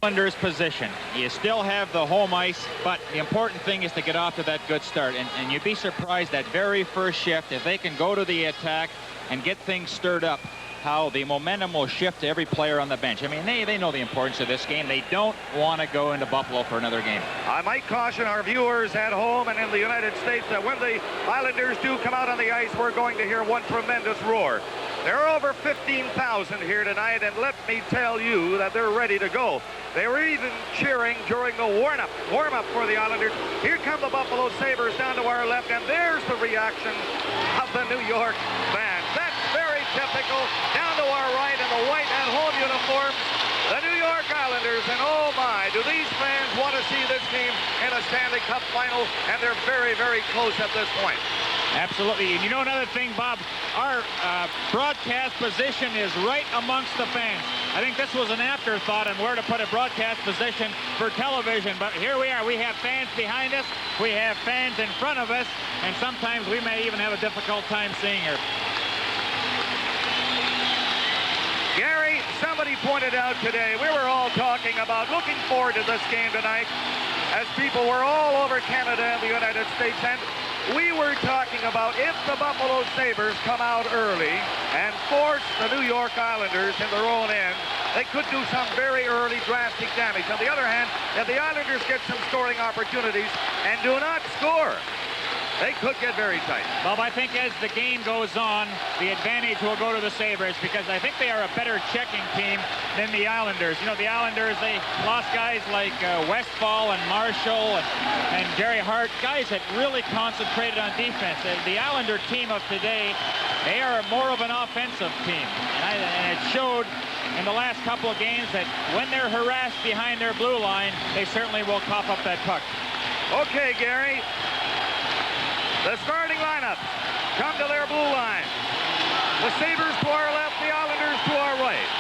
Islanders position. You still have the home ice, but the important thing is to get off to that good start. And you'd be surprised that very first shift, if they can go to the attack and get things stirred up, how the momentum will shift to every player on the bench. I mean, they know the importance of this game. They don't want to go into Buffalo for another game. I might caution our viewers at home and in the United States that when the Islanders do come out on the ice, we're going to hear one tremendous roar. There are over 15,000 here tonight, and let me tell you that they're ready to go. They were even cheering during the warm-up for the Islanders. Here come the Buffalo Sabres down to our left, and there's the reaction of the New York fans. That's very typical. Down to our right in the white and home uniforms, the New York Islanders, and oh my, do these fans want to see this team in a Stanley Cup Final, and they're very, very close at this point. Absolutely. And you know another thing, Bob, our broadcast position is right amongst the fans. I think this was an afterthought on where to put a broadcast position for television, but here we are. We have fans behind us, we have fans in front of us, and sometimes we may even have a difficult time seeing her. Gary, somebody pointed out today, we were all talking about looking forward to this game tonight as people were all over Canada and the United States, and we were talking about if the Buffalo Sabres come out early and force the New York Islanders in their own end, they could do some very early drastic damage. On the other hand, if the Islanders get some scoring opportunities and do not score, they could get very tight. Bob, I think as the game goes on, the advantage will go to the Sabres because I think they are a better checking team than the Islanders. You know, the Islanders, they lost guys like Westfall and Marshall and Jerry Hart, guys that really concentrated on defense. The Islander team of today, they are more of an offensive team. And it showed in the last couple of games that when they're harassed behind their blue line, they certainly will cough up that puck. Okay, Gary. The starting lineup come to their blue line. The Sabres to our left, the Islanders to our right.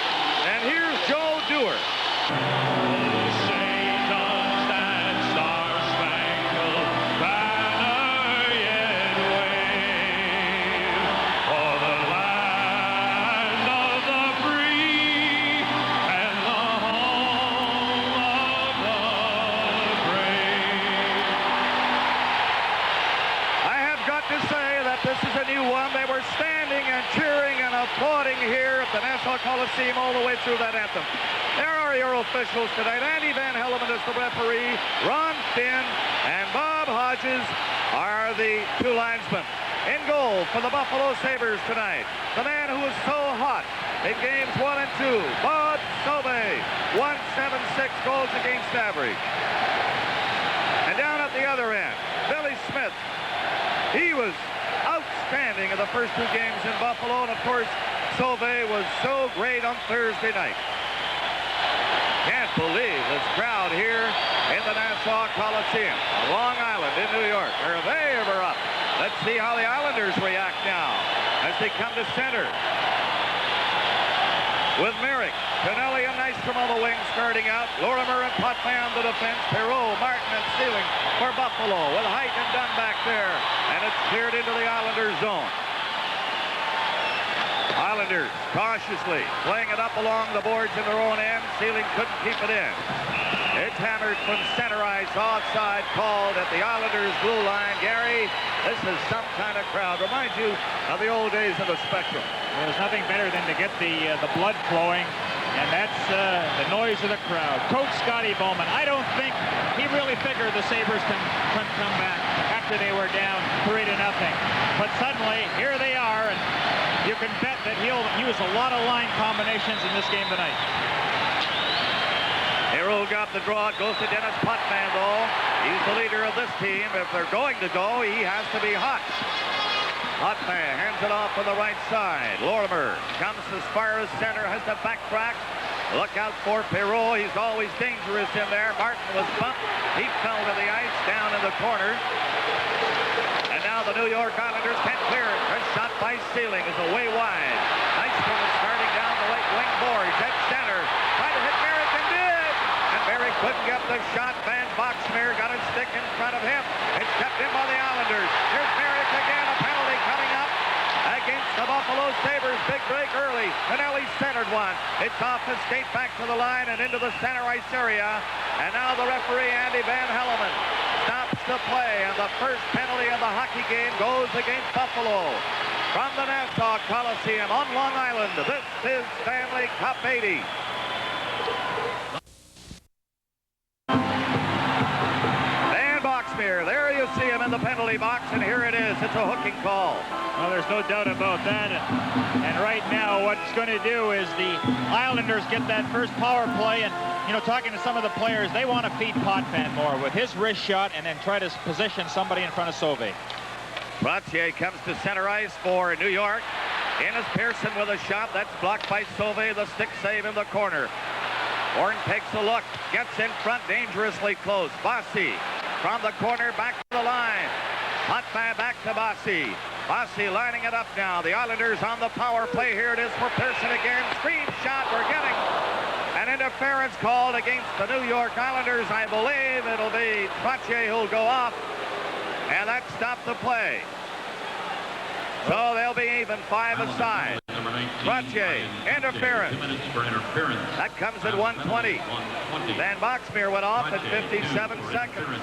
And here's Joe Dewar. They were standing and cheering and applauding here at the Nassau Coliseum all the way through that anthem. There are your officials tonight. Andy Van Helleman is the referee. Ron Finn and Bob Hodges are the two linesmen. In goal for the Buffalo Sabres tonight, the man who was so hot in games 1 and 2, Bob Sauvé, 1.76 goals against average. And down at the other end, Billy Smith. He was outstanding in the first two games in Buffalo, and of course, Sauvé was so great on Thursday night. Can't believe this crowd here in the Nassau Coliseum, Long Island in New York. Are they ever up? Let's see how the Islanders react now as they come to center. With Merrick, Tonelli and Nystrom on the wing starting out. Lorimer and Potvin on the defense. Perreault, Martin and Sealing for Buffalo with Height and Dunn back there. And it's cleared into the Islanders zone. Islanders cautiously playing it up along the boards in their own end. Sealing couldn't keep it in. It's hammered from center ice, offside called at the Islanders blue line. Gary, this is some kind of crowd. Reminds you of the old days of the Spectrum. There's nothing better than to get the blood flowing, and that's the noise of the crowd. Coach Scotty Bowman, I don't think he really figured the Sabres can come back after they were down 3-0. But suddenly, here they are, and you can bet that he'll use a lot of line combinations in this game tonight. Perreault got the draw. It goes to Dennis Potvin, though. He's the leader of this team. If they're going to go, he has to be hot. Potvin hands it off on the right side. Lorimer comes as far as center, has to backtrack. Look out for Perreault. He's always dangerous in there. Martin was bumped. He fell to the ice down in the corner. And now the New York Islanders can't clear it. A shot by Sealing is away wide. Nystrom is starting down the right wing boards at center. Tried to hit Merrick and did. And Merrick couldn't get the shot. Van Boxmeer got a stick in front of him. It's kept in by the Islanders. Here's Merrick again. A penalty coming up against The Buffalo Sabres big break early. Tonelli centered one. It's off the skate back to the line and into the center ice area. And now the referee, Andy Van Hellemond, stops the play. And the first penalty of the hockey game goes against Buffalo. From the Nassau Coliseum on Long Island, this is Stanley Cup 80. There you see him in the penalty box, and here it is. It's a hooking call. Well, there's no doubt about that. And right now, what's going to do is the Islanders get that first power play. And, you know, talking to some of the players, they want to feed Potvin more with his wrist shot and then try to position somebody in front of Sauvé. Trottier comes to center ice for New York. In is Pearson with a shot. That's blocked by Sauvé. The stick save in the corner. Bourne takes a look. Gets in front, dangerously close. Bossy from the corner, back to the line. Potvin back to Bossy. Bossy lining it up now. The Islanders on the power play. Here it is for Pearson again. Screen shot. We're getting an interference called against the New York Islanders. I believe it'll be Trottier who'll go off. And that stopped the play. So they'll be even 5 aside. Trottier, interference. That comes at 1:20. Van Boxmeer went off at 57 seconds.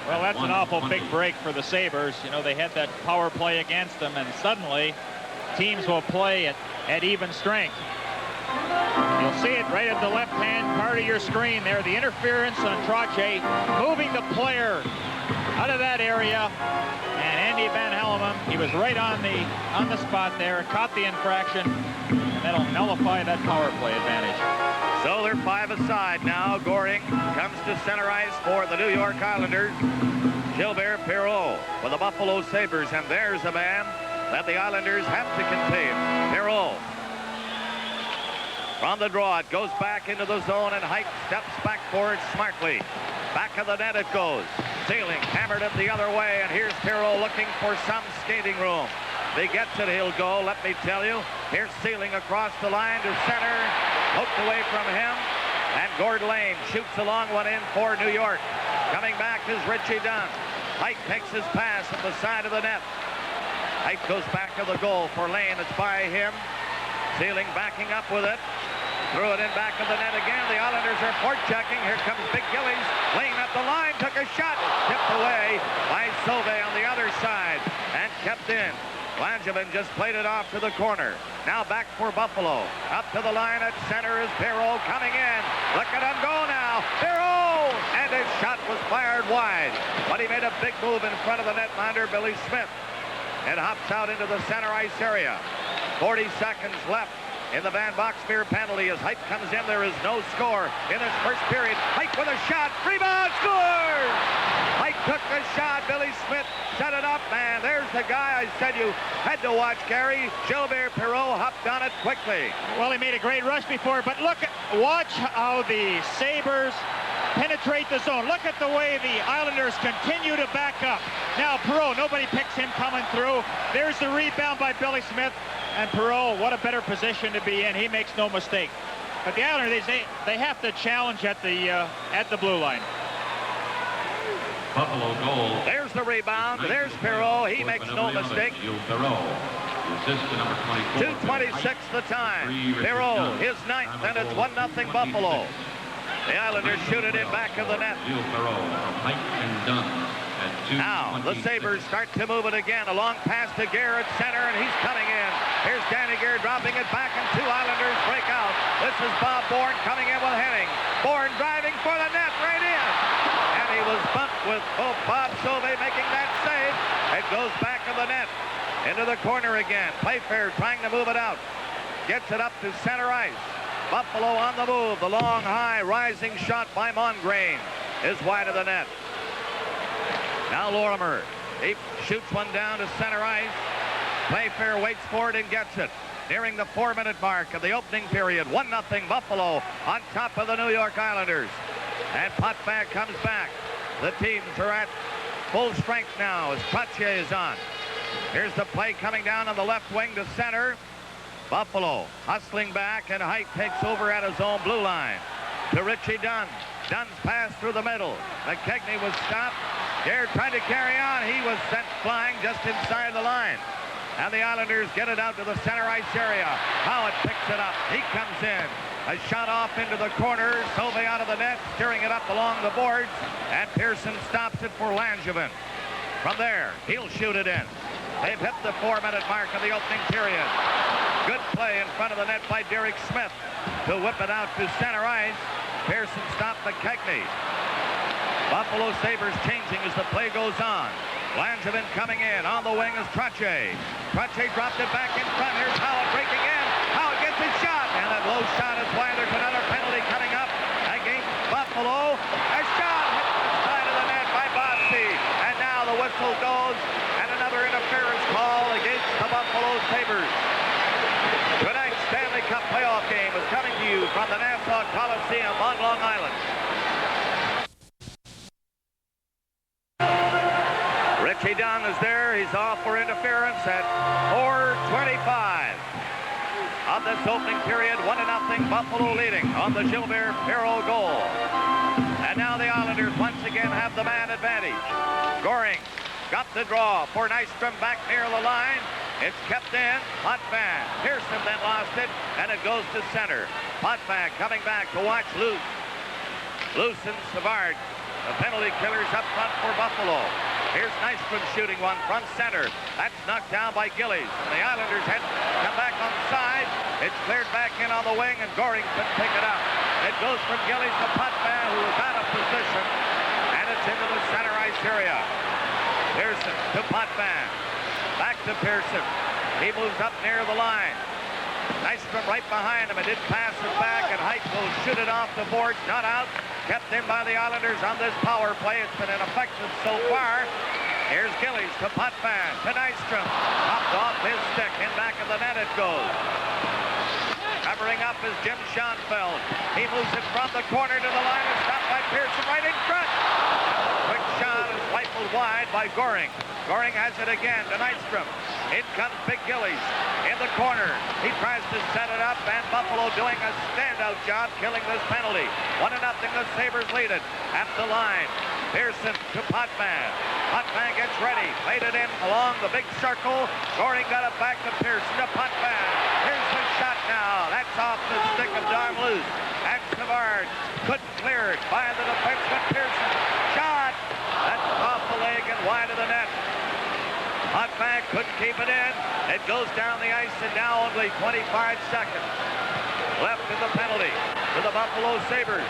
Well, that's an awful big break for the Sabres. You know, they had that power play against them, and suddenly teams will play at even strength. You'll see it right at the left-hand part of your screen there. The interference on Trottier, moving the player out of that area. And Andy Van Hellemond, he was right on the spot there, caught the infraction, and that'll nullify that power play advantage. So they're 5 aside now. Goring comes to center ice for the New York Islanders. Gilbert Perreault for the Buffalo Sabres, and there's a man that the Islanders have to contain. Perreault. From the draw, it goes back into the zone, and Height steps back for it smartly. Back of the net it goes. Sealing, hammered it the other way, and here's Perreault looking for some skating room. If he gets it, he'll go, let me tell you. Here's Sealing across the line to center. Poked away from him, and Gord Lane shoots a long one in for New York. Coming back is Richie Dunn. Height takes his pass at the side of the net. Height goes back to the goal for Lane. It's by him. Sealing backing up with it. Threw it in back of the net again. The Islanders are forechecking. Here comes Big Gillies. Lane at the line, took a shot. Tipped away by Sauvé on the other side and kept in. Langevin just played it off to the corner. Now back for Buffalo. Up to the line at center is Perreault coming in. Look at him go now. Perreault! And his shot was fired wide. But he made a big move in front of the netminder, Billy Smith. It hops out into the center ice area. 40 seconds left in the Van Boxmeer penalty. As Height comes in, there is no score in this first period. Height with a shot. Rebound, scores! Height took the shot. Billy Smith set it up, and there's the guy I said you had to watch, Gary. Gilbert Perreault hopped on it quickly. Well, he made a great rush before, but watch how the Sabres penetrate the zone. Look at the way the Islanders continue to back up. Now Perreault, nobody picks him coming through. There's the rebound by Billy Smith. And Perreault, what a better position to be in. He makes no mistake. But the Islanders, they have to challenge at the blue line. Buffalo goal. There's the rebound. There's Perreault. He makes no mistake. 2:26 the time. Perreault, his 9th, and it's 1-0 Buffalo. The Islanders shoot it in back of the net. Now, the Sabres start to move it again. A long pass to Gare at center, and he's coming in. Here's Danny Gare dropping it back, and 2 Islanders break out. This is Bob Bourne coming in with Henning. Bourne driving for the net, right in. And he was bumped with Bob Sauvé making that save. It goes back of the net. Into the corner again. Playfair trying to move it out. Gets it up to center ice. Buffalo on the move. The long, high, rising shot by Mongrain is wide of the net. Now Lorimer. He shoots one down to center ice. Playfair waits for it and gets it. Nearing the 4-minute mark of the opening period. 1-0 Buffalo on top of the New York Islanders. And Potvin comes back. The teams are at full strength now as Trottier is on. Here's the play coming down on the left wing to center. Buffalo hustling back, and Height takes over at his own blue line. To Richie Dunn. Dunn's pass through the middle. McKegney was stopped. Gare tried to carry on. He was sent flying just inside the line. And the Islanders get it out to the center ice area. Howard picks it up. He comes in. A shot off into the corner. Sauve out of the net, steering it up along the boards. And Pearson stops it for Langevin. From there, he'll shoot it in. They've hit the 4-minute mark of the opening period. Good play in front of the net by Derek Smith to whip it out to center ice. Pearson stopped McKechnie. Buffalo Sabres changing as the play goes on. Langevin coming in. On the wing is Trottier. Trottier dropped it back in front. Here's Howard breaking in. Howard gets his shot. And that low shot is why there's another penalty coming up against Buffalo. A shot hit the side of the net by Bossy. And now the whistle goes. And another interference call against the Buffalo Sabres. Tonight's Stanley Cup playoff game is coming to you from the Nassau Coliseum on Long Island. Richie Dunn is there. He's off for interference at 4:25 of this opening period. 1-0 Buffalo leading on the Gilbert Perreault goal. And now the Islanders once again have the man advantage. Goring got the draw for Nystrom back near the line. It's kept in. Potvin. Pearson then lost it, and it goes to center. Potvin coming back to watch Luce. Luce and Savard. The penalty killers up front for Buffalo. Here's Nystrom shooting one from center. That's knocked down by Gillies. And the Islanders had come back on the side. It's cleared back in on the wing, and Goring couldn't pick it up. It goes from Gillies to Potvin, who is out of position. And it's into the center ice area. Pearson to Potvin. Back to Pearson. He moves up near the line. Nystrom right behind him. It did pass it back, and Height will shoot it off the boards. Not out. Kept in by the Islanders on this power play. It's been ineffective so far. Here's Gillies to Potvin. To Nystrom. Popped off his stick. In back of the net it goes. Covering up is Jim Schoenfeld. He moves it from the corner to the line and stopped by Pearson right in front. Quick shot is rifled wide by Goring. Goring has it again to Nystrom. In comes Big Gillies in the corner. He tries to set it up, and Buffalo doing a standout job killing this penalty. 1-0, the Sabres lead it at the line. Pearson to Potvin. Potvin gets ready. Played it in along the big circle. Goring got it back to Pearson to Potvin. Here's the shot now. That's off the stick of Don Luce. And Savard couldn't clear it by the defenseman Pearson. Shot. That's off the leg and wide of the net. Potvin couldn't keep it in. It goes down the ice, and now only 25 seconds left in the penalty to the Buffalo Sabres.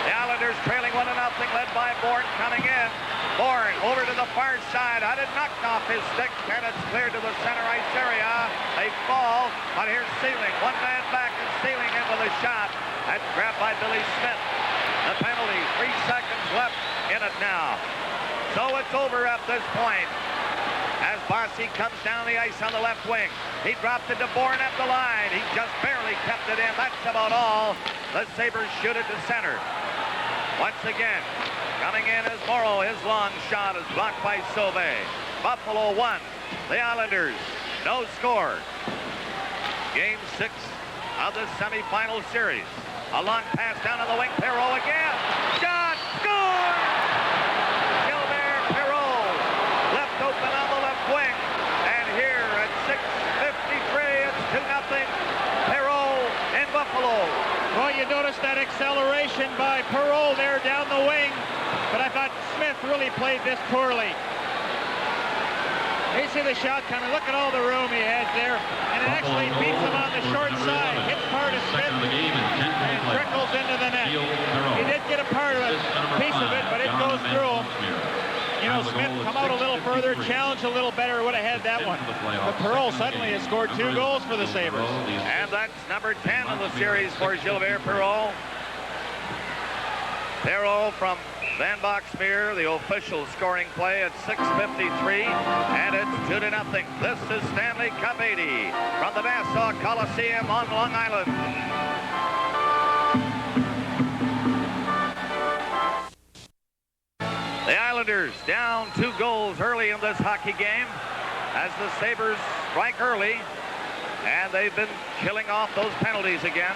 The Islanders trailing 1-0, led by Bourne coming in. Bourne over to the far side. Had it knocked off his stick, and it's cleared to the center ice area. They fall, but here's Sealing. One man back, and Sealing in with a shot. That's grabbed by Billy Smith. The penalty, 3 seconds left in it now. So it's over at this point as Bossy comes down the ice on the left wing. He dropped it to Bourne at the line. He just barely kept it in. That's about all. The Sabres shoot it to center. Once again, coming in is Morrow. His long shot is blocked by Sauve. Buffalo 1. The Islanders, no score. Game 6 of the semifinal series. A long pass down on the wing. Perreault again. Shot! Score! Open on the left wing, and here at 6:53, it's 2-0 Perreault in Buffalo. Well, you notice that acceleration by Perreault there down the wing, but I thought Smith really played this poorly. You see the shot coming. Look at all the room he had there, and it actually beats him on the short side. Hits part of Smith and trickles into the net. He did get a part of it, piece of it, but it goes through him. You know, Smith come out a little further, challenge a little better, would have had that one. But Perreault suddenly has scored 2 goals for the Sabres. And that's number 10 in the series for Gilbert Perreault. Perreault from Van Boxmeer, the official scoring play at 6:53, and it's 2-0. This is Stanley Cup 80 from the Nassau Coliseum on Long Island. The Islanders down 2 goals early in this hockey game as the Sabres strike early, and they've been killing off those penalties again.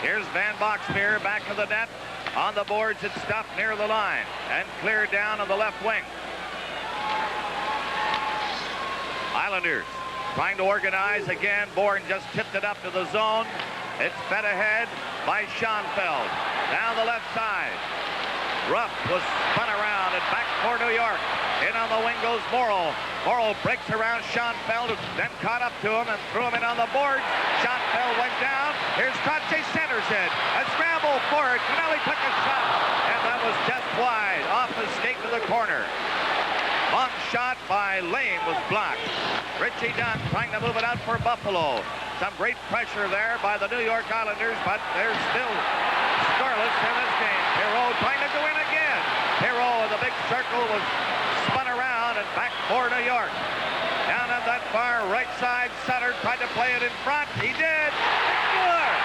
Here's Van Boxmeer back of the net. On the boards, it's stuffed near the line and cleared down on the left wing. Islanders trying to organize again. Bourne just tipped it up to the zone. It's fed ahead by Schoenfeld. Down the left side. Ruff was spun around and back for New York. In on the wing goes Morrow. Morrow breaks around Schoenfeld, then caught up to him and threw him in on the board. Schoenfeld went down. Here's Trottier, centers it. A scramble for it. Tonelli took a shot, and that was just wide off the skate to the corner. Long shot by Lane was blocked. Richie Dunn trying to move it out for Buffalo. Some great pressure there by the New York Islanders, but they're still scoreless in this game. Perreault trying to go in again. Perreault in the big circle was spun around and back for New York. Down on that far right side, Sutter tried to play it in front. He did. Good.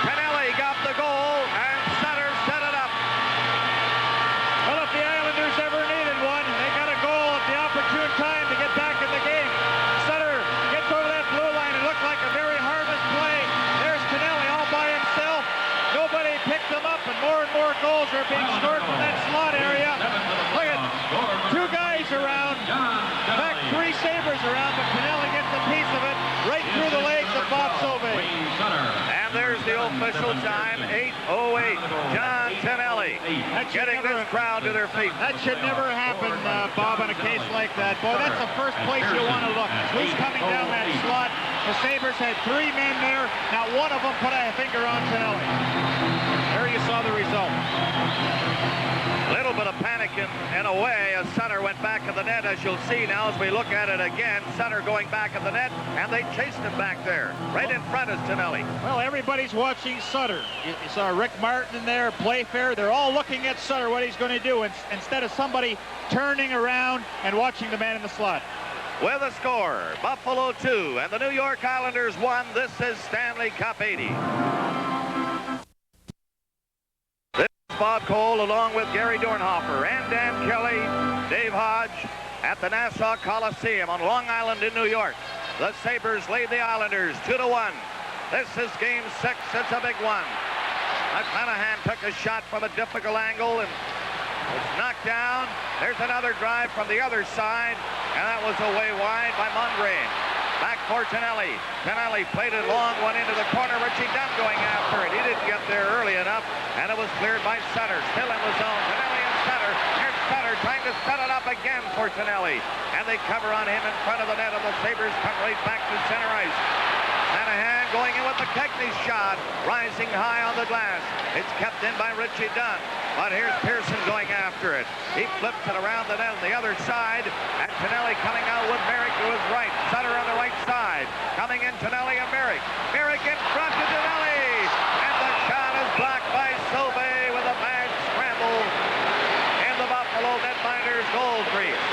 Tonelli got the goal, and Sutter set it up. Well, if the Islanders ever needed one, they got a goal at the opportune time to get back in the game. Sutter gets over that blue line. It looked like a very harmless play. There's Tonelli all by himself. Nobody picked him up, and more goals are being scored from that slot area. Look at two guys around. In fact, three Sabres around, but Tonelli gets a piece of it right through the legs of Bossy. And there's the official time, 8:08. John Tonelli getting this crowd to their feet. That should never happen, Bob, in a case like that. Boy, that's the first place you want to look. Who's coming down that slot? The Sabres had three men there. Not one of them put a finger on Tonelli. There you saw the result. A little bit of panic in a way as Sutter went back at the net, as you'll see now as we look at it again. Sutter going back at the net, and they chased him back there. Right in front is Tonelli. Well, everybody's watching Sutter. You saw Rick Martin in there, Playfair. They're all looking at Sutter, what he's going to do, instead of somebody turning around and watching the man in the slot. With a score, Buffalo 2 and the New York Islanders 1. This is Stanley Cup 80. Bob Cole along with Gary Dornhofer and Dan Kelly, Dave Hodge at the Nassau Coliseum on Long Island in New York. The Sabres lead the Islanders 2-1. This is game 6. It's a big one. McClanahan took a shot from a difficult angle and was knocked down. There's another drive from the other side, and that was away wide by Mongrain. Back for Tonelli. Tonelli played it long, one into the corner. Richie Dunn going after it. He didn't get there early enough, and it was cleared by Sutter. Still in the zone. Tonelli and Sutter. Here's Sutter trying to set it up again for Tonelli. And they cover on him in front of the net, and the Sabres come right back to center ice. Shanahan going in with the Keckney shot, rising high on the glass. It's kept in by Richie Dunn. But here's Pearson going after it. He flips it around the net on the other side, and Tonelli coming out with Merrick to his right. Sutter on the right side. Coming in Tonelli and Merrick. Merrick in front to Tonelli. And the shot is blocked by Sauvé with a bad scramble in the Buffalo netminders' goal crease.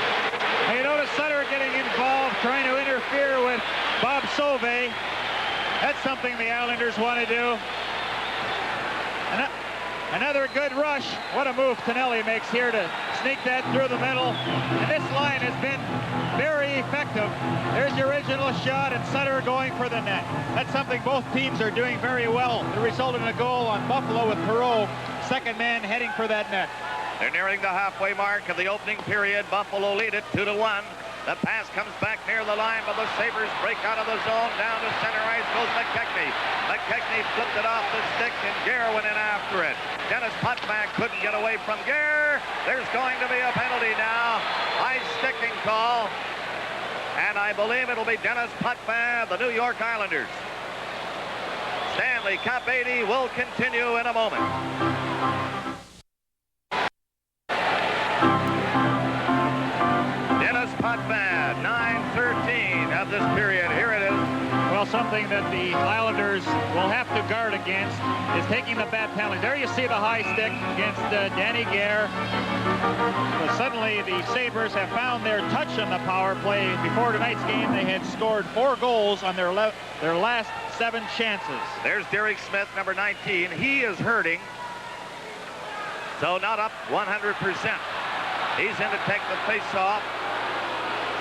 You notice Sutter getting involved, trying to interfere with Bob Sauvé. That's something the Islanders want to do. Another good rush. What a move Tonelli makes here to sneak that through the middle. And this line has been very effective. There's the original shot, and Sutter going for the net. That's something both teams are doing very well. It resulted in a goal on Buffalo with Perreault, second man heading for that net. They're nearing the halfway mark of the opening period. Buffalo lead it 2-1. The pass comes back near the line, but the Sabres break out of the zone. Down to center ice goes McKechnie. McKechnie flipped it off the stick, and Gare went in after it. Dennis Potvin couldn't get away from Gare. There's going to be a penalty now. High sticking call. And I believe it'll be Dennis Potvin, the New York Islanders. Stanley Cup 80 will continue in a moment. Potvin, 9:13 of this period. Here it is. Well, something that the Islanders will have to guard against is taking the bad penalty. There you see the high stick against Danny Gare. But suddenly the Sabres have found their touch on the power play. Before tonight's game, they had scored 4 goals on their last 7 chances. There's Derek Smith, number 19. He is hurting, so not up 100%. He's in to take the face-off.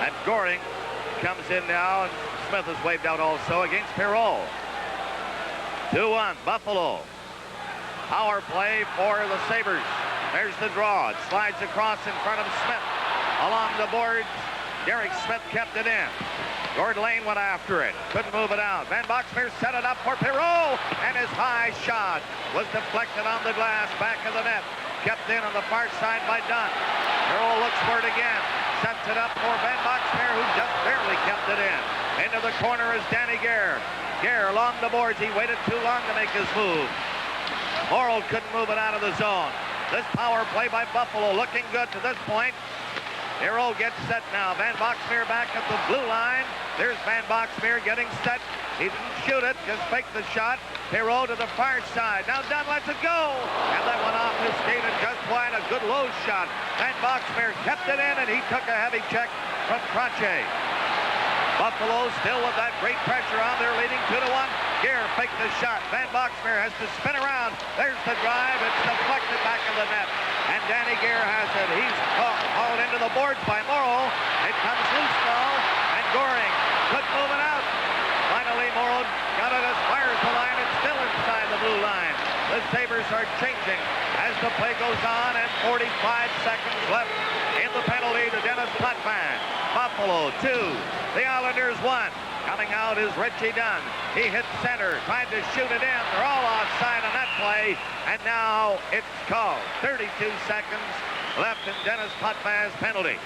And Goring comes in now, and Smith is waved out also against Perreault. 2-1, Buffalo. Power play for the Sabres. There's the draw. It slides across in front of Smith. Along the boards, Derek Smith kept it in. Gord Lane went after it. Couldn't move it out. Van Boxmeer set it up for Perreault, and his high shot was deflected on the glass, back of the net. Kept in on the far side by Dunn. Perreault looks for it again. Sets it up for Van Boxmeer, who just barely kept it in. Into the corner is Danny Gare. Gare along the boards. He waited too long to make his move. Morrow couldn't move it out of the zone. This power play by Buffalo looking good to this point. Perreault gets set now. Van Boxmeer back at the blue line. There's Van Boxmeer getting set. He didn't shoot it, just faked the shot. Perreault to the far side. Now Dunn lets it go. And that went off his skate and just wide. A good low shot. Van Boxmeer kept it in, and he took a heavy check from Trottier. Buffalo still with that great pressure on there, leading 2-1. Gare faked the shot. Van Boxmeer has to spin around. There's the drive. It's deflected back of the net. And Danny Gare has it. He's hauled into the boards by Morrow. It comes loose now. And Goring couldn't move it out. Finally, Morrow got it as far as the line. It's still inside the blue line. The Sabres are changing as the play goes on, and 45 seconds left in the penalty to Dennis Potvin. Buffalo 2, the Islanders 1. Coming out is Richie Dunn. He hit center, tried to shoot it in. They're all offside on that play, and now it's called. 32 seconds left in Dennis Potvin's penalty.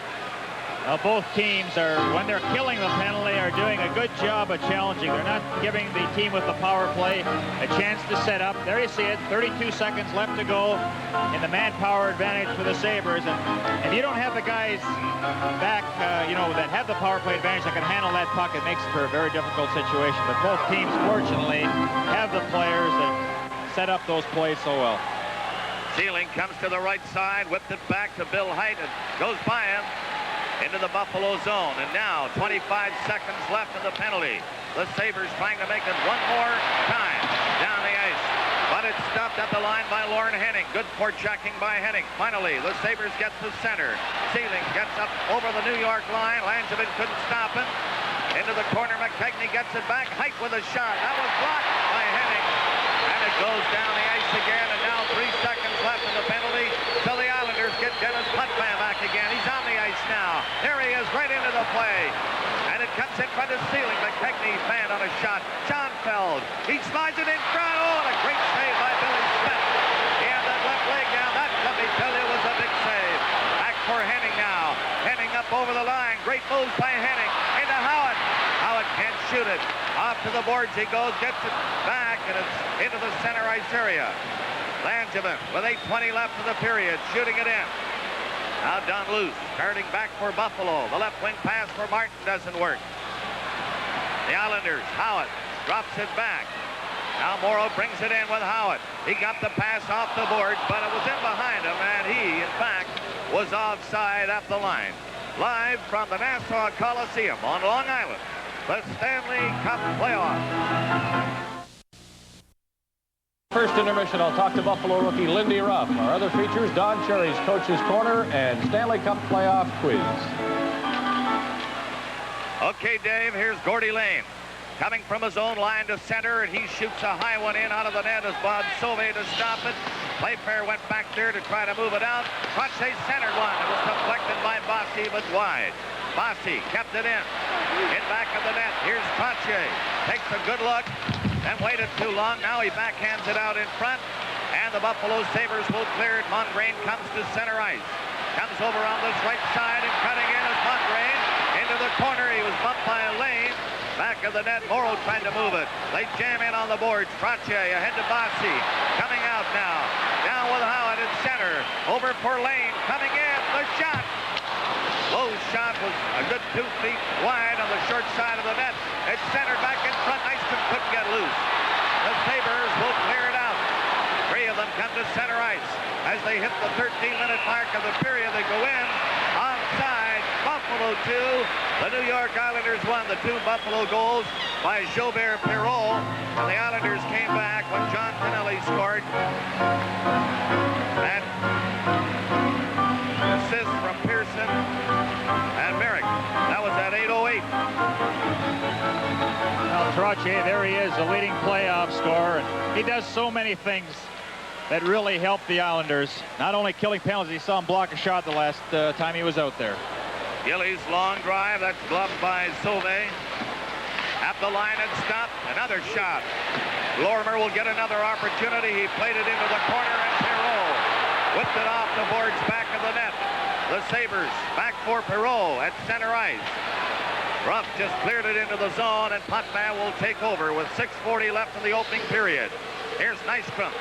Both teams are, when they're killing the penalty, are doing a good job of challenging. They're not giving the team with the power play a chance to set up. There you see it, 32 seconds left to go in the manpower advantage for the Sabres. And if you don't have the guys back, that have the power play advantage that can handle that puck, it makes it for a very difficult situation. But both teams, fortunately, have the players that set up those plays so well. Sealing comes to the right side, whipped it back to Bill Height, and goes by him into the Buffalo zone. And now 25 seconds left in the penalty. The Sabres trying to make it one more time down the ice, but it's stopped at the line by Lauren Henning. Good forechecking by Henning. Finally, the Sabres get to center. Sealing gets up over the New York line. Langevin couldn't stop him. Into the corner, McKechnie gets it back. Height with a shot. That was blocked by Henning, and it goes down the ice again. And now 3 seconds left in the penalty. So the Islanders get Dennis Potvin back again. He's on the ice now. There he is, right into the play. And it comes in front of Sealing. McKechnie fanned on a shot. Schoenfeld, he slides it in front. Oh, and a great save by Billy Smith. He had that left leg down. That, let me tell you, was a big save. Back for Henning now. Henning up over the line. Great moves by Henning. Into Howitt. Howitt can't shoot it. Off to the boards he goes, gets it back, and it's into the center ice area. Langevin with 8:20 left in the period, shooting it in. Now Don Luce, starting back for Buffalo. The left wing pass for Martin doesn't work. The Islanders, Howitt drops it back. Now Morrow brings it in with Howitt. He got the pass off the board, but it was in behind him, and he, in fact, was offside at the line. Live from the Nassau Coliseum on Long Island, the Stanley Cup Playoff. First intermission, I'll talk to Buffalo rookie Lindy Ruff. Our other features, Don Cherry's Coach's Corner and Stanley Cup Playoff Quiz. Okay, Dave, here's Gordie Lane. Coming from his own line to center, and he shoots a high one in out of the net as Bob Sauvé to stop it. Playfair went back there to try to move it out. Trottier centered one. It was deflected by Bossy, but wide. Bossy kept it in back of the net. Here's Trottier. Takes a good look and waited too long. Now he backhands it out in front, and the Buffalo Sabres will clear it. Mongrain comes to center ice. Comes over on this right side, and cutting in is Mongrain. Into the corner, he was bumped by Lane. Back of the net, Morrow trying to move it. They jam in on the boards. Trottier ahead to Bossy. Coming out now. Down with Howitt in center. Over for Lane. Coming in. The shot. Low shot was a good 2 feet wide on the short side of the net. It's centered back in front. Nystrom couldn't get loose. The Sabres will clear it out. 3 of them come to center ice. As they hit the 13-minute mark of the period, they go in. Onside, Buffalo 2. The New York Islanders won. The 2 Buffalo goals by Jobert Perreault. And the Islanders came back when John Tonelli scored. And assist from Pearson and Merrick. That was at 8:08. Well, watch, hey, there he is, the leading playoff scorer. And he does so many things that really help the Islanders. Not only killing penalties, he saw him block a shot the last time he was out there. Gillies' long drive, that's gloved by Sauvé. At the line and stopped. Another shot. Lorimer will get another opportunity. He played it into the corner, and Perreault whipped it off the boards back of the net. The Sabres back for Perreault at center ice. Ruff just cleared it into the zone, and Potvin will take over with 6:40 left in the opening period. Here's Nystrom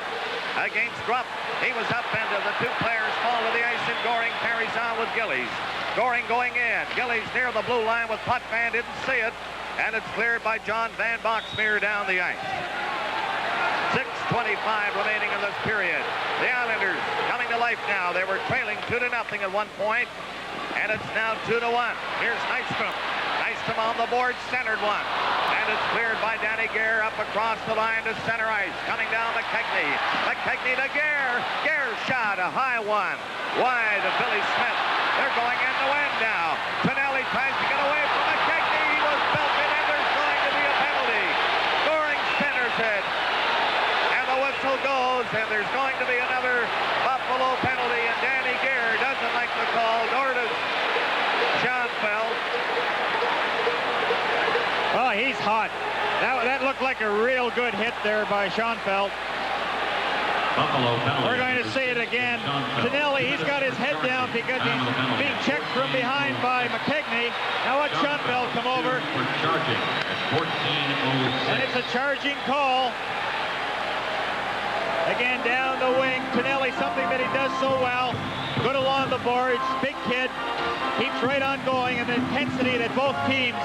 against Ruff. He was upended. The two players fall to the ice, and Goring carries on with Gillies. Goring going in. Gillies near the blue line with Potvin. Didn't see it. And it's cleared by John Van Boxmeer down the ice. 6:25 remaining in this period. The Islanders coming to life now. They were trailing 2-0 at one point, and it's now 2-1. Here's Nystrom. Nystrom on the board, centered one. And it's cleared by Danny Gare up across the line to center ice. Coming down McKechnie. McKechnie to Gare. Gare shot, a high one. Wide of Billy Smith. They're going end-to-end now. Tonelli tries to get away from McKechnie. He was belted, and there's going to be a penalty. Goring centers it. And the whistle goes, and there's going to be another Buffalo penalty, and Danny Gare doesn't like the call, nor does Schoenfeld. Oh, he's hot. That looked like a real good hit there by Schoenfeld. We're going to see it again. Tonelli, he's got his head down because he's being checked from behind by McKechnie. Now watch Schoenfeld come over. And it's a charging call. Again, down the wing. Tonelli, something that he does so well. Good along the boards. Big kid. Keeps right on going. And the intensity that both teams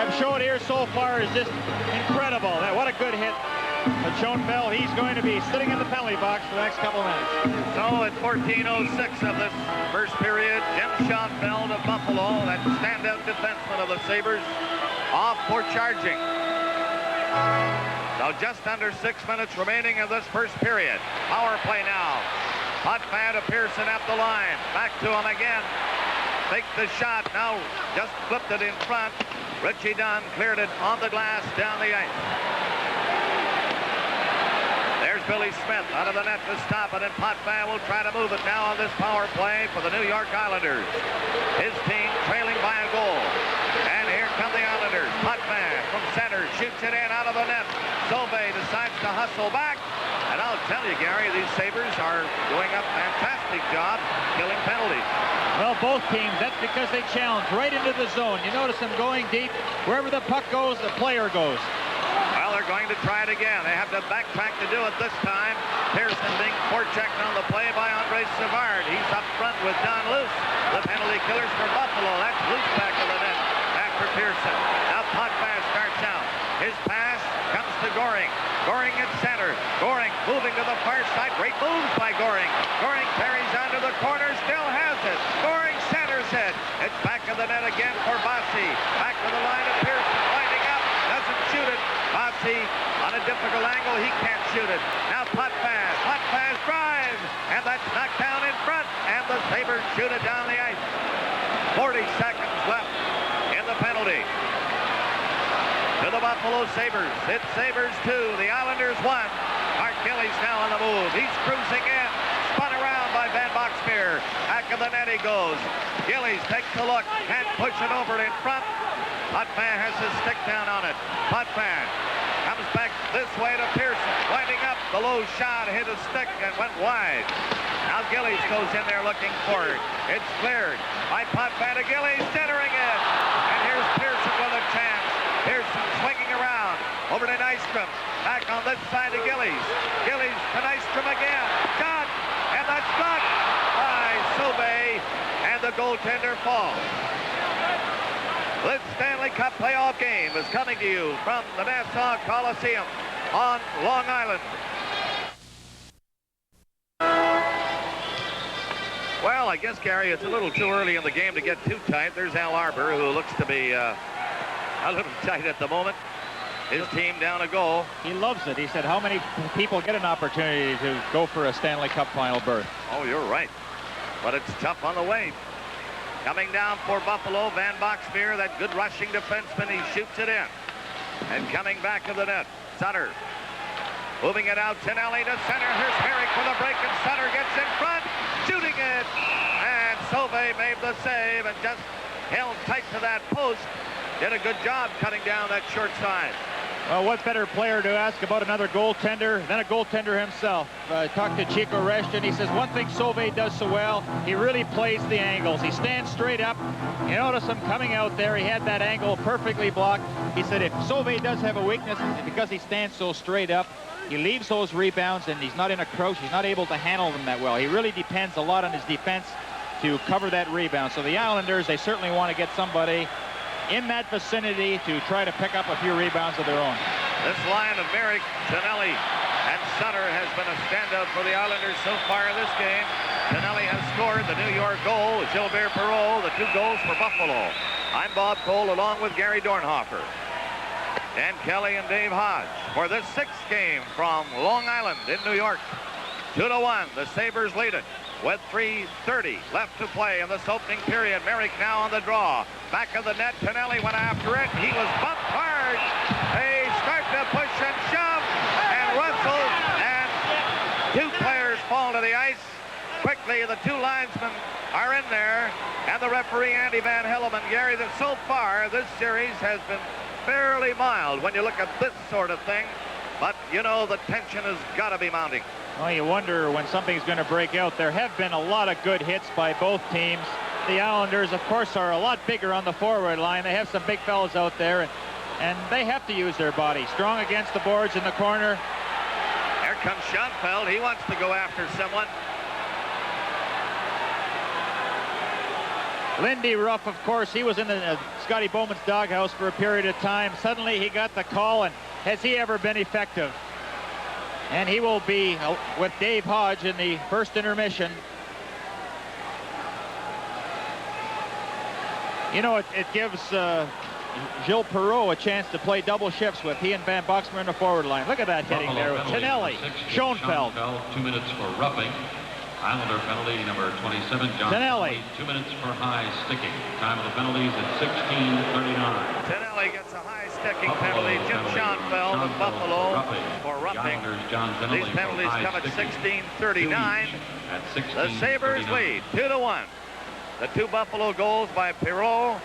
have shown here so far is just incredible. What a good hit. But Schoenfeld, he's going to be sitting in the penalty box for the next couple of minutes. So at 14:06 of this first period, Jim Schoenfeld of Buffalo, that standout defenseman of the Sabres, off for charging. So just under 6 minutes remaining in this first period. Power play now. Potvin to Pearson up the line. Back to him again. Takes the shot. Now just flipped it in front. Richie Dunn cleared it on the glass down the ice. There's Billy Smith out of the net to stop it, and Potvin will try to move it now on this power play for the New York Islanders. His team trailing by a goal. And here come the Islanders. Potvin from center shoots it in out of the net. Sauvé decides to hustle back. And I'll tell you, Gary, these Sabres are doing a fantastic job killing penalties. Well, both teams, that's because they challenge right into the zone. You notice them going deep. Wherever the puck goes, the player goes. Well, they're going to try it again. They have to backtrack to do it this time. Pearson being forechecked on the play by Andre Savard. He's up front with Don Luce. The penalty killers for Buffalo. That's Luce back of the net after Pearson. Now Potvin starts out. His pass comes to Goring. Goring at center. Goring moving to the far side. Great moves by Goring. Goring carries onto the corner. Still has it. Goring centers it. It's back of the net again for Bossy. Back to the line of Pearson. Winding up. Doesn't shoot it. Bossy on a difficult angle. He can't shoot it. Now Potvin. Potvin drives. And that's knocked down in front. And the Sabres shoot it down the ice. 40 seconds left in the penalty. To the Buffalo Sabres. It's Sabres 2. The Islanders 1. Mark Gillies now on the move. He's cruising in. Spun around by Van Boxmeer. Back of the net he goes. Gillies takes a look. Can't push it over in front. Potvin has his stick down on it. Potvin comes back this way to Pearson. Winding up. The low shot hit his stick and went wide. Now Gillies goes in there looking for it. It's cleared by Potvin to Gillies. Centering it. And here's Pearson with a chance. Pearson swinging around over to Nystrom. Back on this side to Gillies. Gillies to Nystrom again. Shot. And that's blocked by Sauvé. And the goaltender falls. This Stanley Cup playoff game is coming to you from the Nassau Coliseum on Long Island. Well, I guess, Gary, it's a little too early in the game to get too tight. There's Al Arbour, who looks to be a little tight at the moment. His team down a goal. He loves it. He said, how many people get an opportunity to go for a Stanley Cup final berth? Oh, you're right. But it's tough on the way. Coming down for Buffalo, Van Boxmeer, that good rushing defenseman. He shoots it in. And coming back to the net, Sutter. Moving it out, Tonelli to center. Here's Herrick for the break, and Sutter gets in front, shooting it. And Sauvé made the save and just held tight to that post. Did a good job cutting down that short side. Well, what better player to ask about another goaltender than a goaltender himself? Talked to Chico Reshton. He says one thing Sauvé does so well, he really plays the angles. He stands straight up. You notice him coming out there. He had that angle perfectly blocked. He said if Sauvé does have a weakness, it's because he stands so straight up. He leaves those rebounds, and he's not in a crouch. He's not able to handle them that well. He really depends a lot on his defense to cover that rebound. So the Islanders, they certainly want to get somebody in that vicinity to try to pick up a few rebounds of their own. This line of Merrick, Tonelli, and Sutter has been a standout for the Islanders so far in this game. Tonelli has scored the New York goal. Gilbert Perreault, the 2 goals for Buffalo. I'm Bob Cole along with Gary Dornhofer. Dan Kelly and Dave Hodge for this 6th game from Long Island in New York. 2-1, the Sabres lead it with 3:30 left to play in this opening period. Merrick now on the draw. Back of the net, Tonelli went after it. He was bumped hard. They start to push and shove, and Russell and 2 players fall to the ice. Quickly, the 2 linesmen are in there, and the referee, Andy Van Helleman. Gary, that so far this series has been fairly mild when you look at this sort of thing, but you know the tension has got to be mounting. Well, you wonder when something's going to break out. There have been a lot of good hits by both teams. The Islanders, of course, are a lot bigger on the forward line. They have some big fellas out there, and they have to use their body. Strong against the boards in the corner. Here comes Schoenfeld. He wants to go after someone. Lindy Ruff, of course, he was in the Scotty Bowman's doghouse for a period of time. Suddenly he got the call, and has he ever been effective? And he will be with Dave Hodge in the first intermission. You know, it gives Gilles Perreault a chance to play double shifts with he and Van Boxmeer in the forward line. Look at that hitting there with Tonelli, Schoenfeld. 2 minutes for roughing. Islander penalty number 27, John Tonelli. 2 minutes for high sticking. Time of the penalties at 16:39. Tonelli gets a high sticking penalty. Jim Schoenfeld of Buffalo for roughing. These penalties come at 16:39. The Sabres lead 2-1. The 2 Buffalo goals by Perreault.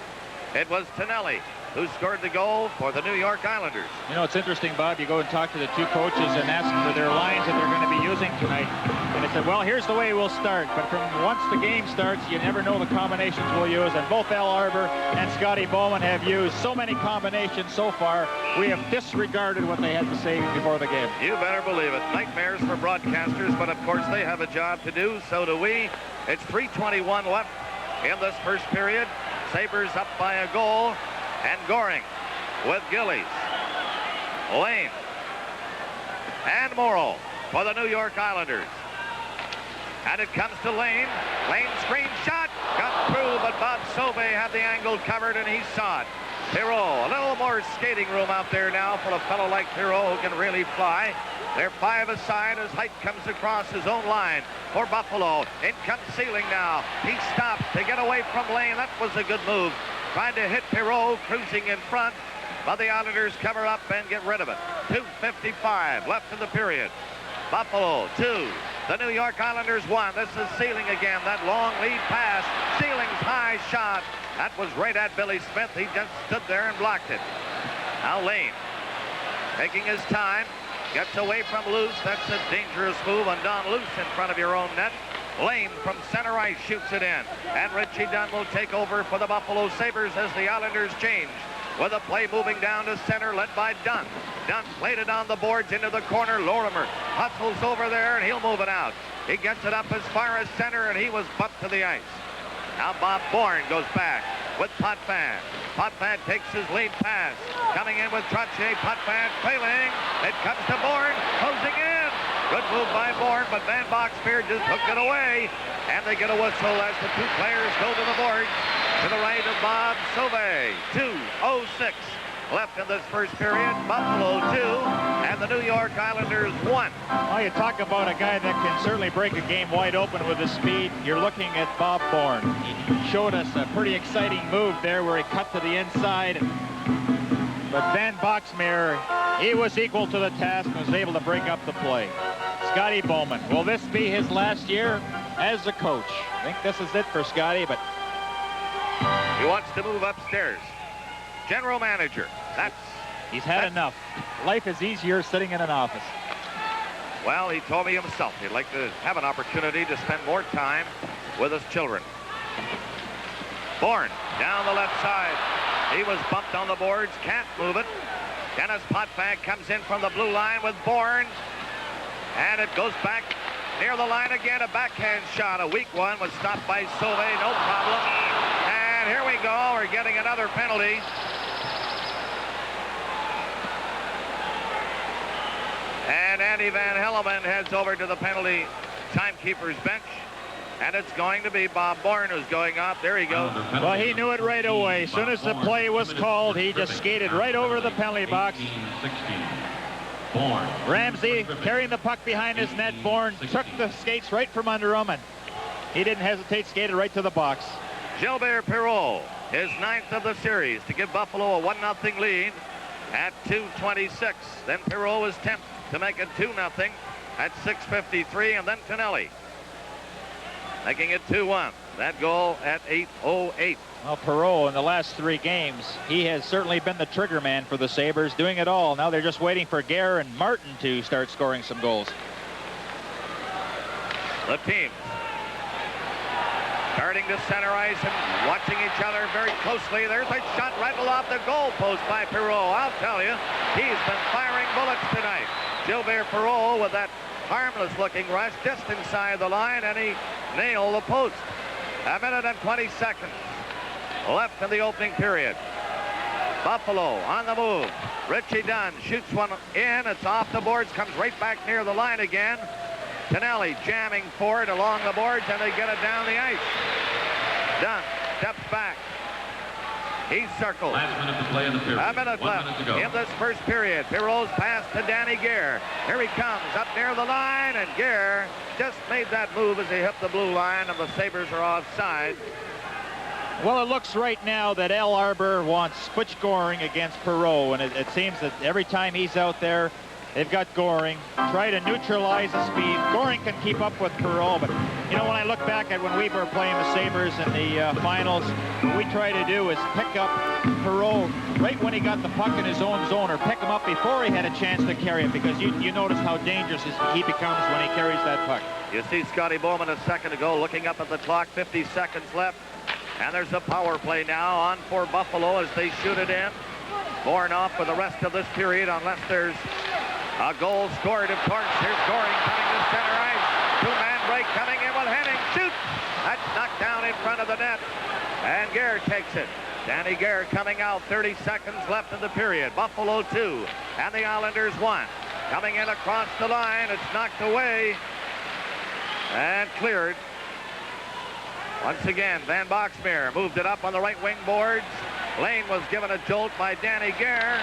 It was Tonelli who scored the goal for the New York Islanders. You know, it's interesting, Bob. You go and talk to the 2 coaches and ask them for their lines that they're going to be using tonight. And they said, well, here's the way we'll start. But from once the game starts, you never know the combinations we'll use. And both Al Arbour and Scotty Bowman have used so many combinations so far, we have disregarded what they had to say before the game. You better believe it. Nightmares for broadcasters, but of course they have a job to do. So do we. It's 3:21 left in this first period. Sabres up by a goal. And Goring with Gillies, Lane, and Morrow for the New York Islanders. And it comes to Lane. Lane screen shot. Got through, but Bob Sauvé had the angle covered, and he saw it. Perreault, a little more skating room out there now for a fellow like Perreault who can really fly. They're 5 aside as Height comes across his own line for Buffalo. In comes Sealing now. He stopped to get away from Lane. That was a good move. Trying to hit Perreault, cruising in front, but the Islanders cover up and get rid of it. 2:55 left in the period. Buffalo 2, the New York Islanders 1. This is Sealing again, that long lead pass. Sealing's high shot. That was right at Billy Smith. He just stood there and blocked it. Now Lane, taking his time, gets away from Luce. That's a dangerous move on Don Luce in front of your own net. Lane from center ice shoots it in. And Richie Dunn will take over for the Buffalo Sabres as the Islanders change. With a play moving down to center, led by Dunn. Dunn played it on the boards into the corner. Lorimer hustles over there, and he'll move it out. He gets it up as far as center, and he was bumped to the ice. Now Bob Bourne goes back with Potvin. Potvin takes his lead pass. Coming in with Trottier. Potvin failing. It comes to Bourne. Closing in. Good move by Bourne, but Van Boxmeer just hooked it away. And they get a whistle as the 2 players go to the board. To the right of Bob Sauvé. 2:06 left in this first period. Buffalo 2 and the New York Islanders 1. Well, you talk about a guy that can certainly break a game wide open with his speed. You're looking at Bob Bourne. He showed us a pretty exciting move there where he cut to the inside. But Van Boxmeer, he was equal to the task and was able to break up the play. Scotty Bowman, will this be his last year as a coach? I think this is it for Scotty, but he wants to move upstairs. General manager, he's had enough. Life is easier sitting in an office. Well, he told me himself he'd like to have an opportunity to spend more time with his children. Bourne down the left side. He was bumped on the boards, can't move it. Dennis Potvin comes in from the blue line with Bourne. And it goes back near the line again. A backhand shot, a weak one, was stopped by Sauvé, no problem. And here we go, we're getting another penalty. And Andy Van Hellemond heads over to the penalty timekeeper's bench. And it's going to be Bob Bourne who's going up. There he goes. Well, he knew it right away. As soon as the play was called, he just skated right over the penalty box. Ramsey carrying the puck behind his net. Bourne took the skates right from under him, and he didn't hesitate, skated right to the box. Gilbert Perreault, his 9th of the series, to give Buffalo a 1-0 lead at 2:26. Then Perreault was 10th to make it 2-0 at 6:53, and then Tonelli making it 2-1. That goal at 8:08. Well, Perreault in the last 3 games, he has certainly been the trigger man for the Sabres, doing it all. Now they're just waiting for Gare and Martin to start scoring some goals. The team starting to center ice and watching each other very closely. There's a shot right off the goal post by Perreault. I'll tell you, he's been firing bullets tonight. Gilbert Perreault with that harmless-looking rush just inside the line, and he nailed the post. 1 minute and 20 seconds left in the opening period. Buffalo on the move. Richie Dunn shoots one in. It's off the boards, comes right back near the line again. Tonelli jamming for it along the boards, and they get it down the ice. Dunn steps back. He circles. Last minute to play in the period. 1 minute left in this first period. Perreault's pass to Danny Gare. Here he comes up near the line, and Gare just made that move as he hit the blue line, and the Sabres are offside. Well, it looks right now that Al Arbour wants Butch Goring against Perreault, and it seems that every time he's out there, they've got Goring. Try to neutralize the speed. Goring can keep up with Perreault, but you know, when I look back at when we were playing the Sabres in the finals, what we try to do is pick up Perreault right when he got the puck in his own zone, or pick him up before he had a chance to carry it, because you notice how dangerous he becomes when he carries that puck. You see Scotty Bowman a second ago looking up at the clock, 50 seconds left. And there's a power play now on for Buffalo as they shoot it in. Bourne off for the rest of this period unless there's a goal scored, of course. Here's Goring coming to center ice. 2-man break coming in with Henning. Shoot! That's knocked down in front of the net. And Gare takes it. Danny Gare coming out. 30 seconds left in the period. Buffalo 2 and the Islanders 1. Coming in across the line. It's knocked away and cleared. Once again, Van Boxmeer moved it up on the right wing boards. Lane was given a jolt by Danny Gare.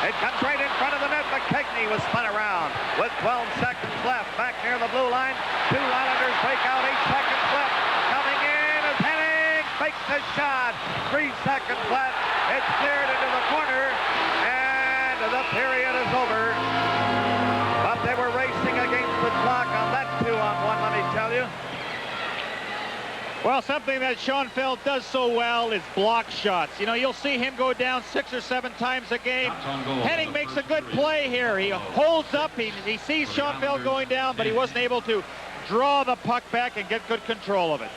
It comes right in front of the net. McKechnie was spun around with 12 seconds left. Back near the blue line. 2 Islanders break out. 8 seconds left. Coming in is Henning. Fakes the shot. 3 seconds left. It's cleared into the corner. And the period is over. But they were racing against the clock on that 2-on-1, let me tell you. Well, something that Schoenfeld does so well is block shots. You know, you'll see him go down 6 or 7 times a game. Henning makes a good play here. He holds up. He sees Schoenfeld going down, but he wasn't able to draw the puck back and get good control of it.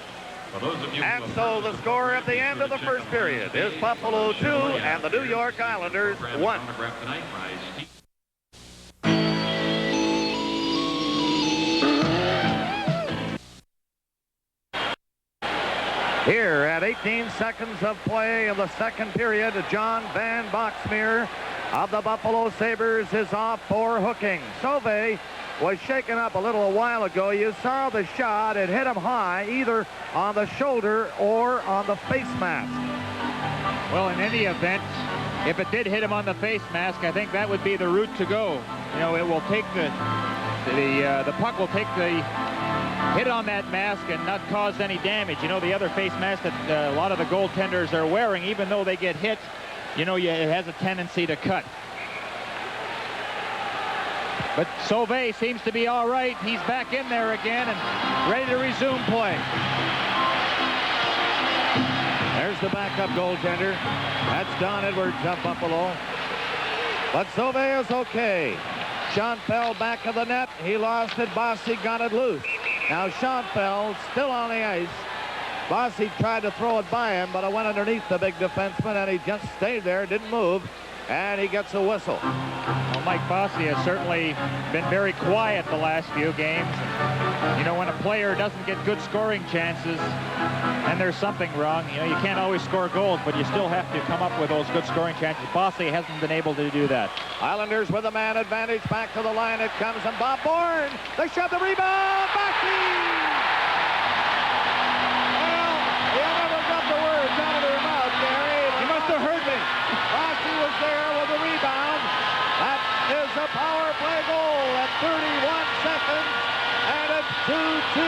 And so the score at the end of the first period is Buffalo 2 and the New York Islanders 1. Here at 18 seconds of play in the second period, John Van Boxmeer of the Buffalo Sabres is off for hooking. Sauvé was shaken up a little while ago. You saw the shot. It hit him high, either on the shoulder or on the face mask. Well, in any event, if it did hit him on the face mask, I think that would be the route to go. You know, it will take the puck will take the hit on that mask and not cause any damage. You know, the other face mask that a lot of the goaltenders are wearing, even though they get hit, you know, it has a tendency to cut. But Sauvé seems to be all right. He's back in there again and ready to resume play. There's the backup goaltender. That's Don Edwards of Buffalo. But Sauvé is okay. Sean fell back of the net. He lost it. Bossy got it loose. Now Sean fell still on the ice. Bossy tried to throw it by him, but it went underneath the big defenseman, and he just stayed there, didn't move, and he gets a whistle. Well, Mike Bossy has certainly been very quiet the last few games. You know, when a player doesn't get good scoring chances, and there's something wrong, you know, you can't always score goals, but you still have to come up with those good scoring chances. Bossy hasn't been able to do that. Islanders with a man advantage. Back to the line it comes, and Bob Bourne. They shove the rebound. Bossy! There with the rebound. That is a power play goal at 31 seconds, and it's 2-2.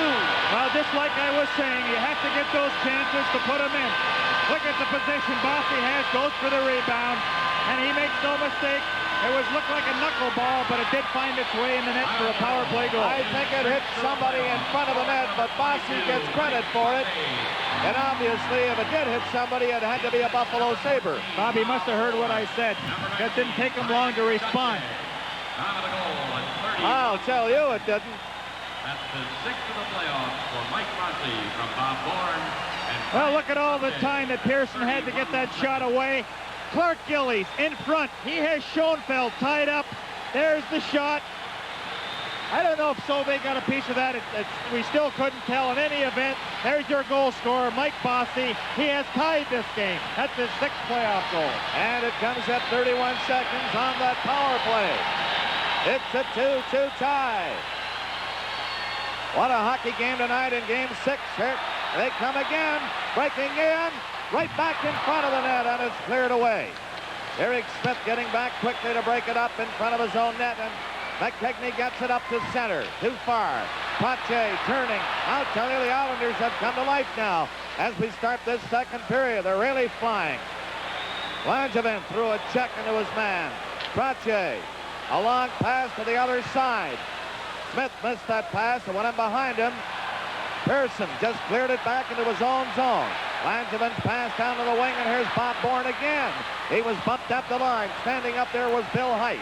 Well, just like I was saying, you have to get those chances to put them in. Look at the position Bossy has, goes for the rebound, and he makes no mistake. It looked like a knuckleball, but it did find its way in the net for a power play goal. I think it hit somebody in front of the net, but Bossy gets credit for it. And obviously, if it did hit somebody, it had to be a Buffalo Sabre. Bobby must have heard what I said. That didn't take him long to respond. I'll tell you it didn't. That's the sixth of the playoffs for Mike Bossy from Bob Bourne. Well, look at all the time that Pearson had to get that shot away. Clark Gillies in front. He has Schoenfeld tied up. There's the shot. I don't know if Sauvé got a piece of that. We still couldn't tell. In any event, there's your goal scorer, Mike Bossy. He has tied this game. That's his 6th playoff goal. And it comes at 31 seconds on that power play. It's a 2-2 tie. What a hockey game tonight in Game 6. Here they come again, breaking in, right back in front of the net, and it's cleared away. Eric Smith getting back quickly to break it up in front of his own net, and McKechnie gets it up to center, too far. Pache turning. I'll tell you, the Islanders have come to life now as we start this second period. They're really flying. Langevin threw a check into his man. Pache, a long pass to the other side. Smith missed that pass and went in behind him. Pearson just cleared it back into his own zone. Langevin's pass down to the wing, and here's Bob Bourne again. He was bumped up the line. Standing up there was Bill Height.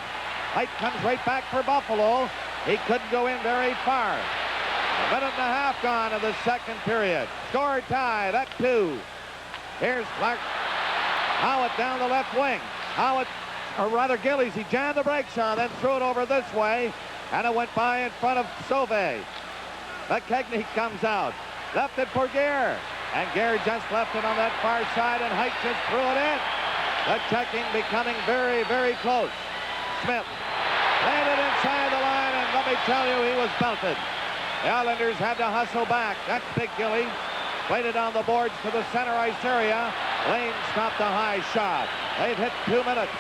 Height comes right back for Buffalo. He couldn't go in very far. A minute and a half gone in the second period. Score tied at 2. Here's Clark. Howitt down the left wing. Howitt, or rather Gillies, he jammed the brakes on, then threw it over this way, and it went by in front of Sauvé. McKechnie comes out. Left it for Gare. And Gare just left it on that far side, and Height just threw it in. The checking becoming very, very close. Smith played it inside the line, and let me tell you, he was belted. The Islanders had to hustle back. That's Big Gilly. Played it on the boards to the center ice area. Lane stopped a high shot. They've hit 2 minutes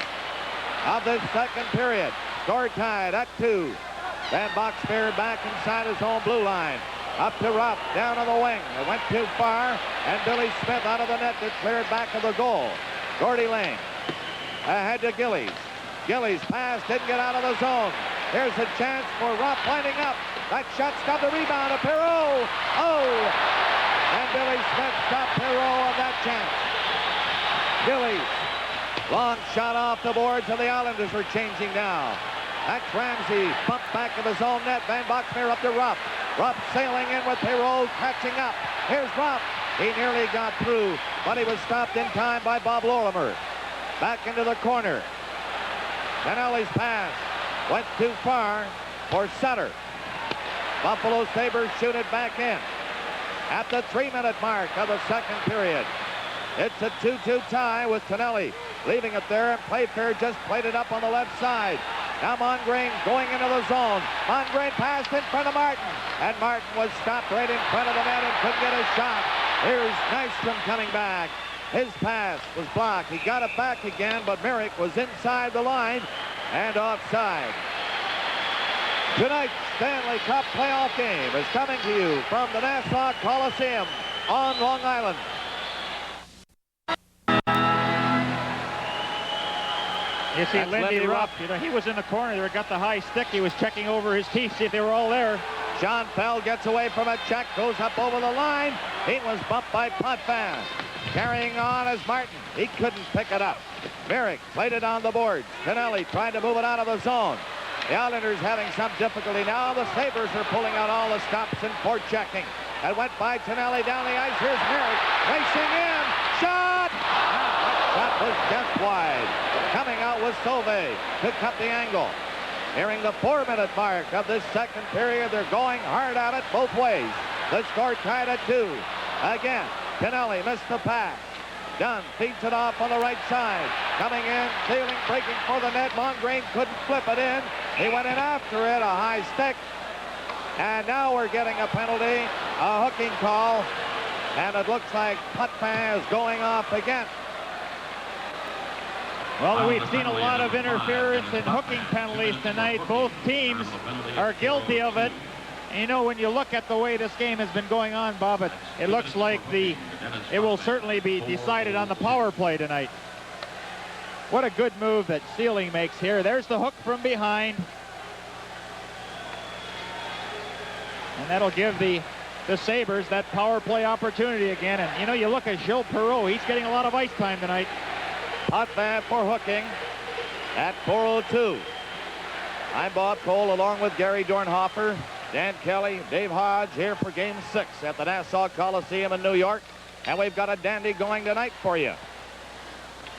of this second period. Score tied at 2. Van Boxmeer back inside his own blue line. Up to Ruff, down on the wing. It went too far, and Billy Smith out of the net to clear it back to the goal. Gordy Lane ahead to Gillies. Gillies pass, didn't get out of the zone. Here's a chance for Ruff winding up. That shot's got the rebound to Perreault. Oh! And Billy Smith stopped Perreault on that chance. Gillies, long shot off the boards, and the Islanders are changing now. That's Ramsey, bumped back of his own net. Van Boxmeer up to Ruff. Ruff sailing in with Perreault, catching up. Here's Ruff. He nearly got through, but he was stopped in time by Bob Lorimer. Back into the corner. Tonelli's pass went too far for Sutter. Buffalo Sabres shoot it back in at the 3-minute mark of the second period. It's a 2-2 tie with Tonelli leaving it there, and Playfair just played it up on the left side. Now Mongrain going into the zone. Mongrain passed in front of Martin, and Martin was stopped right in front of the net and couldn't get a shot. Here's Nystrom coming back. His pass was blocked. He got it back again, but Merrick was inside the line and offside. Tonight's Stanley Cup playoff game is coming to you from the Nassau Coliseum on Long Island. You see That's Lindy Lindy Ruff, he was in the corner there, got the high stick. He was checking over his teeth, see if they were all there. Sean Feld gets away from a check, goes up over the line. He was bumped by Potvin. Carrying on as Martin. He couldn't pick it up. Merrick played it on the board. Tonelli tried to move it out of the zone. The Islanders having some difficulty now. The Sabres are pulling out all the stops and forechecking. That went by Tonelli down the ice. Here's Merrick racing in. Shot! That was just wide. Coming out with Sauvé to cut the angle. Nearing the 4-minute mark of this second period. They're going hard at it both ways. The score tied at 2. Again, Tonelli missed the pass. Dunn feeds it off on the right side. Coming in, stealing, breaking for the net. Mongrain couldn't flip it in. He went in after it, a high stick. And now we're getting a penalty, a hooking call. And it looks like Potvin is going off again. Well, we've seen a lot of interference and hooking penalties tonight. Both teams are guilty of it. And you know, when you look at the way this game has been going on, Bob, it looks like it will certainly be decided on the power play tonight. What a good move that Sealing makes here. There's the hook from behind. And that'll give the Sabres that power play opportunity again. And, you know, you look at Gilles Perreault. He's getting a lot of ice time tonight. Potvin for hooking at 4:02. I'm Bob Cole along with Gary Dornhofer, Dan Kelly, Dave Hodge here for Game 6 at the Nassau Coliseum in New York. And we've got a dandy going tonight for you.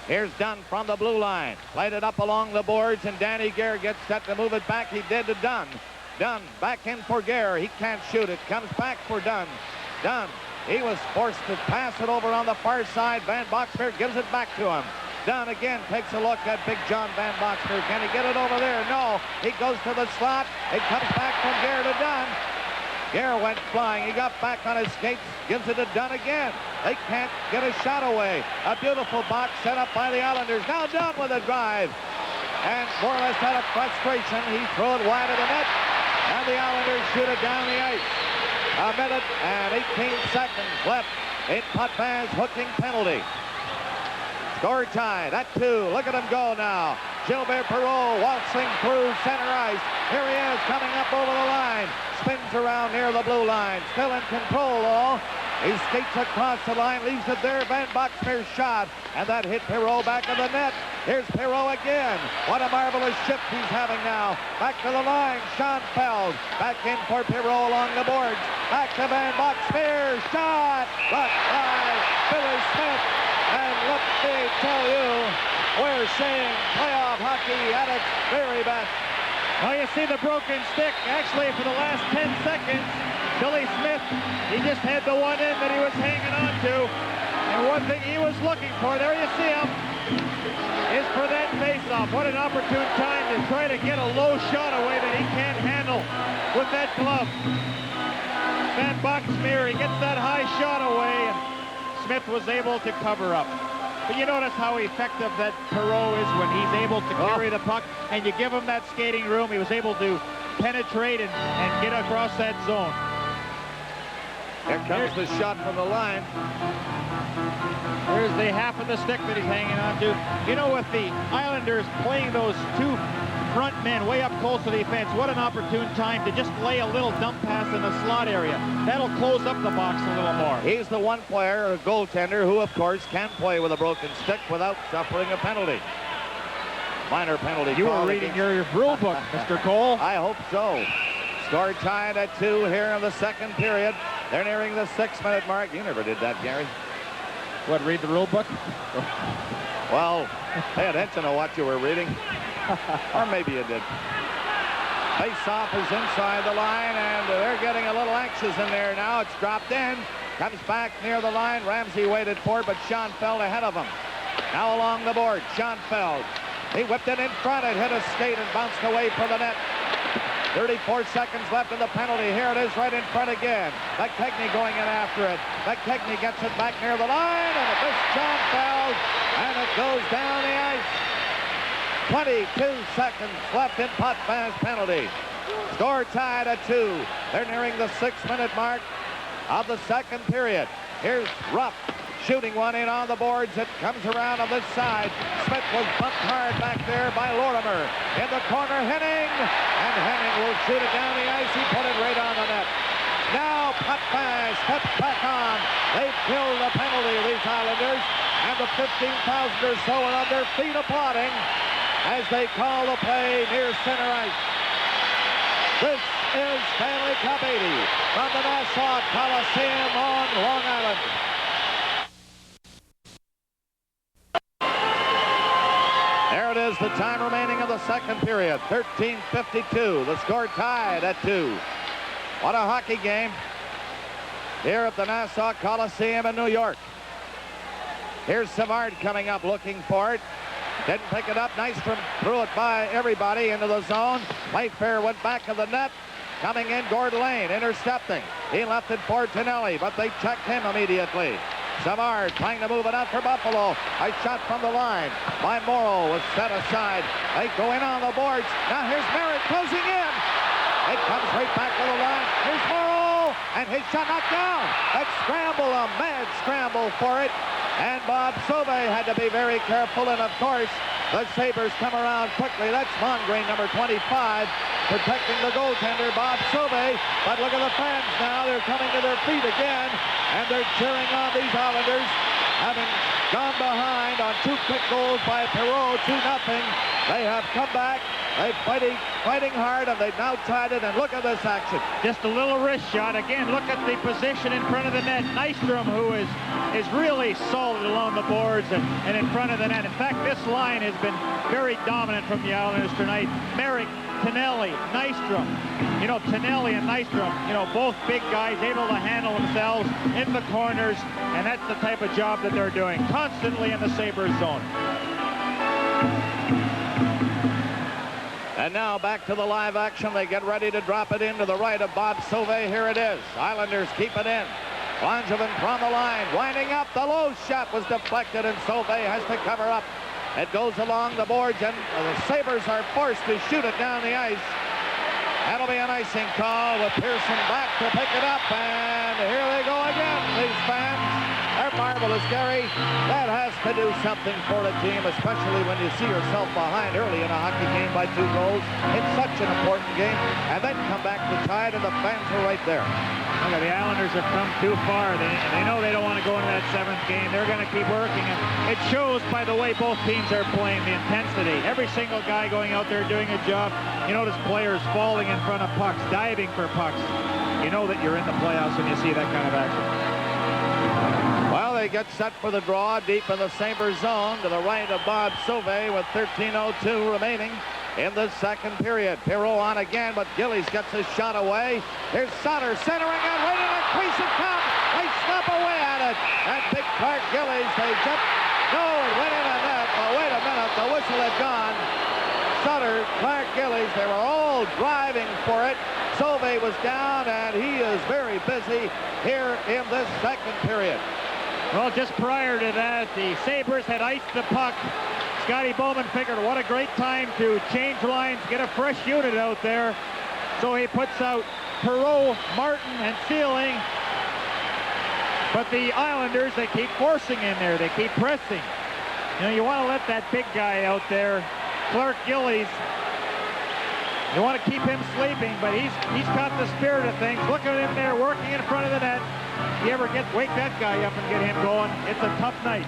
Here's Dunn from the blue line. Played it up along the boards, and Danny Gare gets set to move it back. He did to Dunn. Dunn back in for Gare. He can't shoot it. Comes back for Dunn. Dunn, he was forced to pass it over on the far side. Van Boxmeer gives it back to him. Dunn again takes a look at Big John Van Boxmeer. Can he get it over there? No. He goes to the slot. It comes back from Gare to Dunn. Gare went flying. He got back on his skates. Gives it to Dunn again. They can't get a shot away. A beautiful box set up by the Islanders. Now Dunn with a drive. And more or less out of frustration, he threw it wide of the net. And the Islanders shoot it down the ice. A minute and 18 seconds left in Potvin's hooking penalty. Score tied at 2. Look at him go now. Gilbert Perreault waltzing through center ice. Here he is coming up over the line. Spins around near the blue line. Still in control though. He skates across the line, leaves it there. Van Boxmeer's shot. And that hit Perreault back in the net. Here's Perreault again. What a marvelous shift he's having now. Back to the line. Sean Feld. Back in for Perreault along the boards. Back to Van Boxmeer. Shot. Blocked by Billy Smith. And let me tell you, we're seeing playoff hockey at its very best. Well, you see the broken stick. Actually, for the last 10 seconds, Billy Smith, he just had the one in that he was hanging on to. And one thing he was looking for, there you see him, is for that face-off. What an opportune time to try to get a low shot away that he can't handle with that glove. Van Boxmeer, he gets that high shot away, and Smith was able to cover up. But you notice how effective that Perreault is when he's able to carry the puck, and you give him that skating room. He was able to penetrate and get across that zone. Here comes the shot from the line. There's the half of the stick that he's hanging on to. You know, with the Islanders playing those two front men way up close to the defense, what an opportune time to just lay a little dump pass in the slot area. That'll close up the box a little more. He's the one player, a goaltender, who of course can play with a broken stick without suffering a penalty. Minor penalty. You were reading your rule book, Mr. Cole. I hope so. Score tied at 2 here in the second period. They're nearing the 6-minute mark. You never did that, Gary. What, read the rule book? Well, pay attention to what you were reading. Or maybe you did. Face-off is inside the line, and they're getting a little anxious in there now. It's dropped in. Comes back near the line. Ramsey waited for it, but Sean Feld ahead of him. Now along the board, Sean Feld. He whipped it in front. It hit a skate and bounced away from the net. 34 seconds left in the penalty. Here it is right in front again. McKechnie going in after it. McKechnie gets it back near the line, and it missed Sean Feld, and it goes down the ice. 22 seconds left in Potvin's penalty. Score tied at 2. They're nearing the 6-minute mark of the second period. Here's Ruff Shooting one in on the boards. It comes around on this side. Smith was bumped hard back there by Lorimer. In the corner, Henning. And Henning will shoot it down the ice. He put it right on the net. Now puck pass, steps back on. They've killed the penalty, these Islanders. And the 15,000 or so are on their feet applauding as they call the play near center ice. This is Stanley Cup 80 from the Nassau Coliseum on Long Island. There it is, the time remaining of the second period. 13:52. The score tied at 2. What a hockey game here at the Nassau Coliseum in New York. Here's Savard coming up looking for it. Didn't pick it up. Nystrom threw it by everybody into the zone. Playfair went back of the net. Coming in, Gordon Lane intercepting. He left it for Tonelli, but they checked him immediately. Savard trying to move it out for Buffalo. A shot from the line by Morrow was set aside. They go in on the boards. Now here's Merritt closing in. It comes right back to the line. Here's Morrow, and his shot knocked down. A scramble, a mad scramble for it. And Bob Sauvé had to be very careful, and of course, the Sabres come around quickly. That's Mongrain, number 25, protecting the goaltender, Bob Sauvé. But look at the fans now. They're coming to their feet again, and they're cheering on these Islanders, having gone behind on 2 quick goals by Perreault, 2-0. They have come back. They're fighting hard, and they've now tied it, and look at this action. Just a little wrist shot. Again, look at the position in front of the net. Nystrom, who is really solid along the boards and in front of the net. In fact, this line has been very dominant from the Islanders tonight. Merrick, Tonelli, Nystrom. You know, Tonelli and Nystrom, you know, both big guys able to handle themselves in the corners, and that's the type of job that they're doing, constantly in the Sabres zone. And now back to the live action. They get ready to drop it into the right of Bob Sauvé. Here it is. Islanders keep it in. Langevin from the line, winding up. The low shot was deflected, and Sauvé has to cover up. It goes along the boards, and the Sabres are forced to shoot it down the ice. That'll be an icing call with Pearson back to pick it up, and here they go again, these fans. They're marvelous, Gary. That has to do something for the team, especially when you see yourself behind early in a hockey game by 2 goals. It's such an important game, and then come back to tie it, and the fans are right there. Look, the Islanders have come too far. They know they don't want to go into that 7th game. They're going to keep working, and it shows by the way both teams are playing, the intensity. Every single guy going out there doing a job. You notice players falling in front of pucks, diving for pucks. You know that you're in the playoffs when you see that kind of action. Well, they get set for the draw deep in the Sabres zone to the right of Bob Sauvé with 13:02 remaining in the second period. Perreault on again, but Gillies gets his shot away. Here's Sutter centering and right in a crease it comes. They snap away at it. And big Clark Gillies, they jump. No, it went in the net. But wait a minute, the whistle had gone. Sutter, Clark Gillies, they were all driving for it. Sauvé was down, and he is very busy here in this second period. Well, just prior to that, the Sabres had iced the puck. Scotty Bowman figured what a great time to change lines, get a fresh unit out there. So he puts out Perreault, Martin, and Sealing. But the Islanders, they keep forcing in there. They keep pressing. You know, you want to let that big guy out there, Clark Gillies. You want to keep him sleeping, but he's got the spirit of things. Look at him there working in front of the net. You ever wake that guy up and get him going, it's a tough night.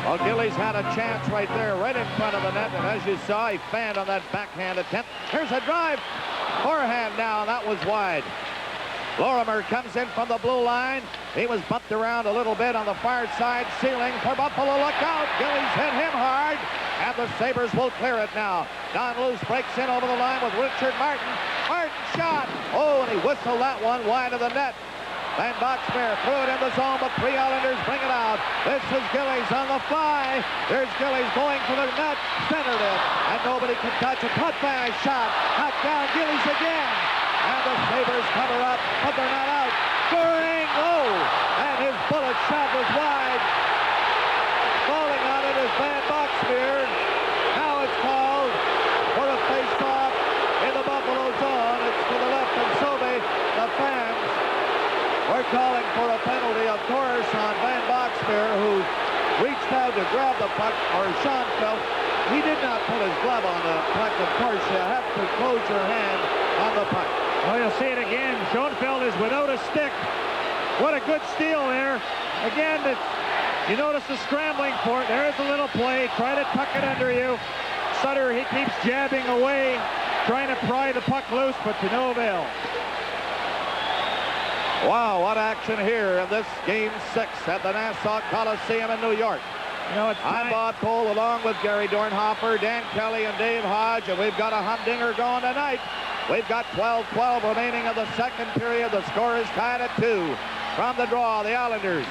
Well, Gillies had a chance right there, right in front of the net, and as you saw, he fanned on that backhand attempt. Here's a drive, forehand now, and that was wide. Lorimer comes in from the blue line. He was bumped around a little bit on the far side. Sealing for Buffalo, look out. Gillies hit him hard, and the Sabres will clear it now. Don Luce breaks in over the line with Richard Martin. Martin shot. Oh, and he whistled that one wide of the net. Van Boxmeer threw it in the zone, but 3 Islanders bring it out. This is Gillies on the fly. There's Gillies going for the net, centered it, and nobody can touch it. Put by shot, knocked down Gillies again. And the Sabres cover up, but they're not out. Burning low, and his bullet shot was wide. Falling on it is Van Boxmeer. Now it's called for a face-off in the Buffalo zone. It's to the left of Sauvé. The fans were calling for a penalty, of course, on Van Boxmeer. reached out to grab the puck, or Schoenfeld. He did not put his glove on the puck. Of course, you have to close your hand on the puck. Oh, you'll see it again. Schoenfeld is without a stick. What a good steal there. Again, you notice the scrambling for it. There's a little play. Try to tuck it under you. Sutter, he keeps jabbing away, trying to pry the puck loose, but to no avail. Wow, what action here in this Game 6 at the Nassau Coliseum in New York. You know, I'm Bob Cole along with Gary Dornhofer, Dan Kelly, and Dave Hodge, and we've got a humdinger going tonight. We've got 12-12 remaining of the second period. The score is tied at 2. From the draw, the Islanders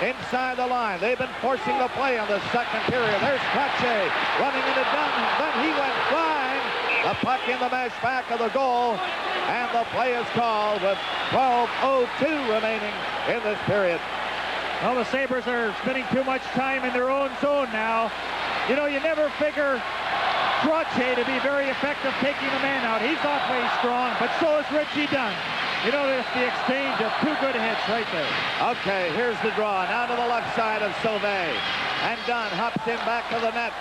inside the line. They've been forcing the play in the second period. There's Pache running into Dunn. Then he went flying. The puck in the mesh back of the goal. And the play is called with 12:02 remaining in this period. Well, the Sabres are spending too much time in their own zone now. You know, you never figure Pache to be very effective taking the man out. He's awfully strong, but so is Richie Dunn. You know, it's the exchange of two good hits right there. Okay, here's the draw. Now to the left side of Sauvé. And Dunn hops in back to the net.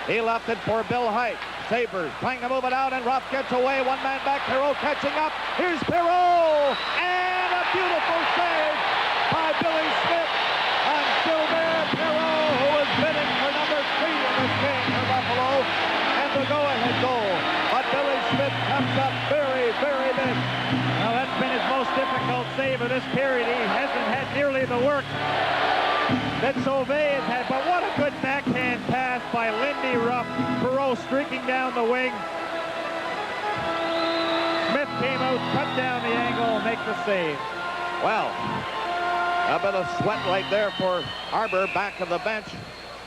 He left it for Bill Height. Sabres trying to move it out, and Ruff gets away. One man back, Perreault catching up. Here's Perreault! And a beautiful save by Billy Smith on Gilbert Perreault, who was bidding for number 3 in this game for Buffalo, and the go-ahead goal. But Billy Smith comes up very, very big. Well, that's been his most difficult save of this period. He hasn't had nearly the work that Sauvé has had, but what a good backhand pass by Lindy Ruff. Perreault streaking down the wing. Smith came out, cut down the angle, and make the save. Well, a bit of sweat right there for Arbor back of the bench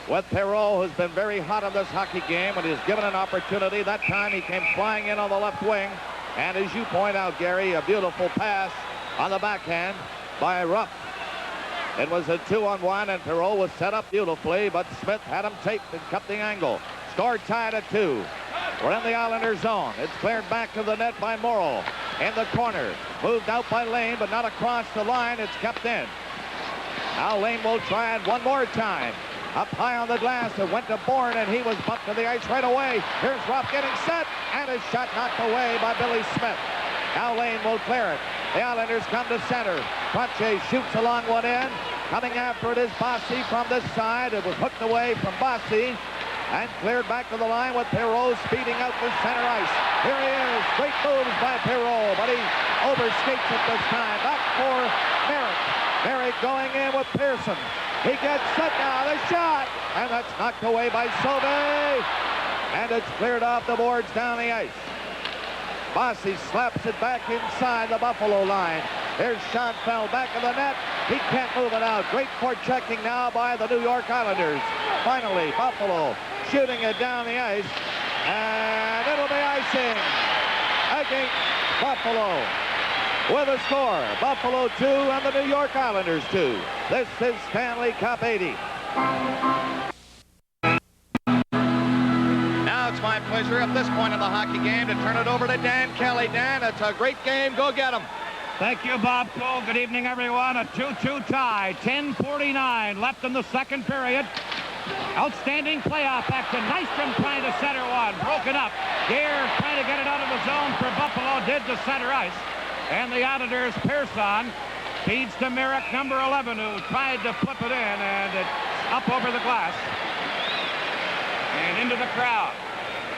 with Perreault, who's been very hot in this hockey game, and he's given an opportunity. That time he came flying in on the left wing, and as you point out, Gary, a beautiful pass on the backhand by Ruff. It was a 2-on-1, and Perreault was set up beautifully, but Smith had him taped and cut the angle. Score tied at 2. We're in the Islander zone. It's cleared back to the net by Morrow. In the corner. Moved out by Lane, but not across the line. It's kept in. Now Lane will try it one more time. Up high on the glass, it went to Bourne, and he was bumped to the ice right away. Here's Ruff getting set, and his shot knocked away by Billy Smith. Now Lane will clear it. The Islanders come to center. Pache shoots along one end. Coming after it is Bossy from this side. It was hooked away from Bossy and cleared back to the line with Perreault speeding out to center ice. Here he is. Great moves by Perreault, but he overskates it this time. Back for Merrick. Merrick going in with Pearson. He gets set now. The shot. And that's knocked away by Sauvé. And it's cleared off the boards down the ice. Bossy slaps it back inside the Buffalo line. Here's Schoenfeld back of the net. He can't move it out. Great forechecking now by the New York Islanders. Finally, Buffalo shooting it down the ice. And it'll be icing against Buffalo. With a score, Buffalo 2 and the New York Islanders 2. This is Stanley Cup 80. It's my pleasure at this point in the hockey game to turn it over to Dan Kelly. Dan, it's a great game. Go get him. Thank you, Bob Cole. Good evening, everyone. A 2-2 tie. 10:49 left in the second period. Outstanding playoff action. Nystrom trying to center one. Broken up. Gear trying to get it out of the zone for Buffalo. Did to center ice. And the Islanders, Pearson, feeds to Merrick, number 11, who tried to flip it in, and it's up over the glass and into the crowd.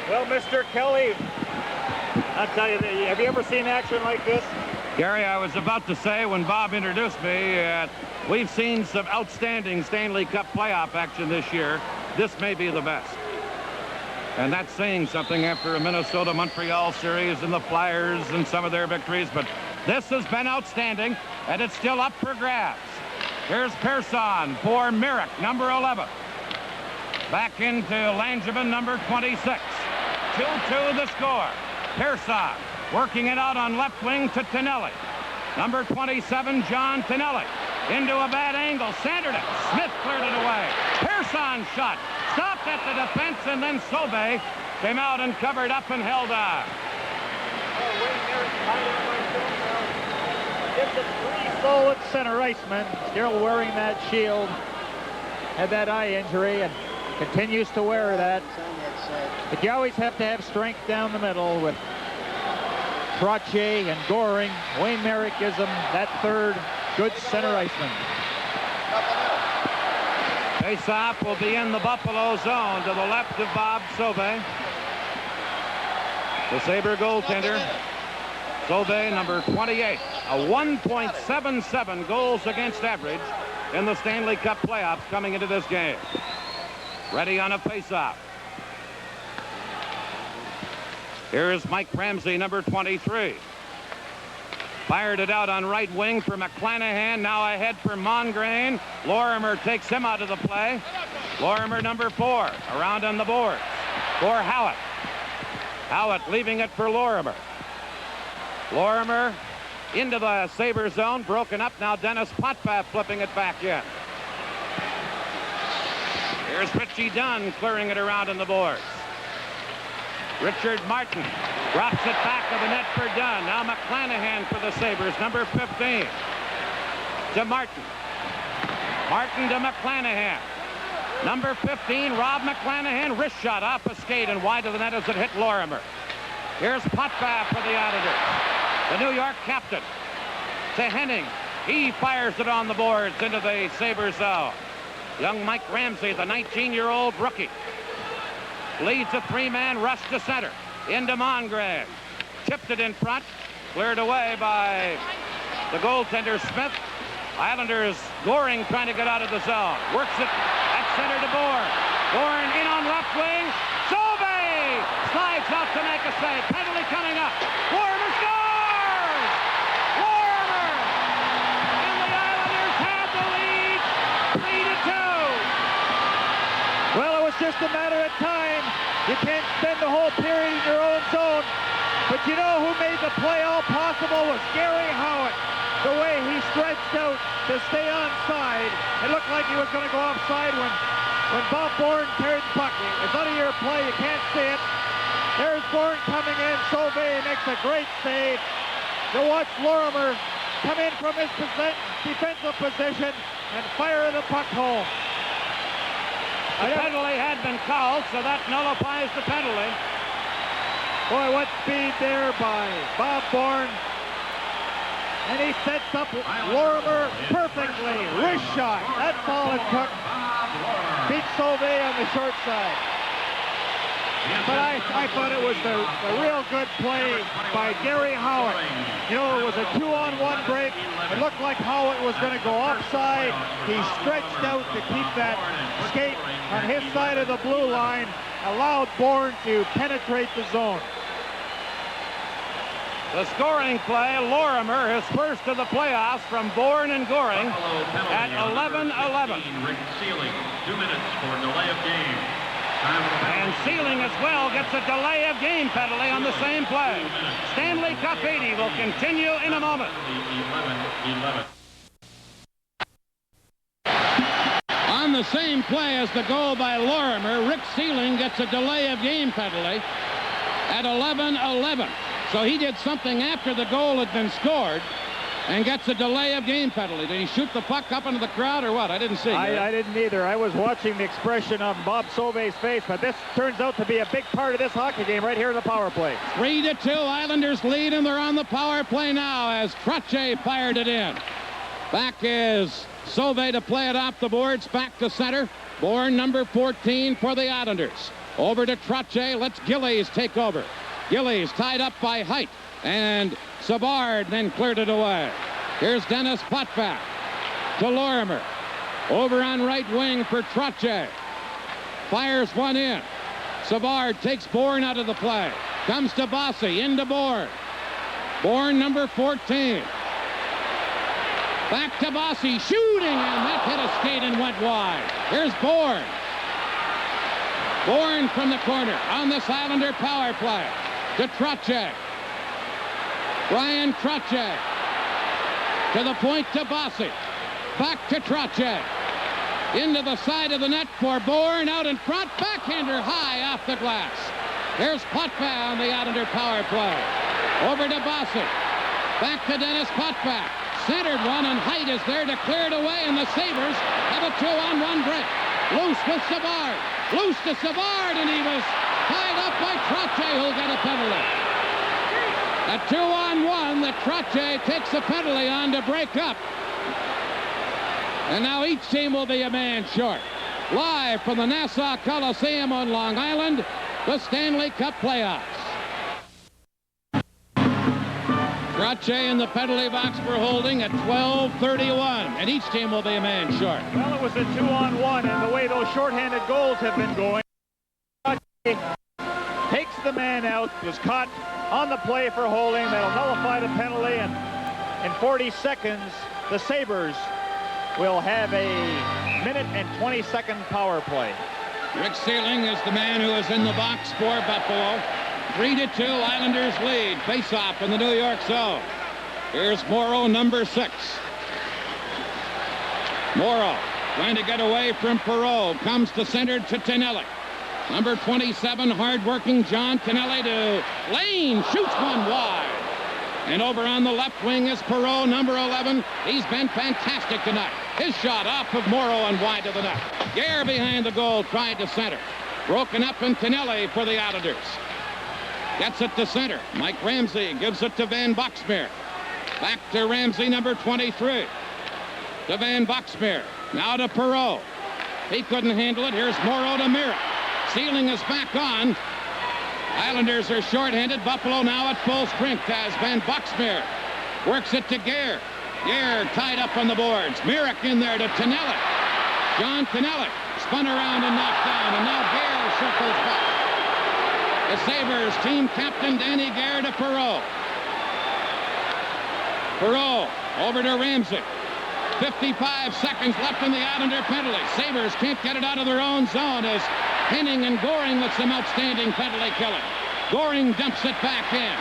Well, Mr. Kelly, I'll tell you, have you ever seen action like this? Gary, I was about to say when Bob introduced me, we've seen some outstanding Stanley Cup playoff action this year. This may be the best. And that's saying something after a Minnesota-Montreal series and the Flyers and some of their victories. But this has been outstanding, and it's still up for grabs. Here's Pearson for Merrick, number 11. Back into Langevin, number 26. 2-2 the score. Pearson working it out on left wing to Tonelli. Number 27, John Tonelli. Into a bad angle, centered it. Smith cleared it away. Pearson shot. Stopped at the defense, and then Sauvé came out and covered up and held on. Gets it free sole at center ice, man. Still wearing that shield. had that eye injury and continues to wear that. But you always have to have strength down the middle with Trottier and Goring. Wayne Merrick gives them that third good center iceman. Face-off will be in the Buffalo zone to the left of Bob Sauvé. The Sabre goaltender, Sauvé, number 28. A 1.77 goals against average in the Stanley Cup playoffs coming into this game. Ready on a face-off. Here is Mike Ramsey, number 23. Fired it out on right wing for McClanahan. Now ahead for Mongrain. Lorimer takes him out of the play. Lorimer, number 4, around on the boards for Howitt. Howitt leaving it for Lorimer. Lorimer into the Sabre zone, broken up. Now Dennis Potvin flipping it back in. Here's Richie Dunn clearing it around on the boards. Richard Martin drops it back of the net for Dunn. Now McClanahan for the Sabres, number 15. To Martin. Martin to McClanahan. Number 15, Rob McClanahan, wrist shot off a skate and wide of the net as it hit Lorimer. Here's Potvin for the Islanders. The New York captain to Henning. He fires it on the boards into the Sabre zone. Young Mike Ramsey, the 19-year-old rookie, leads a 3-man rush to center. Into Mongrain. Tipped it in front. Cleared away by the goaltender Smith. Islanders Goring trying to get out of the zone. Works it at center to Bourne. Bourne in on left wing. Sauvé slides out to make a save. Penalty coming up. Lorimer scores! Lorimer! And the Islanders have the lead 3-2. Well, it was just a matter of time. You can't spend the whole period in your own zone. But you know who made the play all possible was Gary Howitt. The way he stretched out to stay onside. It looked like he was going to go offside when Bob Bourne carried the puck. It's out of your play. You can't see it. There's Bourne coming in. Sauvé makes a great save. You watch Lorimer come in from his defensive position and fire the puck hole. The penalty had been called, so that nullifies the penalty. Boy, what speed there by Bob Bourne. And he sets up Lorimer perfectly. Wrist shot. That's all it took. Beat Sauvé on the short side. But I thought it was a real good play by Gary Howitt. You know, it was a 2-on-1 break. It looked like Howitt was going to go offside. He stretched out to keep that skate on his side of the blue line, allowed Bourne to penetrate the zone. The scoring play, Lorimer, his first of the playoffs from Bourne and Goring at 11-11. Rick Sealing, 2 minutes for delay of game. And Sealing as well gets a delay of game penalty on the same play. Stanley Cup 80 will continue in a moment. 11-11. On the same play as the goal by Lorimer, Rick Sealing gets a delay of game penalty at 11-11. So he did something after the goal had been scored and gets a delay of game penalty. Did he shoot the puck up into the crowd or what? I didn't see. I didn't either. I was watching the expression on Bob Sauvé's face, but this turns out to be a big part of this hockey game right here in the power play. 3-2, Islanders lead, and they're on the power play now as Trottier fired it in. Back is Sauvé to play it off the boards, back to center. Bourne, number 14 for the Islanders. Over to Trottier, lets Gillies take over. Gillies tied up by Height, and Savard then cleared it away. Here's Dennis Potvin to Lorimer. Over on right wing for Trottier. Fires one in. Savard takes Bourne out of the play. Comes to Bossy, into Bourne. Bourne, number 14. Back to Bossy, shooting, and that hit a skate and went wide. Here's Bourne. Bourne from the corner on this Islander power play. To Trottier. Brian Trottier. To the point to Bossy. Back to Trottier. Into the side of the net for Bourne. Out in front. Backhander high off the glass. There's Potvin on the Islander power play. Over to Bossy. Back to Dennis Potvin. Centered one, and Height is there to clear it away, and the Sabres have a 2-on-1 break. Loose with Savard. Loose to Savard, and he was tied up by Trottier, who'll get a penalty. A 2-on-1 that Trottier takes a penalty on to break up. And now each team will be a man short. Live from the Nassau Coliseum on Long Island, the Stanley Cup playoffs. Trottier in the penalty box for holding at 12:31, and each team will be a man short. Well, it was a 2-on-1, and the way those shorthanded goals have been going, Trottier takes the man out, was caught on the play for holding. They'll nullify the penalty, and in 40 seconds, the Sabres will have a 1-minute-and-20-second power play. Rick Sealing is the man who is in the box for Buffalo. 3-2, Islanders lead. Face-off in the New York zone. Here's Morrow, number 6. Morrow trying to get away from Perreault. Comes to center to Tonelli. Number 27, hard-working John Tonelli to Lane. Shoots one wide. And over on the left wing is Perreault, number 11. He's been fantastic tonight. His shot off of Morrow and wide to the net. Gare behind the goal, tried to center. Broken up, and Tonelli for the Islanders. Gets it to center. Mike Ramsey gives it to Van Boxmeer. Back to Ramsey, number 23. To Van Boxmeer. Now to Perreault. He couldn't handle it. Here's Morrow to Merritt. Sealing is back on. Islanders are shorthanded. Buffalo now at full strength as Van Boxmeer works it to Gare. Gare tied up on the boards. Merrick in there to Tonelli. John Tonelli spun around and knocked down, and now Gare circles back. The Sabres team captain Danny Gare to Perreault. Perreault over to Ramsey. 55 seconds left in the Islander penalty. Sabres can't get it out of their own zone as Henning and Goring with some outstanding penalty killing. Goring dumps it back in.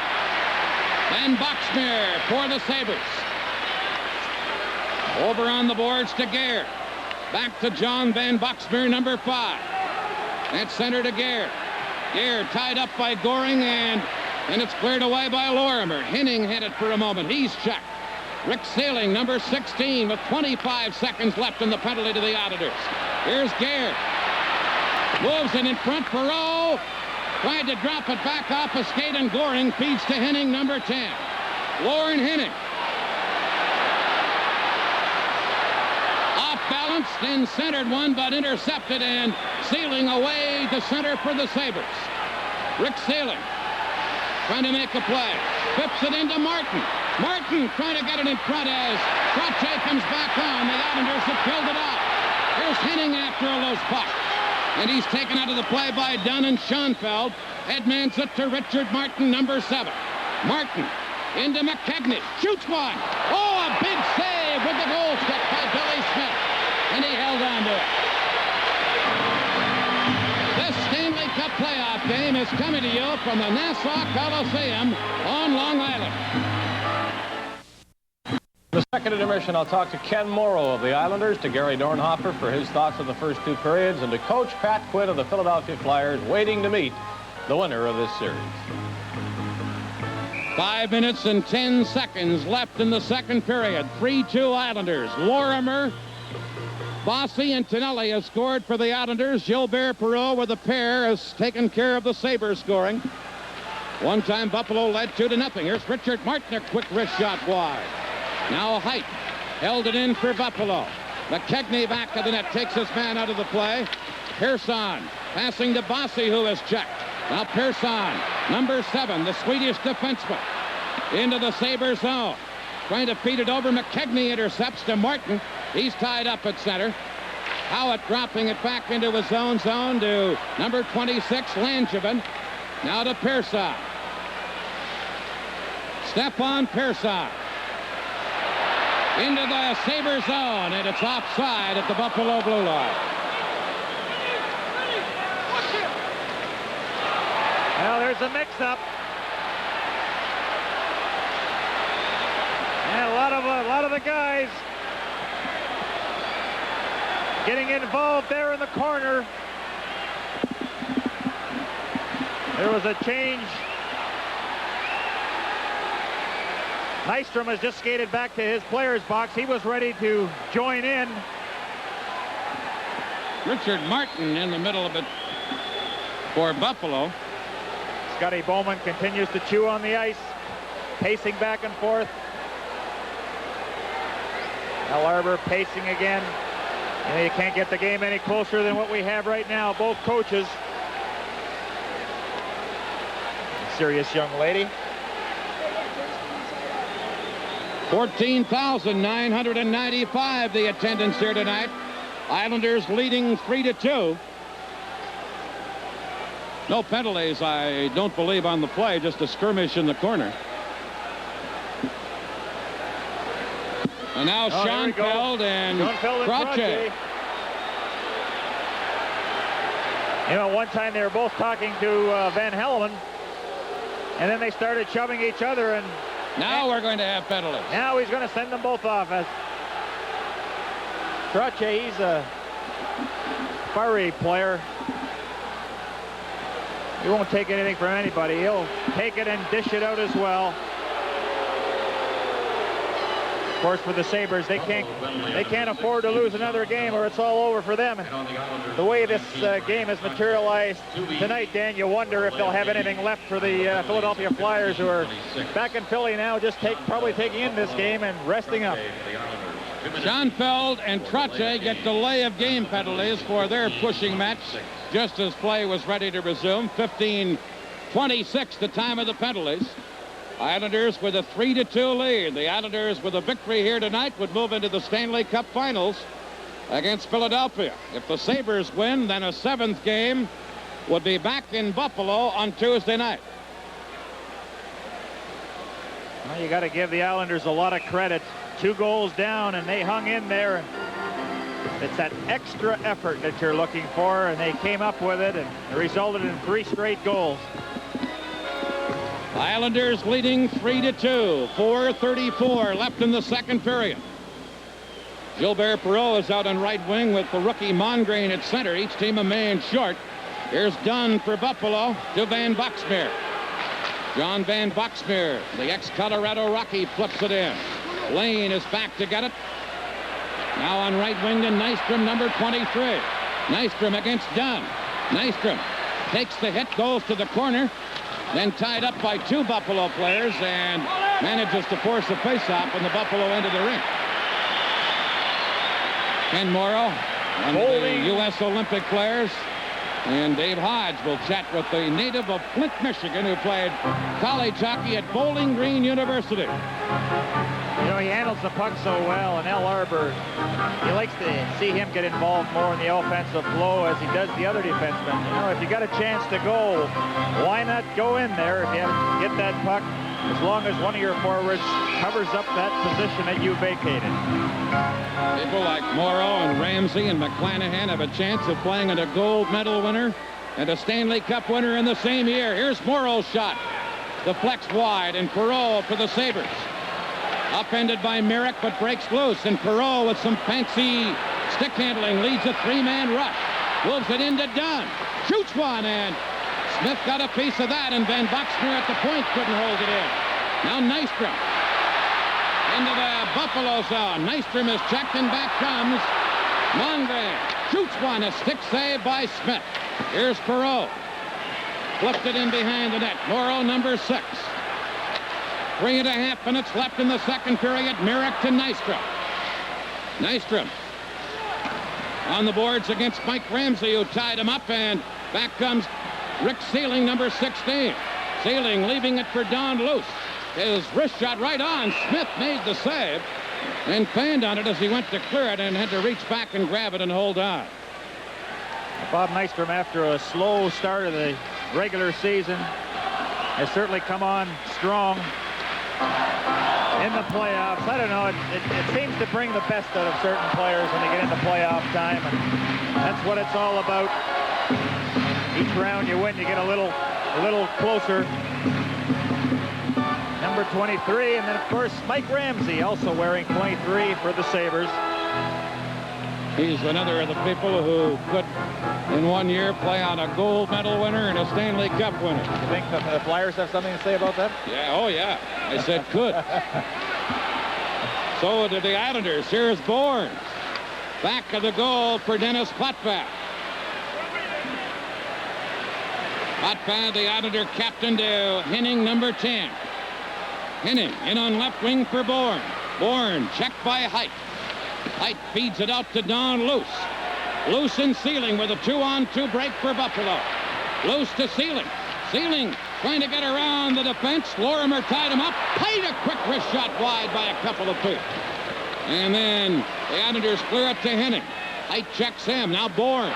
Van Boxmeer for the Sabres. Over on the boards to Gare. Back to John Van Boxmeer, number 5. At center to Gare. Gare tied up by Goring, and it's cleared away by Lorimer. Henning had it for a moment. He's checked. Rick Sealing, number 16, with 25 seconds left in the penalty to the Islanders. Here's Gare. Moves it in front. Perreault tried to drop it back off a skate, and Goring feeds to Henning, number 10. Lauren Henning. Off-balanced and centered one, but intercepted, and Sealing away to center for the Sabres. Rick Sealing trying to make a play. Whips it into Martin. Martin trying to get it in front as Trottier comes back on. The Islanders have killed it off. Here's Henning after a loose puck. And he's taken out of the play by Dunn and Schoenfeld. Headmans it to Richard Martin, number 7. Martin into McKegney. Shoots one. Oh, a big save with the goal stick by Billy Smith. And he held on to it. This Stanley Cup playoff game is coming to you from the Nassau Coliseum on Long Island. The second intermission, I'll talk to Ken Morrow of the Islanders, to Gary Dornhofer for his thoughts on the first 2 periods, and to Coach Pat Quinn of the Philadelphia Flyers, waiting to meet the winner of this series. 5 minutes and 10 seconds left in the second period. 3-2 Islanders. Lorimer, Bossy, and Tonelli have scored for the Islanders. Gilbert Perreault with a pair has taken care of the Sabres scoring. One time Buffalo led 2-0. Here's Richard Martin, a quick wrist shot wide. Now Height held it in for Buffalo. McKegney back of the net, takes his man out of the play. Persson passing to Bossy, who has checked. Now Persson, number 7, the Swedish defenseman, into the Sabre zone. Trying to feed it over. McKegney intercepts to Martin. He's tied up at center. Howitt dropping it back into his own zone to number 26, Langevin. Now to Persson. Stefan Persson. Into the Sabre zone, and it's offside at the Buffalo blue line. Well, there's a mix-up. And a lot of the guys getting involved there in the corner. There was a change. Nystrom has just skated back to his player's box. He was ready to join in. Richard Martin in the middle of it for Buffalo. Scotty Bowman continues to chew on the ice, pacing back and forth. Al Arbor pacing again. And you can't get the game any closer than what we have right now. Both coaches. Serious young lady. 14,995 the attendance here tonight. Islanders leading 3-2. No penalties, I don't believe, on the play. Just a skirmish in the corner. And now Schoenfeld and Trottier. You know, one time they were both talking to Van Hellemond, and then they started shoving each other, and now we're going to have penalties. Now he's going to send them both off. As Trottier, he's a fiery player. He won't take anything from anybody. He'll take it and dish it out as well. Of course, for the Sabres, they can't afford to lose another game, or it's all over for them. The way this game has materialized tonight, Dan, you wonder if they'll have anything left for the Philadelphia Flyers, who are back in Philly now, just probably taking in this game and resting up. Schoenfeld and Trottier get delay of game penalties for their pushing match just as play was ready to resume. 15:26 the time of the penalties. Islanders with a 3-2 lead. The Islanders with a victory here tonight would move into the Stanley Cup Finals against Philadelphia. If the Sabres win, then a 7th game would be back in Buffalo on Tuesday night. Well, you got to give the Islanders a lot of credit. 2 goals down, and they hung in there. It's that extra effort that you're looking for, and they came up with it, and it resulted in 3 straight goals. Islanders leading 3-2. 4:34 left in the second period. Gilbert Perreault is out on right wing with the rookie Mongrain at center. Each team a man short. Here's Dunn for Buffalo to Van Boxmeer. John Van Boxmeer, the ex-Colorado Rocky, flips it in. Lane is back to get it. Now on right wing to Nystrom, number 23. Nystrom against Dunn. Nystrom takes the hit, goes to the corner, then tied up by 2 Buffalo players and manages to force a faceoff in the Buffalo end of the rink. Ken Morrow, one of the U.S. Olympic players, and Dave Hodge will chat with the native of Flint, Michigan, who played college hockey at Bowling Green University. You know, he handles the puck so well, and Al Arbor, he likes to see him get involved more in the offensive flow as he does the other defensemen. You know, if you got a chance to go, why not go in there if you get that puck, as long as one of your forwards covers up that position that you vacated. People like Morrow and Ramsey and McClanahan have a chance of playing at a gold medal winner and a Stanley Cup winner in the same year. Here's Morrow's shot. Deflects wide, and Perreault for the Sabres. Upended by Merrick, but breaks loose, and Perreault with some fancy stick handling leads a 3-man rush. Moves it into Dunn. Shoots one, and Smith got a piece of that, and Van Boxmeer at the point couldn't hold it in. Now Nystrom into the Buffalo zone. Nystrom is checked, and back comes Mongrain. Shoots one, a stick save by Smith. Here's Perreault. Flipped it in behind the net. Morrow, number 6. 3.5 minutes left in the second period. Merrick to Nystrom. Nystrom on the boards against Mike Ramsey, who tied him up, and back comes Rick Sealing, number 16. Sealing leaving it for Don Luce. His wrist shot right on. Smith made the save and fanned on it as he went to clear it and had to reach back and grab it and hold on. Bob Nystrom, after a slow start of the regular season, has certainly come on strong in the playoffs. I don't know, it seems to bring the best out of certain players when they get into playoff time, and that's what it's all about. Each round you win, you get a little closer. Number 23, and then of course Mike Ramsey, also wearing 23 for the Sabres. He's another of the people who could, in one year, play on a gold medal winner and a Stanley Cup winner. You think the Flyers have something to say about that? Yeah, oh yeah. I said could. So did the Islanders. Here's Bourne. Back of the goal for Dennis Potvin. Potvin, the Islander captain, to Henning, number 10. Henning in on left wing for Bourne. Bourne checked by Height. Height feeds it out to Don Luce. Luce and Sealing with a 2-on-2 break for Buffalo. Luce to Sealing. Sealing trying to get around the defense. Lorimer tied him up. Height a quick wrist shot wide by a couple of feet. And then the Islanders clear it to Henning. Height checks him. Now Bourne.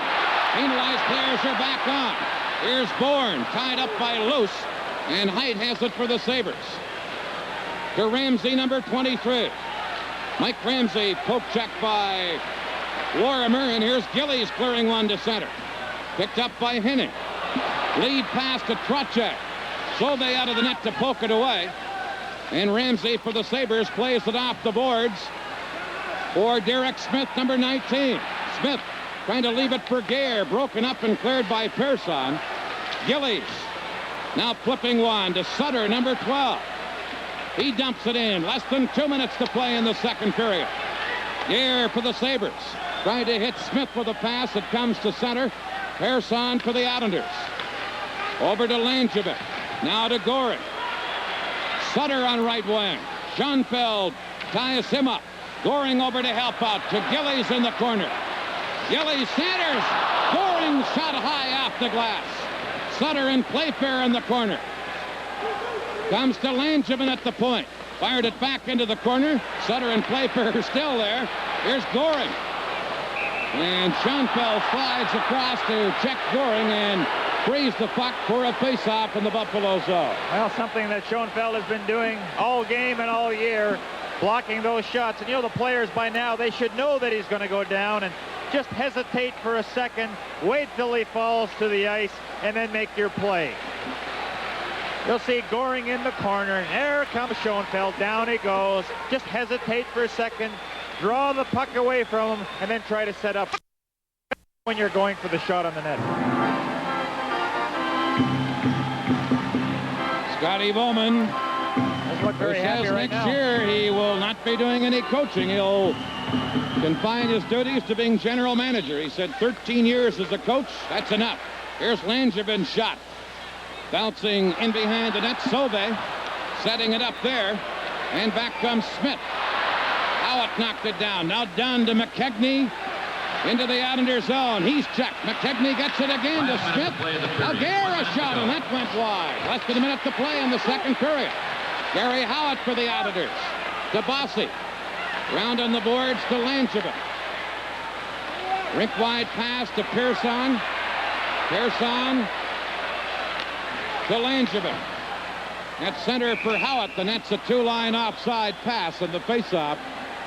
Penalized players are back on. Here's Bourne tied up by Luce. And Height has it for the Sabres. To Ramsey, number 23. Mike Ramsey poke check by Lorimer, and here's Gillies clearing one to center. Picked up by Henning. Lead pass to Trottier. Sauvé out of the net to poke it away. And Ramsey for the Sabres plays it off the boards for Derek Smith, number 19. Smith trying to leave it for Gare. Broken up and cleared by Persson. Gillies now flipping one to Sutter, number 12. He dumps it in. Less than 2 minutes to play in the second period. Gare for the Sabres. Trying to hit Smith with a pass. It comes to center. Persson for the Islanders. Over to Langevin. Now to Goring. Sutter on right wing. Schoenfeld ties him up. Goring over to help out to Gillies in the corner. Gillies centers. Goring shot high off the glass. Sutter and Playfair in the corner. Comes to Langevin at the point. Fired it back into the corner. Sutter and Playfair are still there. Here's Goring. And Schoenfeld slides across to check Goring and frees the puck for a face-off in the Buffalo zone. Well, something that Schoenfeld has been doing all game and all year, blocking those shots. And, you know, the players by now, they should know that he's going to go down and just hesitate for a second, wait till he falls to the ice, and then make your play. You'll see Goring in the corner, and there comes Schoenfeld. Down he goes. Just hesitate for a second, draw the puck away from him, and then try to set up when you're going for the shot on the net. Scotty Bowman Very happy right next now. year he will not be doing any coaching. He'll confine his duties to being general manager. He said 13 years as a coach, that's enough. Here's Langevin's shot. Bouncing in behind the net, Sauvé setting it up there, and back comes Smith. Howitt knocked it down. Now Dunn to McKegney into the Islander zone. He's checked. McKegney gets it again to Smith. Gare a shot, and that went wide. Less than a minute to play in the second period. Gary Howitt for the Islanders. To Bossy. Round on the boards to Langevin. Rink wide pass to Persson. Persson to Langevin. At center for Howitt. The net's a two-line offside pass, and the faceoff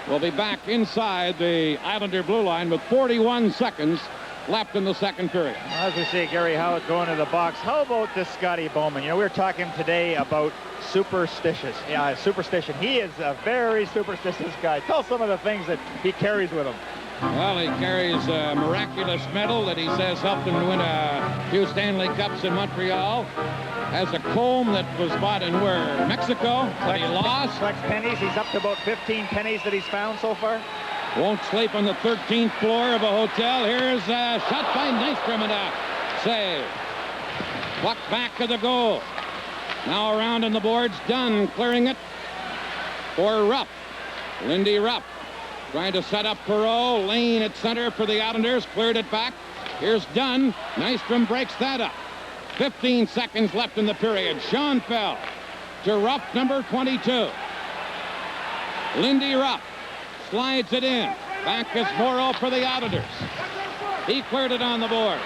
will be back inside the Islander blue line with 41 seconds left in the second period. As we see Gary Howitt going to the box, how about this Scotty Bowman? You know, we were talking today about superstition. He is a very superstitious guy. Tell some of the things that he carries with him. Well, he carries a miraculous medal that he says helped him win a few Stanley Cups in Montreal. Has a comb that was bought in where? Mexico, that he lost. Collects pennies. He's up to about 15 pennies that he's found so far. Won't sleep on the 13th floor of a hotel. Here's a shot by Nystrom and a save. Puck back of the goal. Now around on the boards, Dunn clearing it for Ruff. Lindy Ruff trying to set up Perreault. Lane at center for the Islanders. Cleared it back. Here's Dunn. Nystrom breaks that up. 15 seconds left in the period. Schoenfeld to Ruff, number 22. Lindy Ruff slides it in. Back is Morrow for the Islanders. He cleared it on the boards.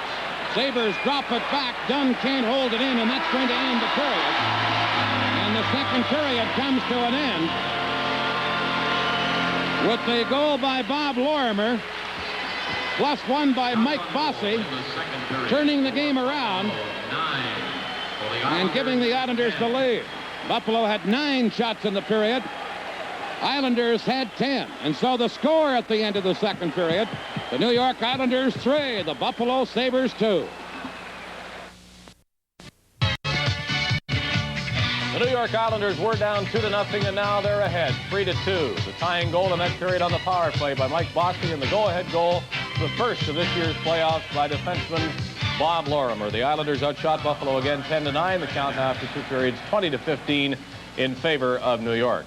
Sabres drop it back. Dunn can't hold it in, and that's going to end the period. And the second period comes to an end with the goal by Bob Lorimer, plus one by Mike Bossy, turning the game around and giving the Islanders the lead. Buffalo had 9 shots in the period. Islanders had 10. And so the score at the end of the second period, the New York Islanders 3, the Buffalo Sabres 2. The New York Islanders were down 2-0, and now they're ahead 3-2. The tying goal in that period on the power play by Mike Bossy, and the go-ahead goal, the first of this year's playoffs, by defenseman Bob Lorimer. The Islanders outshot Buffalo again 10-9. The count now after 2 periods 20-15 in favor of New York.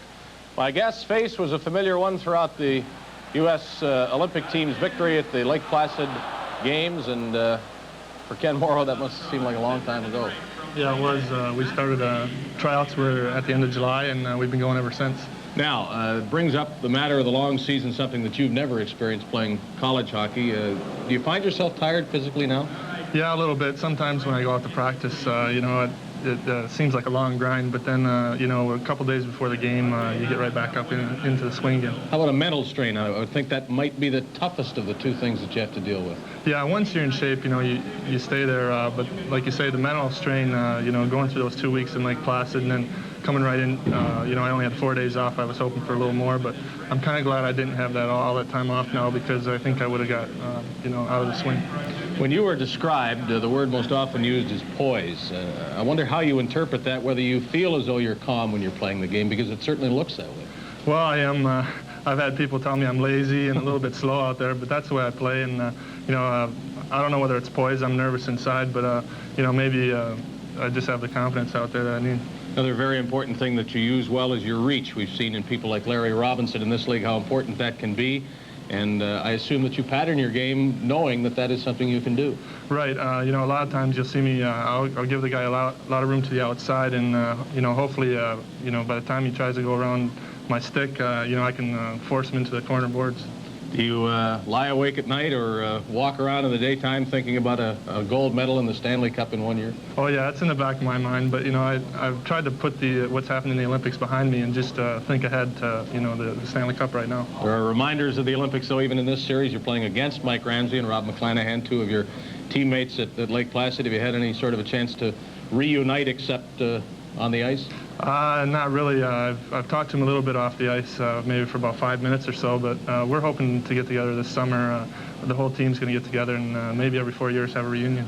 My guest's face was a familiar one throughout the U.S. Olympic team's victory at the Lake Placid Games, and for Ken Morrow, that must seem like a long time ago. Yeah, it was. We started tryouts were at the end of July, and we've been going ever since. Now, it brings up the matter of the long season, something that you've never experienced playing college hockey. Do you find yourself tired physically now? Yeah, a little bit. Sometimes when I go out to practice, you know, it seems like a long grind, but then, you know, a couple days before the game, you get right back up into the swing again. How about a mental strain? I would think that might be the toughest of the two things that you have to deal with. Yeah, once you're in shape, you know, you stay there, but like you say, the mental strain, you know, going through those 2 weeks in Lake Placid and then coming right in, you know, I only had 4 days off. I was hoping for a little more, but I'm kind of glad I didn't have that all that time off now, because I think I would have got, you know, out of the swing. When you were described, the word most often used is poise. I wonder how you interpret that, whether you feel as though you're calm when you're playing the game, because it certainly looks that way. Well, I am. I've had people tell me I'm lazy and a little bit slow out there, but that's the way I play. And, you know, I don't know whether it's poise. I'm nervous inside, but, you know, maybe I just have the confidence out there that I need. Another very important thing that you use well is your reach. We've seen in people like Larry Robinson in this league how important that can be. And I assume that you pattern your game knowing that that is something you can do. Right. You know, a lot of times you'll see me, I'll give the guy a lot of room to the outside, and, you know, hopefully, you know, by the time he tries to go around my stick, you know, I can force him into the corner boards. Do you lie awake at night or walk around in the daytime thinking about a gold medal in the Stanley Cup in 1 year? Oh, yeah, it's in the back of my mind. But, you know, I've tried to put what's happening in the Olympics behind me and just think ahead to, you know, the Stanley Cup right now. There are reminders of the Olympics, though, even in this series. You're playing against Mike Ramsey and Rob McClanahan, two of your teammates at Lake Placid. Have you had any sort of a chance to reunite except on the ice? Not really. I've talked to him a little bit off the ice, maybe for about 5 minutes or so, but we're hoping to get together this summer. The whole team's going to get together and maybe every 4 years have a reunion.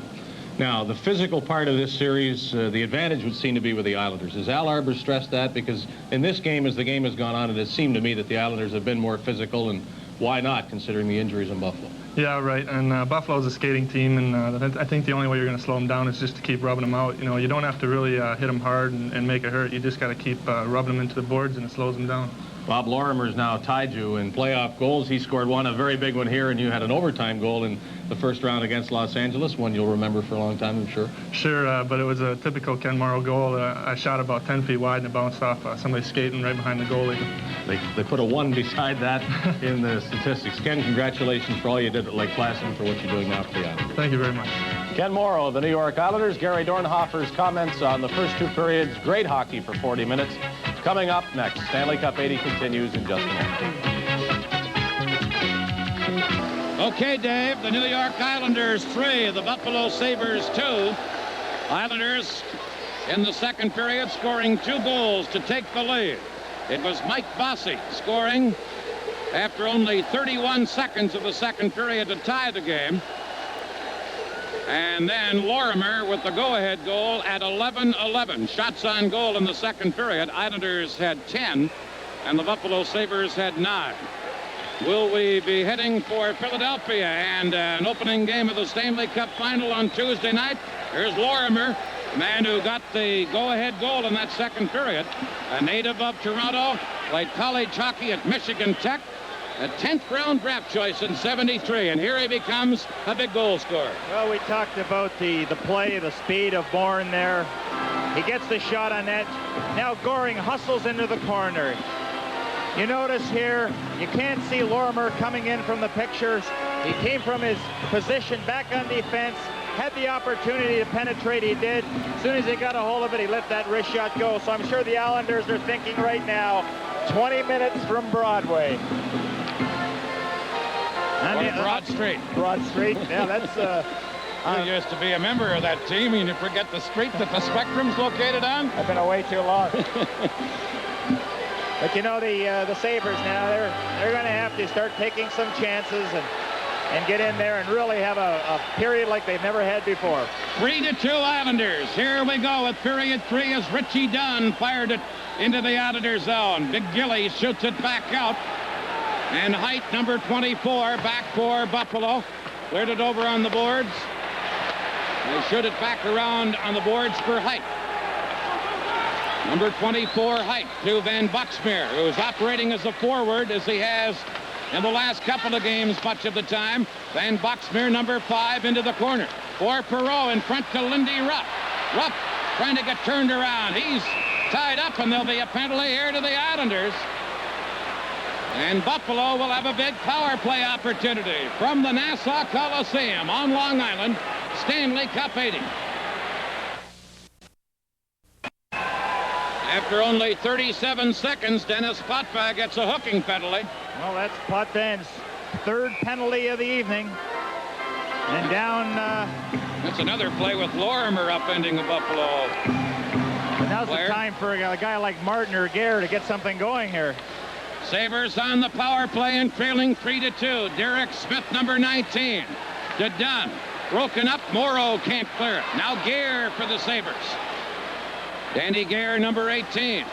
Now, the physical part of this series, the advantage would seem to be with the Islanders. Has Al Arbour stressed that? Because in this game, as the game has gone on, it has seemed to me that the Islanders have been more physical, and why not, considering the injuries in Buffalo? Yeah, right. And Buffalo's a skating team, and I think the only way you're going to slow them down is just to keep rubbing them out. You know, you don't have to really hit them hard and make it hurt. You just got to keep rubbing them into the boards, and it slows them down. Bob Lorimer's now tied you in playoff goals. He scored one, a very big one here, and you had an overtime goal in the first round against Los Angeles, one you'll remember for a long time, I'm sure. Sure, but it was a typical Ken Morrow goal. I shot about 10 feet wide and it bounced off somebody skating right behind the goalie. They put a 1 beside that in the statistics. Ken, congratulations for all you did at Lake Placid and for what you're doing now for the Islanders. Thank you very much. Ken Morrow of the New York Islanders. Gary Dornhofer's comments on the first 2 periods. Great hockey for 40 minutes. Coming up next, Stanley Cup 80 continues in just a moment. Okay, Dave, the New York Islanders 3, the Buffalo Sabres 2. Islanders in the second period scoring 2 goals to take the lead. It was Mike Bossy scoring after only 31 seconds of the second period to tie the game. And then Lorimer with the go-ahead goal at 11-11. Shots on goal in the second period. Islanders had 10, and the Buffalo Sabres had 9. Will we be heading for Philadelphia and an opening game of the Stanley Cup Final on Tuesday night? Here's Lorimer, the man who got the go-ahead goal in that second period. A native of Toronto, played college hockey at Michigan Tech. A 10th round draft choice in '73, and here he becomes a big goal scorer. Well, we talked about the play, the speed of Bourne there. He gets the shot on net. Now Goring hustles into the corner. You notice here, you can't see Lorimer coming in from the pictures. He came from his position back on defense, had the opportunity to penetrate, he did. As soon as he got a hold of it, he let that wrist shot go. So I'm sure the Islanders are thinking right now, 20 minutes from Broadway. Broad Street. Broad Street, yeah, that's... You used to be a member of that team, and you forget the street that the Spectrum's located on? I've been away too long. But you know, the Sabres now, they're going to have to start taking some chances, and and get in there and really have a period like they've never had before. 3-2 Islanders. Here we go with period 3 as Richie Dunn fired it into the Islander zone. Big Gilly shoots it back out. And Height, number 24, back for Buffalo. Cleared it over on the boards. They shoot it back around on the boards for Height. Number 24, Height, to Van Buxmeer, who's operating as a forward as he has in the last couple of games much of the time. Van Buxmeer, number 5, into the corner. For Perreault in front to Lindy Ruff. Ruff trying to get turned around. He's tied up, and there'll be a penalty here to the Islanders. And Buffalo will have a big power play opportunity from the Nassau Coliseum on Long Island, Stanley Cup 80. After only 37 seconds, Dennis Potvin gets a hooking penalty. Well, that's Potvin's third penalty of the evening. And down... That's another play with Lorimer upending Buffalo. But now's the time for a guy like Martin or Gare to get something going here. Sabres on the power play and trailing 3-2. Derek Smith, number 19, to Dunn. Broken up. Morrow can't clear it. Now Gare for the Sabres. Danny Gare, number 18,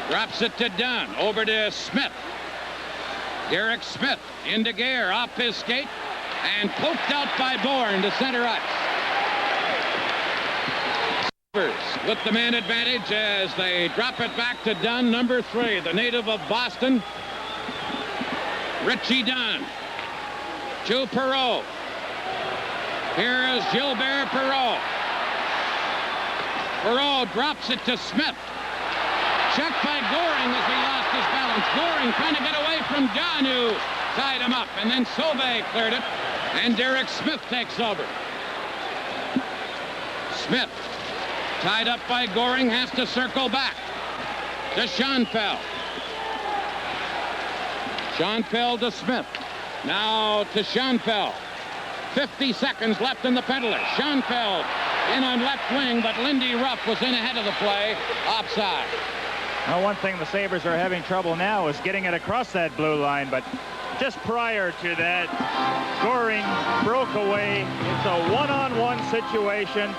drops it to Dunn. Over to Smith. Derek Smith into Gare, off his skate, and poked out by Bourne to center ice. Sabres with the man advantage as they drop it back to Dunn, number 3, the native of Boston. Richie Dunn to Perreault. Here is Gilbert Perreault. Perreault drops it to Smith. Checked by Goring as he lost his balance. Goring trying to get away from Dunn, who tied him up. And then Sauvé cleared it. And Derek Smith takes over. Smith, tied up by Goring, has to circle back to Schoenfeld. Schoenfeld to Smith. Now to Schoenfeld. 50 seconds left in the penalty. Schoenfeld in on left wing, but Lindy Ruff was in ahead of the play, offside. Now, one thing the Sabres are having trouble now is getting it across that blue line, but just prior to that, Goring broke away. It's a one-on-one situation.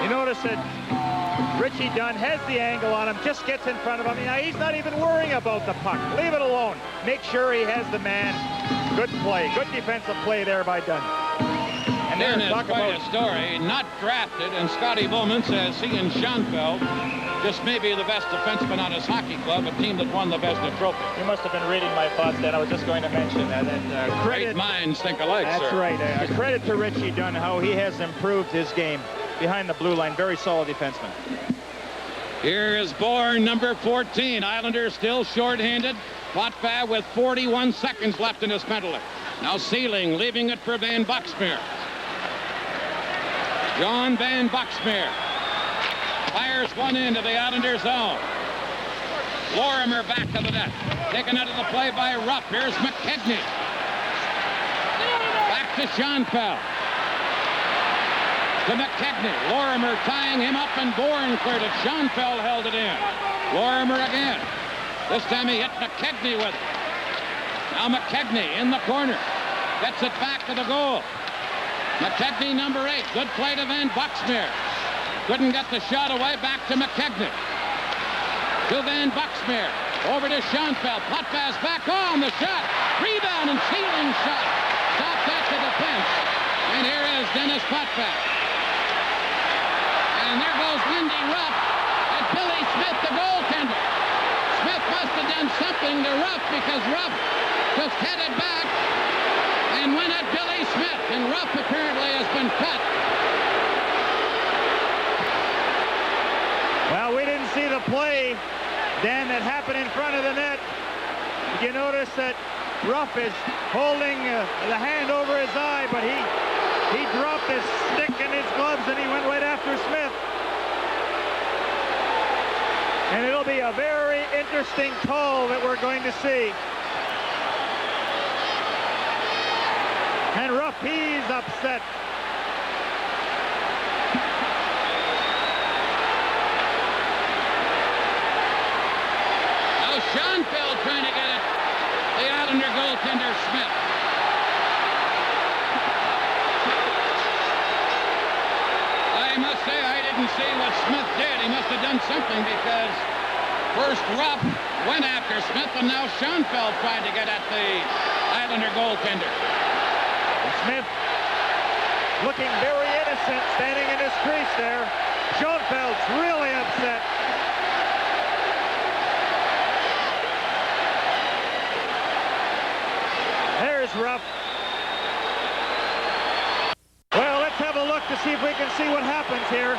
You notice that Richie Dunn has the angle on him, just gets in front of him. Now, he's not even worrying about the puck. Leave it alone. Make sure he has the man. Good play. Good defensive play there by Dunn. And then it's quite a story. Not drafted, and Scotty Bowman says he and Schoenfeld just maybe the best defenseman on his hockey club, a team that won the Vezina Trophy. You must have been reading my thoughts then. I was just going to mention that. And great minds think alike, that's sir. That's right. Credit to Richie Dunn, how he has improved his game behind the blue line. Very solid defenseman. Here is Bourne, number 14. Islanders still short-handed. Potvin with 41 seconds left in his penalty. Now Sealing leaving it for Van Buxmeer. John Van Buxmeer fires one into the Islander zone. Lorimer back to the net. Taken out of the play by Ruff. Here's McKechnie. Back to Schoenfeld. To McKechnie. Lorimer tying him up, and Bourne cleared it. Schoenfeld held it in. Lorimer again. This time he hit McKechnie with it. Now McKechnie in the corner. Gets it back to the goal. McKechnie, number 8. Good play to Van Buxmeer. Couldn't get the shot away. Back to McKechnie. To Van Buxmeer. Over to Schoenfeld. Potvin back on the shot. Rebound and Sealing shot. Stopped at the defense. And here is Dennis Potvin. And there goes Lindy Ruff. And Billy Smith, the goaltender. Smith must have done something to Ruff because Ruff just headed back and went at Billy Smith. And Ruff apparently has been cut. Well, we didn't see the play, Dan, that happened in front of the net. You notice that Ruff is holding the hand over his eye, but he dropped his stick and his gloves and he went right after Smith. And it'll be a very interesting call that we're going to see. And Ruff, he's upset. Now Schoenfeld trying to get it. The Islander goaltender Smith. he must have done something, because first Ruff went after Smith, and now Schoenfeld tried to get at the Islander goaltender. Smith looking very innocent, standing in his crease there. Schoenfeld's really upset. There's Ruff. Well, let's have a look to see if we can see what happens here.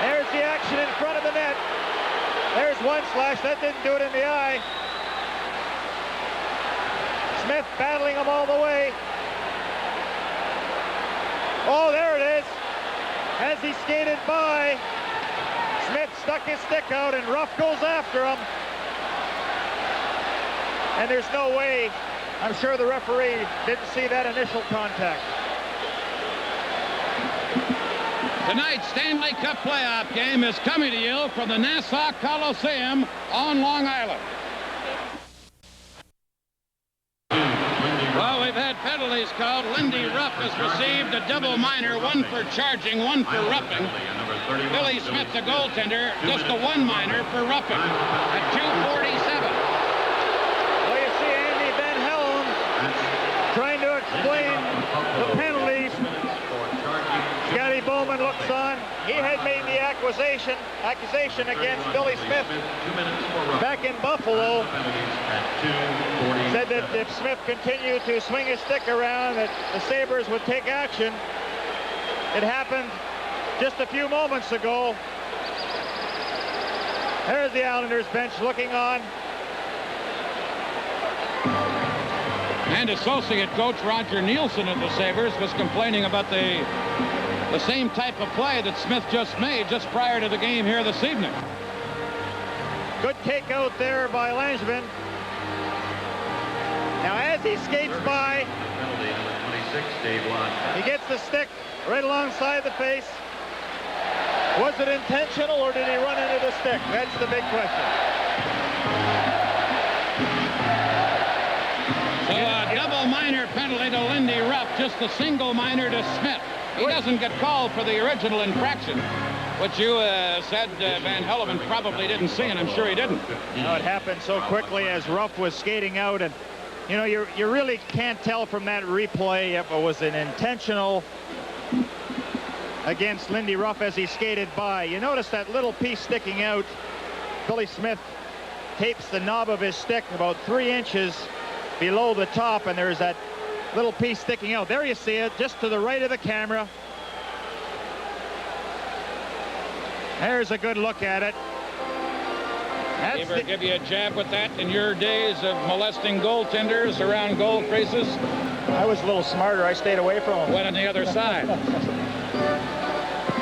There's the action in front of the net. There's one slash. That didn't do it in the eye. Smith battling him all the way. Oh, there it is. As he skated by, Smith stuck his stick out, and Ruff goes after him. And there's no way, I'm sure the referee didn't see that initial contact. Tonight's Stanley Cup playoff game is coming to you from the Nassau Coliseum on Long Island. Well, we've had penalties called. Lindy Ruff has received a double minor, one for charging, one for roughing. Billy Smith, the goaltender, just a one minor for roughing at 2:47. Well, you see Andy Van Helm trying to explain the penalties. Scotty Bowman looks on. He had made the accusation against Billy Smith back in Buffalo. Said that if Smith continued to swing his stick around, that the Sabres would take action. It happened just a few moments ago. There's the Islanders bench looking on. And associate coach Roger Nielsen of the Sabres was complaining about the same type of play that Smith just made just prior to the game here this evening. Good take out there by Langevin. Now as he skates by, he gets the stick right alongside the face. Was it intentional, or did he run into the stick? That's the big question. So a double minor penalty to Lindy Ruff, just a single minor to Smith. He doesn't get called for the original infraction, which you said Van Helleman probably didn't see, and I'm sure he didn't. No, it happened so quickly as Ruff was skating out, and you know, you really can't tell from that replay if it was an intentional against Lindy Ruff as he skated by. You notice that little piece sticking out. Billy Smith tapes the knob of his stick about 3 inches below the top, and there's that little piece sticking out. There you see it, just to the right of the camera. There's a good look at it. Ever give you a jab with that in your days of molesting goaltenders around goal creases? I was a little smarter. I stayed away from him. Went on the other side.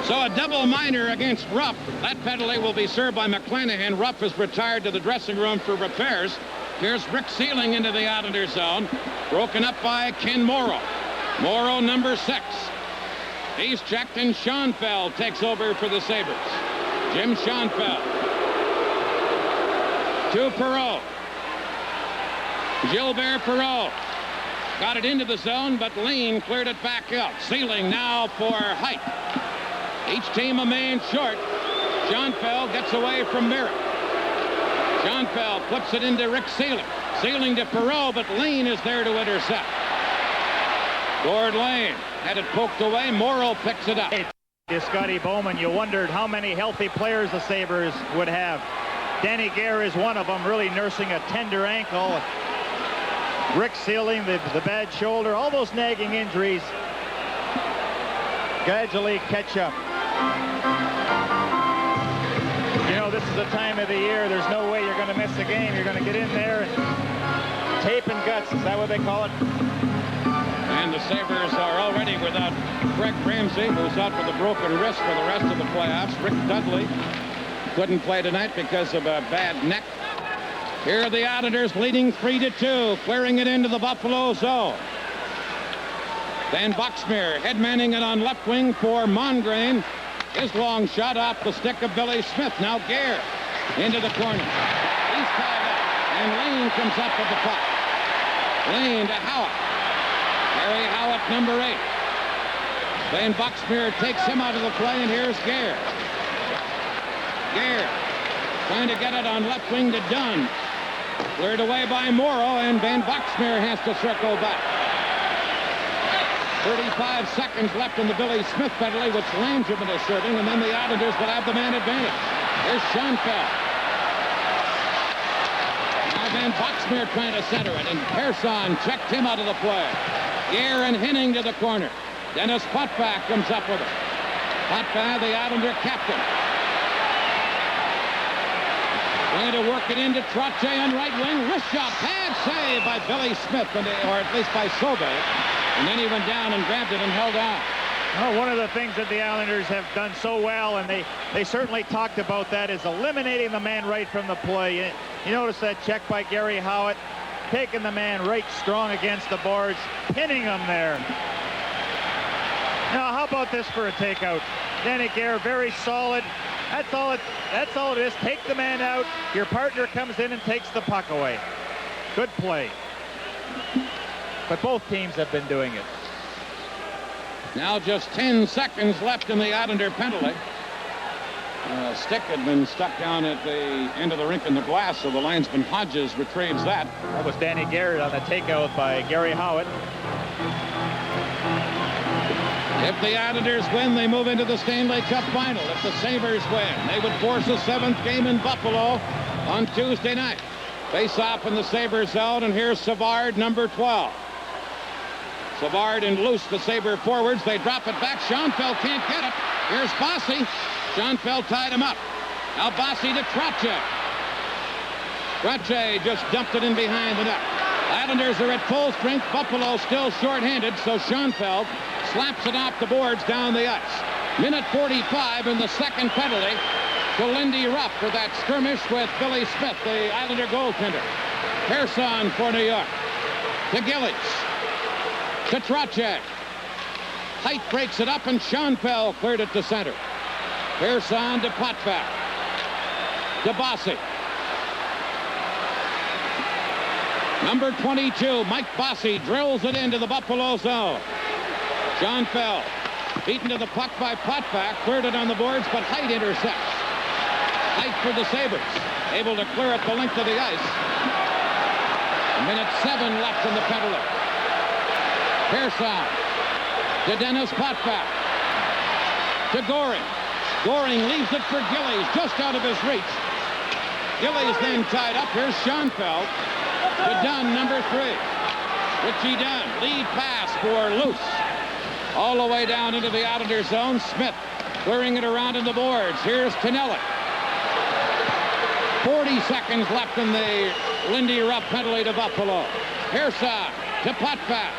So a double minor against Ruff. That penalty will be served by McClanahan. Ruff is retired to the dressing room for repairs. Here's Rick Sealing into the Islander zone. Broken up by Ken Morrow. Morrow, number 6. He's checked, and Schoenfeld takes over for the Sabres. Jim Schoenfeld. To Perreault. Gilbert Perreault. Got it into the zone, but Lean cleared it back out. Sealing now for height. Each team a man short. Schoenfeld gets away from Merritt. Schoenfeld flips it into Rick Sealing. Sealing to Perreault, but Lean is there to intercept. Gord Lane had it poked away. Morrow picks it up. Hey, Scotty Bowman, you wondered how many healthy players the Sabres would have. Danny Gare is one of them, really nursing a tender ankle. Rick Sealing, the bad shoulder, all those nagging injuries gradually catch up. You know, this is the time of the year. There's no way you're going to miss a game. You're going to get in there and tape and guts. Is that what they call it? And the Sabres are already without Greg Ramsey, who's out with a broken wrist for the rest of the playoffs. Rick Dudley couldn't play tonight because of a bad neck. Here are the Islanders leading 3-2, clearing it into the Buffalo zone. Then Boxmeer headmanning it on left wing for Mongrain. His long shot off the stick of Billy Smith. Now Gare into the corner. He's tied up, and Lane comes up with the puck. Lane to Howitt. Harry Howitt, number 8. Van Buxmere takes him out of the play, and here's Gare. Gare trying to get it on left wing to Dunn. Cleared away by Morrow, and Van Buxmere has to circle back. 35 seconds left in the Billy Smith penalty, which Langevin is serving, and then the Islanders will have the man advantage. Here's Schoenfeld. Now Van Buxmere trying to center it, and Persson checked him out of the play. Gare and Henning to the corner. Dennis Potvin comes up with it. Potvin, the Islander captain. Trying to work it into Trottier on right wing. Wrist shot. Pad save by Billy Smith, or at least by Sauvé. And then he went down and grabbed it and held on. Well, one of the things that the Islanders have done so well, and they certainly talked about that, is eliminating the man right from the play. You notice that check by Gary Howitt, taking the man right strong against the boards, pinning him there. Now, how about this for a takeout? Danny Gare, very solid. That's all it is. Take the man out. Your partner comes in and takes the puck away. Good play. But both teams have been doing it. Now just 10 seconds left in the Islander penalty. Stick had been stuck down at the end of the rink in the glass, so the linesman Hodges retrieves that. That was Danny Garrett on the takeout by Gary Howitt. If the Islanders win, they move into the Stanley Cup Final. If the Sabres win, they would force a 7th game in Buffalo on Tuesday night. Face off in the Sabres zone, and here's Savard, number 12. Savard and loose the Sabre forwards. They drop it back. Schoenfeld can't get it. Here's Bossy. Schoenfeld tied him up. Now Bossy to Trottier. Trottier just dumped it in behind the net. Islanders are at full strength. Buffalo still shorthanded, so Schoenfeld slaps it off the boards down the ice. Minute 45 in the second penalty to Lindy Ruff for that skirmish with Billy Smith, the Islander goaltender. Persson for New York. To Gillies. To Trottier. Height breaks it up, and Schoenfeld cleared it to center. Persson to Potvin. To Bossy. Number 22, Mike Bossy, drills it into the Buffalo zone. Schoenfeld beaten to the puck by Potvin, cleared it on the boards, but Height intercepts. Height for the Sabres, able to clear it the length of the ice. Minute 7 left in the penalty. Persson to Dennis Potvin. To Goring. Goring leaves it for Gillies, just out of his reach. Gillies then tied up. Here's Schoenfeld to Dunn, number 3. Richie Dunn, lead pass for Loose. All the way down into the Islander zone. Smith clearing it around in the boards. Here's Tonelli. 40 seconds left in the Lindy Ruff penalty to Buffalo. Persson to Potvin.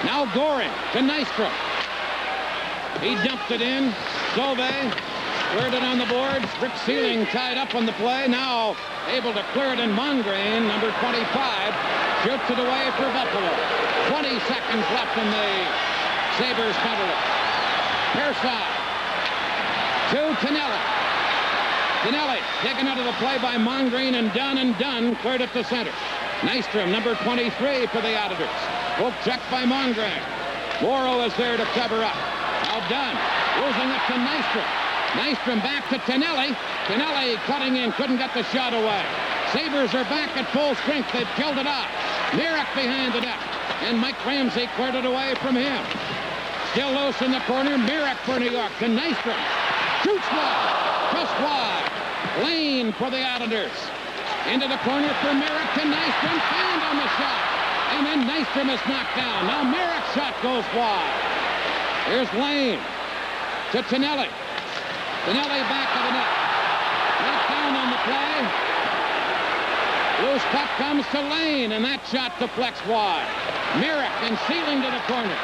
Now Goring to Nystrom. He dumped it in. Sauvé cleared it on the boards. Rick Sealing tied up on the play. Now able to clear it in Mongrain, number 25. Shoots it away for Buffalo. 20 seconds left in the Sabres penalty. Persson to Tonelli. Tonelli taken out of the play by Mongrain and Dunn cleared it to center. Nystrom, number 23 for the Islanders. Book check by Mongrain. Morrow is there to cover up. Now Dunn losing it to Nystrom. Nystrom back to Tonelli. Tonelli cutting in, couldn't get the shot away. Sabres are back at full strength. They've killed it off. Myrick behind the net. And Mike Ramsey cleared it away from him. Still loose in the corner. Myrick for New York to Nystrom. Shoots wide. Just wide. Lane for the Islanders. Into the corner for Myrick to Nystrom. Found on the shot. And then Nystrom is knocked down. Now Myrick's shot goes wide. Here's Lane to Tonelli. Tonelli back to the net. Knocked down on the play. Loose puck comes to Lane, and that shot deflects wide. Myrick and Sealing to the corner.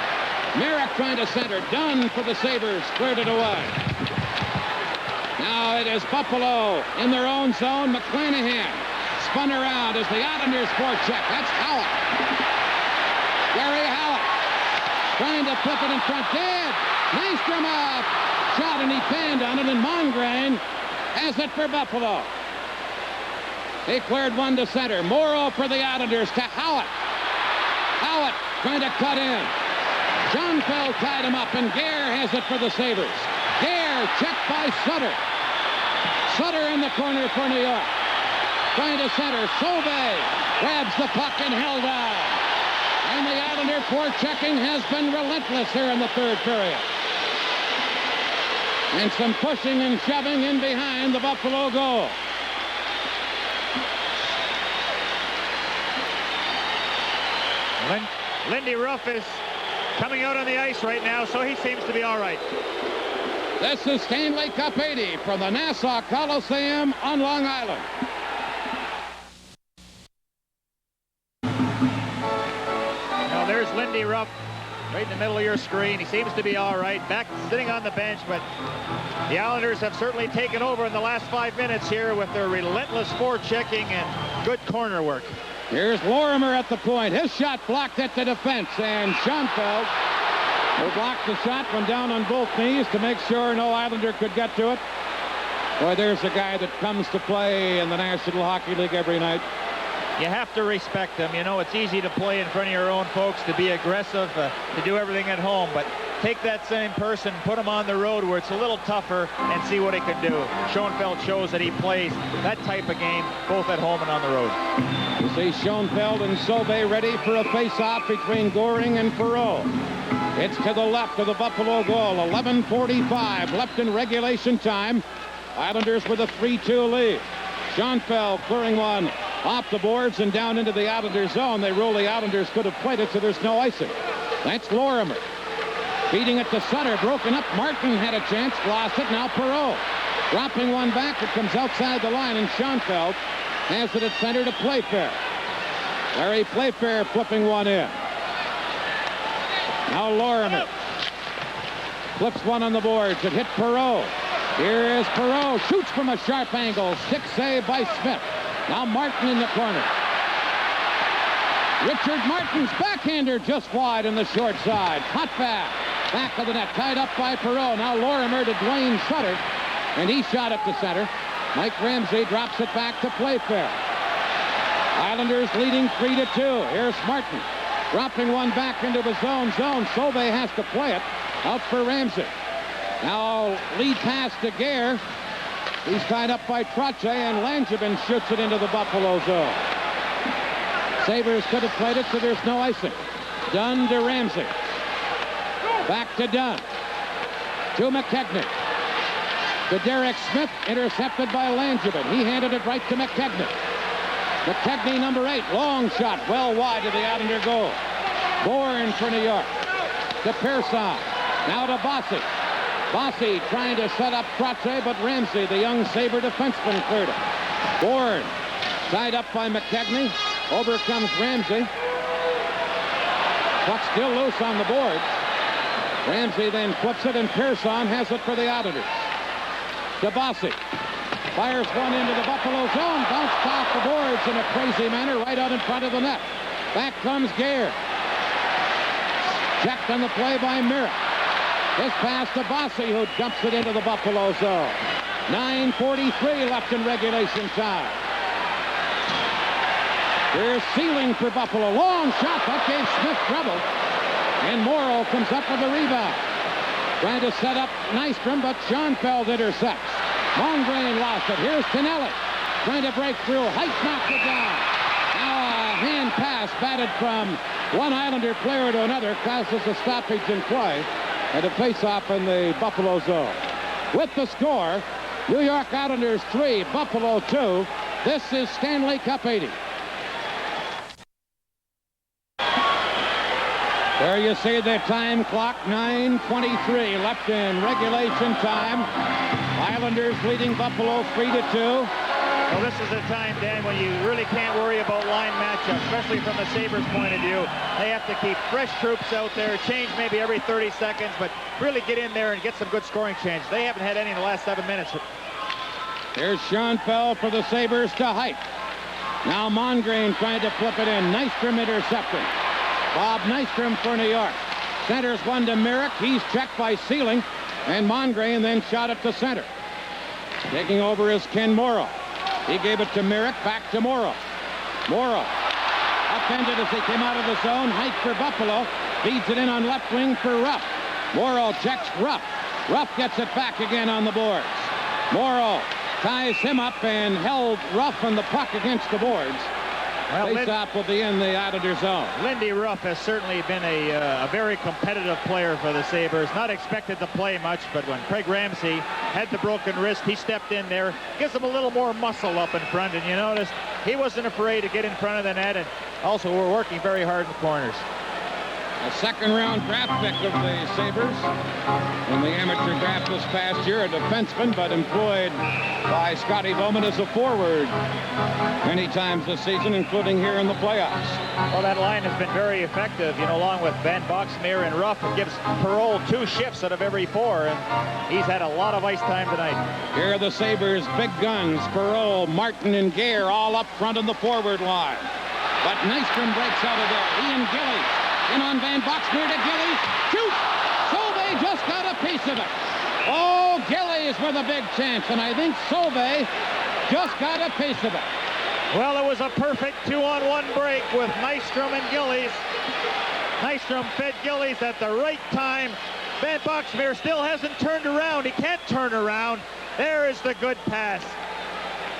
Myrick trying to center. Dunn for the Sabres. Cleared it away. Now it is Buffalo in their own zone. McClanahan spun around as the Islanders forecheck. That's Howitt. Gary Howitt trying to flip it in front. Dead. Nystrom up. Shot, and he panned on it, and Mongrain has it for Buffalo. He cleared one to center. Morrow for the Islanders to Howitt. Howitt trying to cut in. Schoenfeld tied him up, and Gare has it for the Sabres. Gare checked by Sutter. Sutter in the corner for New York. Trying to center. Sauvé grabs the puck and held on. And the Islander forechecking has been relentless here in the third period. And some pushing and shoving in behind the Buffalo goal. Lindy Ruff is coming out on the ice right now, so he seems to be all right. This is Stanley Cup 80 from the Nassau Coliseum on Long Island. Now there's Lindy Ruff right in the middle of your screen. He seems to be all right, back sitting on the bench, but the Islanders have certainly taken over in the last 5 minutes here with their relentless forechecking and good corner work. Here's Lorimer at the point. His shot blocked at the defense, and Schoenfeld will block the shot, went down on both knees to make sure no Islander could get to it. Boy, there's a guy that comes to play in the National Hockey League every night. You have to respect them. You know, it's easy to play in front of your own folks, to be aggressive, to do everything at home, but take that same person, put him on the road where it's a little tougher, and see what he can do. Schoenfeld shows that he plays that type of game both at home and on the road. You see Schoenfeld and Sauvé ready for a face-off between Goring and Perreault. It's to the left of the Buffalo goal. 11:45 left in regulation time. Islanders with a 3-2 lead. Schoenfeld clearing one off the boards and down into the Islanders zone. They rule the Islanders could have played it, so there's no icing. That's Lorimer. Feeding it to Sutter, broken up. Martin had a chance, lost it. Now Perreault dropping one back. It comes outside the line, and Schoenfeld has it at center to Playfair. Larry Playfair flipping one in. Now Lorimer flips one on the boards. It hit Perreault. Here is Perreault. Shoots from a sharp angle. Stick save by Smith. Now Martin in the corner. Richard Martin's backhander just wide in the short side. Hot back of the net. Tied up by Perreault. Now Lorimer to Dwayne Sutter. And he shot up to center. Mike Ramsey drops it back to Playfair. Islanders leading 3-2. Here's Martin. Dropping one back into his own zone. Sauvé has to play it. Out for Ramsey. Now lead pass to Gare. He's tied up by Trottier, and Langevin shoots it into the Buffalo zone. Sabres could have played it, so there's no icing. Dunn to Ramsey. Back to Dunn. To McKechnie. To Derek Smith, intercepted by Langevin. He handed it right to McKechnie. McKechnie, number 8, long shot, well wide of the Islander goal. Bourne for New York. To Pearson. Now to Bossy. Bossy trying to set up Trottier, but Ramsey, the young Sabre defenseman, cleared it. Bourne tied up by McKechnie. Over comes Ramsey. Puck still loose on the board. Ramsey then flips it, and Pearson has it for the Islanders. To Bossy. Fires one into the Buffalo zone. Bounced off the boards in a crazy manner right out in front of the net. Back comes Gare. Checked on the play by Merritt. This pass to Bossy, who dumps it into the Buffalo zone. 9:43 left in regulation time. Here's Sealing for Buffalo. Long shot. That gave Smith trouble. And Morrow comes up with the rebound. Trying to set up Nystrom, but Schoenfeld intercepts. Mongrain lost it. Here's Tonelli trying to break through. Height knocked it down. Now a hand pass batted from one Islander player to another causes a stoppage in play and a face-off in the Buffalo zone. With the score, New York Islanders 3, Buffalo 2. This is Stanley Cup 80. There you see the time clock, 9:23 left in regulation time. Islanders leading Buffalo 3-2. Well, this is a time, Dan, when you really can't worry about line matchup, especially from the Sabres' point of view. They have to keep fresh troops out there, change maybe every 30 seconds, but really get in there and get some good scoring change. They haven't had any in the last 7 minutes. Here's Schoenfeld for the Sabres to Height. Now Mongrain trying to flip it in. Nystrom intercepting. Bob Nystrom for New York. Centers one to Merrick. He's checked by Sealing. And Mongrain then shot it to center. Taking over is Ken Morrow. He gave it to Merrick. Back to Morrow. Morrow upended as he came out of the zone. Height for Buffalo. Feeds it in on left wing for Ruff. Morrow checks Ruff. Ruff gets it back again on the boards. Morrow ties him up and held Ruff on the puck against the boards. Well, Face-off will be in the Islander zone. Lindy Ruff has certainly been a very competitive player for the Sabres. Not expected to play much, but when Craig Ramsey had the broken wrist, he stepped in there, gives him a little more muscle up in front, and you notice he wasn't afraid to get in front of the net, and also we're working very hard in the corners. A second-round draft pick of the Sabres in the amateur draft this past year, a defenseman, but employed by Scotty Bowman as a forward many times this season, including here in the playoffs. Well, that line has been very effective, you know, along with Van Boxmeer and Ruff. It gives Perreault 2 shifts out of every 4, and he's had a lot of ice time tonight. Here are the Sabres' big guns, Perreault, Martin, and Gare, all up front of the forward line. But Nystrom breaks out of there. He and Gillies. In on Van Boxmeer to Gillies. Shoot! Sauvé just got a piece of it. Oh, Gillies with a big chance, and I think Sauvé just got a piece of it. Well, it was a perfect 2-on-1 break with Nystrom and Gillies. Nystrom fed Gillies at the right time. Van Boxmeer still hasn't turned around. He can't turn around. There is the good pass.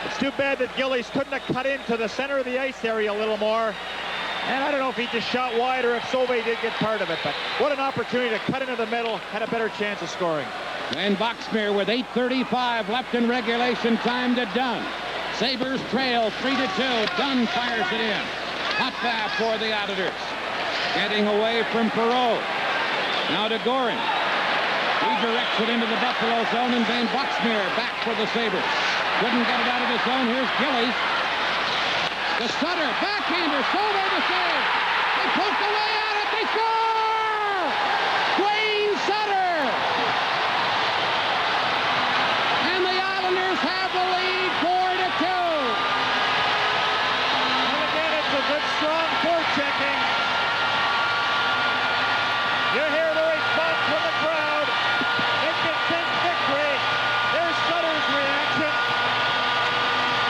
It's too bad that Gillies couldn't have cut into the center of the ice area a little more. And I don't know if he just shot wide or if Sauvé did get part of it, but what an opportunity to cut into the middle, had a better chance of scoring. Van Boxmeer with 8:35 left in regulation time to Dunn. Sabres trail 3-2. Dunn fires it in. Hot back for the Islanders. Getting away from Perreault. Now to Gorin. He directs it into the Buffalo zone, and Van Boxmeer back for the Sabres. Couldn't get it out of the zone. Here's Gillies. The Sutter, backhander, Sauvé to save. They poke away at it, they score! Wayne Sutter! And the Islanders have the lead 4-2. And again, it's a good, strong forechecking. You hear the response from the crowd. Instant victory. There's Sutter's reaction.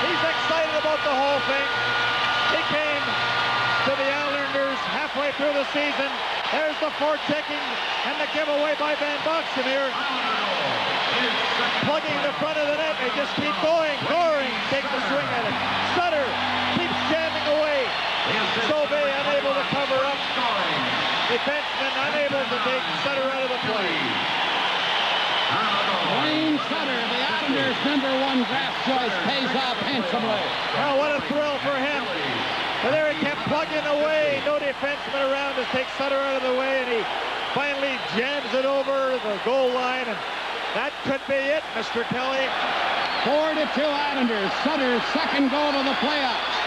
He's excited about the whole thing. He came to the Islanders halfway through the season. There's the forechecking and the giveaway by Van Boxmeer. Plugging the front of the net. They just keep going. Goring takes the swing at it. Sutter keeps jamming away. Sauvé unable to cover up. Defenseman unable to take Sutter out of the play. Wayne Sutter, the Islanders' #1 draft choice, pays off handsomely. Oh, what a thrill for him. But there he kept plugging away. No defenseman around to take Sutter out of the way, and he finally jams it over the goal line, and that could be it, Mr. Kelly. 4-2 Islanders. Sutter's second goal of the playoffs.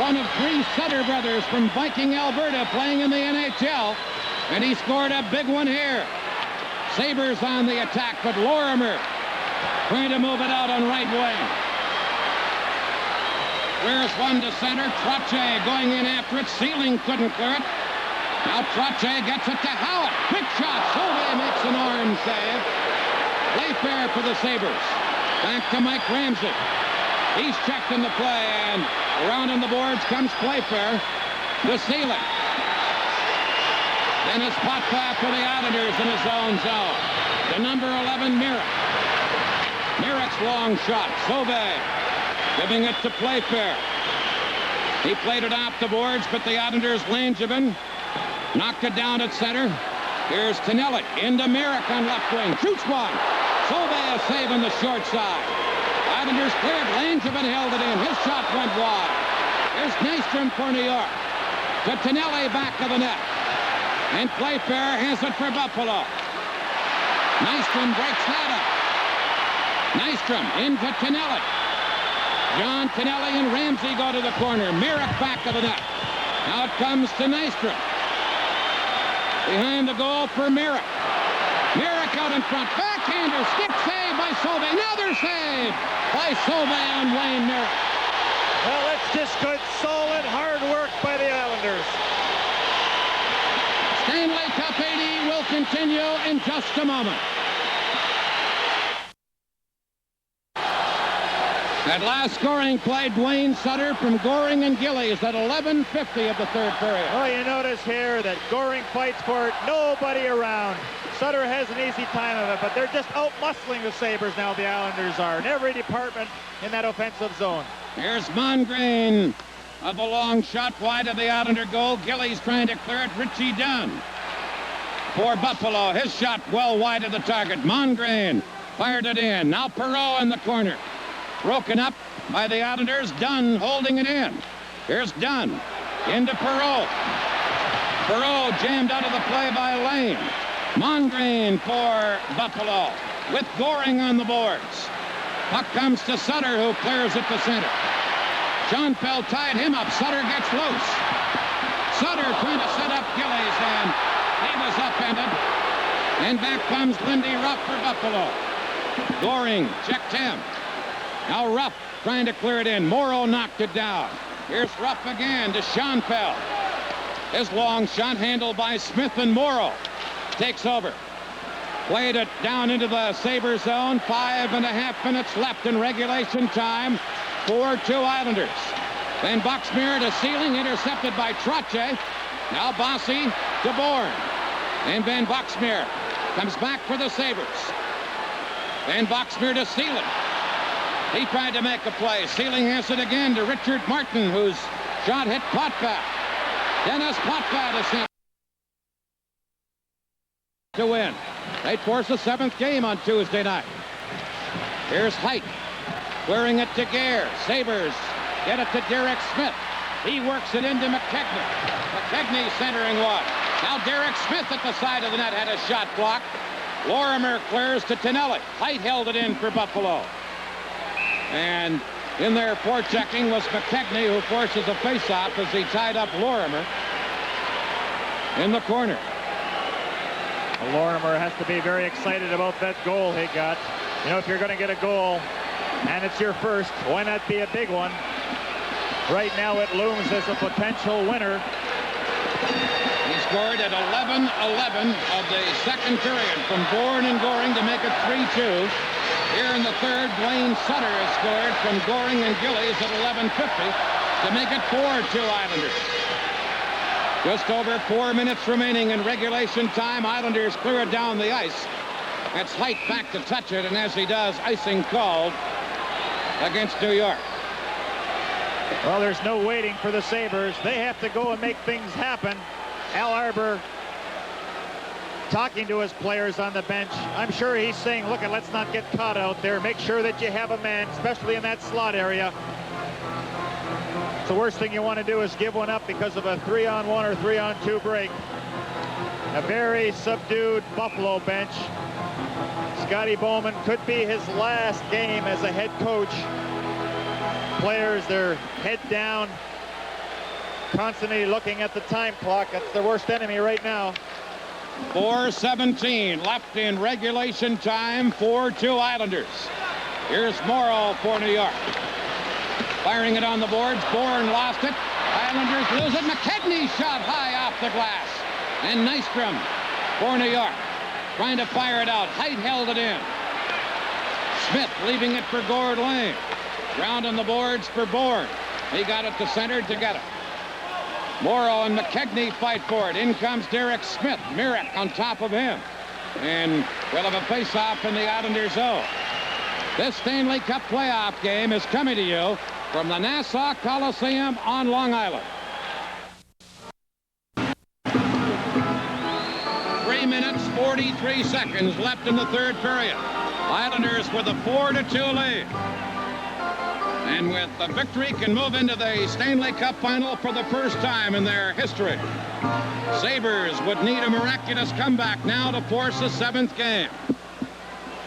One of 3 Sutter brothers from Viking, Alberta, playing in the NHL, and he scored a big one here. Sabres on the attack, but Lorimer trying to move it out on right wing. Clears one to center. Trottier going in after it. Sealing couldn't clear it. Now Trottier gets it to Howard. Quick shot. Sauvé makes an arm save. Playfair for the Sabres. Back to Mike Ramsey. He's checked in the play, and around on the boards comes Playfair to Sealing. Then a spot pass for the Islanders in his own zone. The number 11, Myrick. Myrick's long shot. Sauvé giving it to Playfair. He played it off the boards, but the Islanders' Langevin knocked it down at center. Here's Tonelli into Myrick on left wing. Shoots one. Sauvé a save on the short side. Islanders cleared. Langevin held it in. His shot went wide. Here's Nystrom for New York. To Tonelli back of the net. And Playfair has it for Buffalo. Nystrom breaks that up. Nystrom into Tonelli. John Tonelli and Ramsey go to the corner. Myrick back of the net. Now it comes to Nystrom. Behind the goal for Myrick. Myrick out in front. Backhander. Stick save by Sauvé. Another save by Sauvé on Wayne Myrick. Well, it's just good, solid, hard work by the Islanders. Stanley Cup 80 will continue in just a moment. That last scoring play, Dwayne Sutter from Goring and Gillies at 11:50 of the third period. Well, you notice here that Goring fights for it, nobody around. Sutter has an easy time of it, but they're just out-muscling the Sabres now, the Islanders are, in every department in that offensive zone. Here's Mongrain of the long shot wide of the Islander goal. Gillies trying to clear it. Richie Dunn for Buffalo. His shot well wide of the target. Mongrain fired it in. Now Perreault in the corner. Broken up by the Islanders. Dunn holding it in. Here's Dunn into Perreault. Perreault jammed out of the play by Lane. Mongrain for Buffalo with Goring on the boards. Puck comes to Sutter, who clears it to center. Schoenfeld tied him up. Sutter gets loose. Sutter trying to set up Gillies, and he was upended. And back comes Lindy Ruff for Buffalo. Goring checked him. Now Ruff trying to clear it in. Morrow knocked it down. Here's Ruff again to Schoenfeld. His long shot handled by Smith, and Morrow takes over. Played it down into the Sabre zone. 5.5 minutes left in regulation time. 4-2 Islanders. Then Boxmeer to Sealing, intercepted by Trottier. Now Bossy to Bourne. And Ben Boxmeer comes back for the Sabres. Then Boxmeer to Sealing. He tried to make a play. Sealing has it again to Richard Martin, whose shot hit Potvin. Dennis Potvin is sent to win. They force a 7th game on Tuesday night. Here's Height clearing it to Gare. Sabres get it to Derek Smith. He works it into McKechnie. McKechnie centering one. Now Derek Smith at the side of the net had a shot blocked. Lorimer clears to Tonelli. Height held it in for Buffalo. And in there forechecking was McKechnie, who forces a faceoff as he tied up Lorimer in the corner. Well, Lorimer has to be very excited about that goal he got. You know, if you're going to get a goal and it's your first, why not be a big one? Right now it looms as a potential winner. He scored at 11:11 of the second period from Bourne and Goring to make it 3-2. Here in the third, Dwayne Sutter has scored from Goring and Gillies at 11:50 to make it 4-2 Islanders. Just over 4 minutes remaining in regulation time. Islanders clear it down the ice. It's Height back to touch it, and as he does, icing called against New York. Well, there's no waiting for the Sabres. They have to go and make things happen. Al Arbour talking to his players on the bench. I'm sure he's saying, look, let's not get caught out there. Make sure that you have a man, especially in that slot area. The worst thing you want to do is give one up because of a 3-on-1 or 3-on-2 break. A very subdued Buffalo bench. Scotty Bowman could be his last game as a head coach. Players, they're head down, constantly looking at the time clock. That's their worst enemy right now. 4:17 left in regulation time. 4-2 Islanders. Here's Morrow for New York. Firing it on the boards. Bourne lost it. Islanders lose it. McKechnie shot high off the glass. And Nystrom for New York. Trying to fire it out. Height held it in. Smith leaving it for Gord Lane. Round on the boards for Bourne. He got it to center to get it. Morrow and McKechnie fight for it. In comes Derek Smith. Mirek on top of him. And we'll have a face-off in the Islanders zone. This Stanley Cup playoff game is coming to you from the Nassau Coliseum on Long Island. 3 minutes, 43 seconds left in the third period. Islanders with a 4-2 lead. And with the victory can move into the Stanley Cup Final for the first time in their history. Sabres would need a miraculous comeback now to force a 7th game.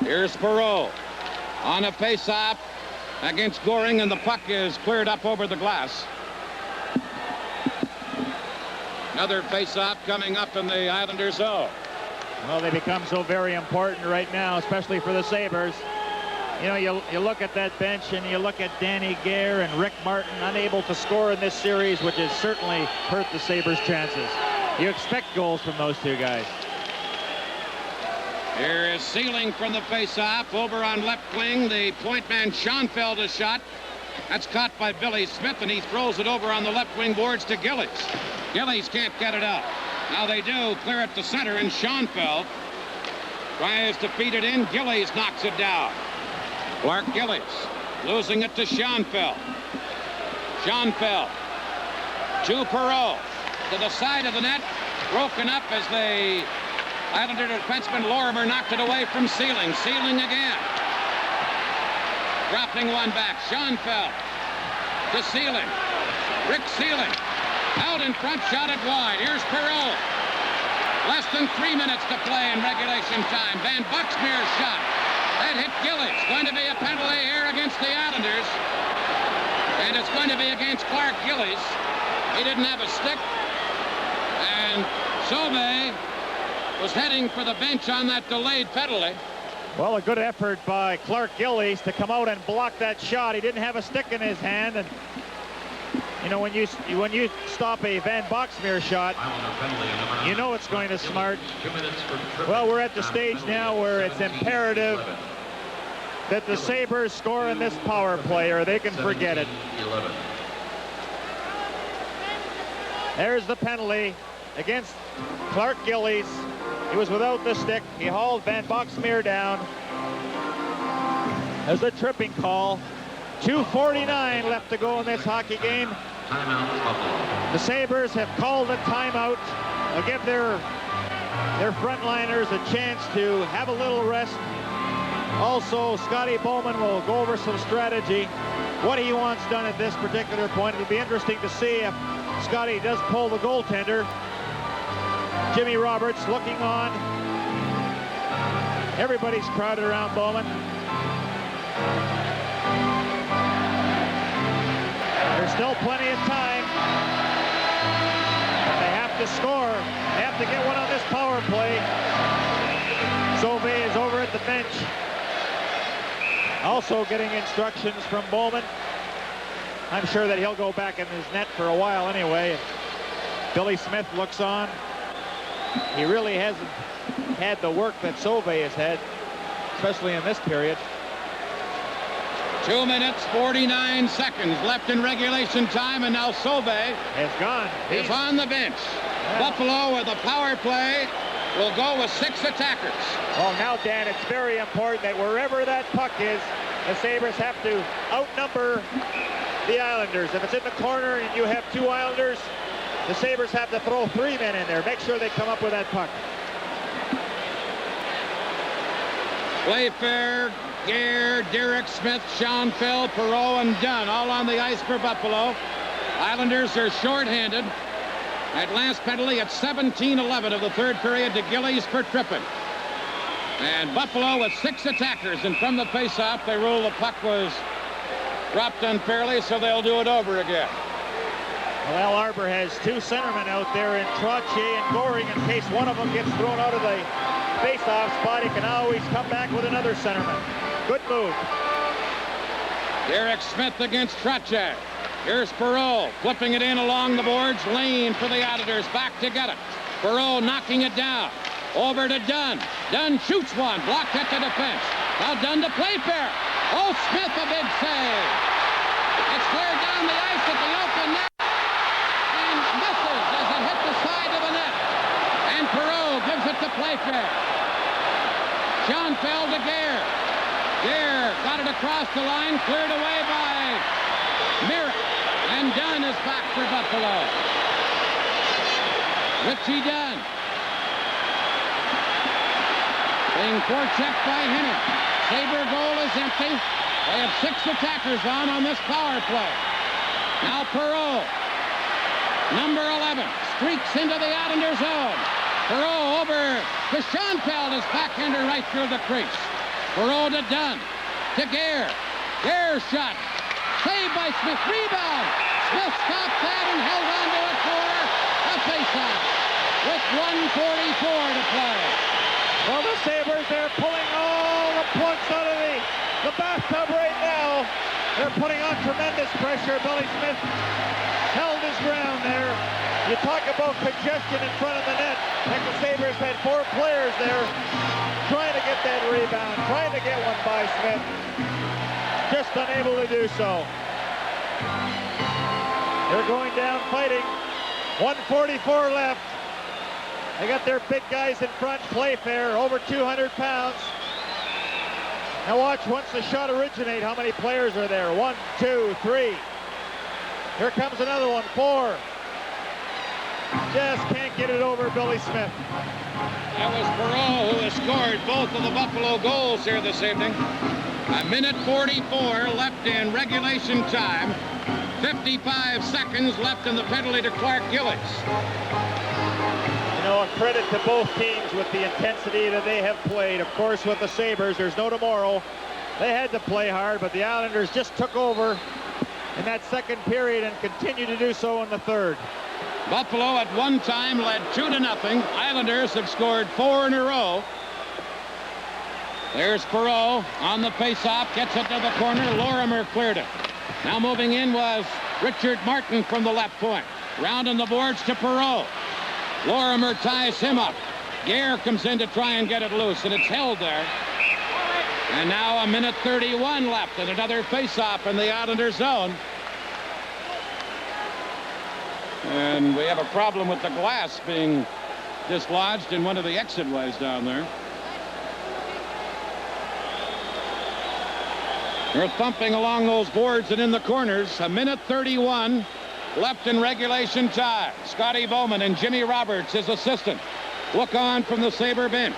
Here's Perreault on a face-off against Goring, and the puck is cleared up over the glass. Another face-off coming up in the Islanders zone. Well, they become so very important right now, especially for the Sabres. You know, you look at that bench and you look at Danny Gare and Rick Martin unable to score in this series, which has certainly hurt the Sabres' chances. You expect goals from those two guys. Here is Sealing from the face-off. Over on left wing, the point man Schoenfeld a shot. That's caught by Billy Smith, and he throws it over on the left wing boards to Gillies. Gillies can't get it out. Now they do clear it to center, and Schoenfeld tries to feed it in. Gillies knocks it down. Clark Gillies losing it to Schoenfeld. Schoenfeld to Perreault to the side of the net. Broken up as the Islander defenseman Lorimer knocked it away from Sealing. Sealing again. Dropping one back. Schoenfeld to Sealing. Rick Sealing out in front, shot it wide. Here's Perreault. Less than 3 minutes to play in regulation time. Van Buxmeer's shot. That hit Gillies. Going to be a penalty here against the Islanders. And it's going to be against Clark Gillies. He didn't have a stick. And Sauvé was heading for the bench on that delayed penalty. Well, a good effort by Clark Gillies to come out and block that shot. He didn't have a stick in his hand, and you know, when you stop a Van Boxmeer shot, you know it's going to smart. Well, we're at the stage now where it's imperative that the Sabres score in this power play, or they can forget it. There's the penalty against Clark Gillies. He was without the stick. He hauled Van Boxmeer down. There's a tripping call. 2:49 left to go in this hockey game. The Sabres have called a timeout. They'll give their frontliners a chance to have a little rest. Also, Scotty Bowman will go over some strategy, what he wants done at this particular point. It'll be interesting to see if Scotty does pull the goaltender. Jimmy Roberts looking on. Everybody's crowded around Bowman. There's still plenty of time. But they have to score. They have to get one on this power play. Sauvé is over at the bench. Also getting instructions from Bowman. I'm sure that he'll go back in his net for a while anyway. Billy Smith looks on. He really hasn't had the work that Sauvé has had, especially in this period. 2 minutes, 49 seconds left in regulation time, and now Sauvé is on the bench. Yeah. Buffalo with a power play will go with 6 attackers. Well, now, Dan, it's very important that wherever that puck is, the Sabres have to outnumber the Islanders. If it's in the corner and you have 2 Islanders, the Sabres have to throw 3 men in there. Make sure they come up with that puck. Playfair, Gare, Derek Smith, Schoenfeld, Perreault, and Dunn all on the ice for Buffalo. Islanders are shorthanded. That last penalty at 17:11 of the third period to Gillies for tripping. And Buffalo with 6 attackers, and from the faceoff, they rule the puck was dropped unfairly, so they'll do it over again. Well, Al Arbor has 2 centermen out there in Trottier and Goring. In case one of them gets thrown out of the face-off spot, he can always come back with another centerman. Good move. Derek Smith against Trottier. Here's Perreault flipping it in along the boards. Lane for the Islanders, back to get it. Perreault knocking it down. Over to Dunn. Dunn shoots one, blocked at the defense. Now Dunn to Playfair. Oh, Smith a big save. It's cleared down the ice at the open net. Misses as it hit the side of the net. And Perreault gives it to Playfair. Schoenfeld to Gare. Gare got it across the line, cleared away by Merritt. And Dunn is back for Buffalo. Richie Dunn. Being forechecked by Henning. Sabre goal is empty. They have 6 attackers on this power play. Now Perreault. Number 11 streaks into the Islander zone. Perreault over to Schoenfeld, his backhander right through the crease. Perreault to Dunn, to Gare. Gare's shot, saved by Smith, rebound. Smith stopped that and held on to it for a faceoff with 1:44 to play. Well, the Sabres, they're pulling all the plugs out of the bathtub right now. They're putting on tremendous pressure. Billy Smith held his ground there. You talk about congestion in front of the net. And the Sabres had 4 players there trying to get that rebound, trying to get one by Smith. Just unable to do so. They're going down fighting. 1:44 left. They got their big guys in front. Playfair, over 200 pounds. Now watch, once the shot originates, how many players are there? 1, 2, 3. Here comes another one, 4. Just can't get it over Billy Smith. That was Perreault who has scored both of the Buffalo goals here this evening. 1:44 left in regulation time. 55 seconds left in the penalty to Clark Gillies. You know, a credit to both teams with the intensity that they have played. Of course, with the Sabres, there's no tomorrow. They had to play hard, but the Islanders just took over in that second period and continue to do so in the third. Buffalo at one time led 2-0. Islanders have scored 4 in a row. There's Perreault on the faceoff, gets it to the corner. Lorimer cleared it. Now moving in was Richard Martin from the left point. Rounding the boards to Perreault. Lorimer ties him up. Gare comes in to try and get it loose, and it's held there. And now 1:31 left, and another faceoff in the Islander zone. And we have a problem with the glass being dislodged in one of the exit ways down there. They're thumping along those boards and in the corners. 1:31 left in regulation time. Scotty Bowman and Jimmy Roberts, his assistant, look on from the Sabre bench.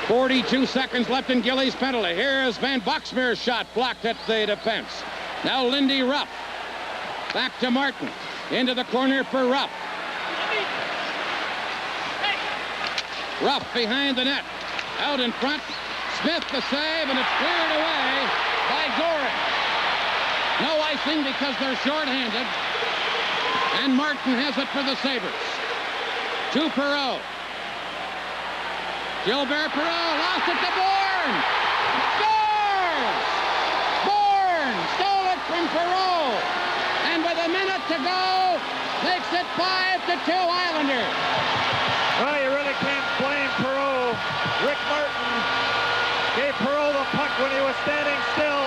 42 seconds left in Gillies' penalty. Here's Van Boxmeer's shot blocked at the defense. Now Lindy Ruff. Back to Martin. Into the corner for Ruff. Ruff behind the net. Out in front. Smith the save, and it's cleared away by Goring. No icing because they're shorthanded. And Martin has it for the Sabres. To Perreault. Gilbert Perreault lost it to Bourne. Scores! Bourne stole it from Perreault. And with a minute to go, makes it 5-2 Islanders. Well, you really can't blame Perreault. Rick Martin gave Perreault the puck when he was standing still.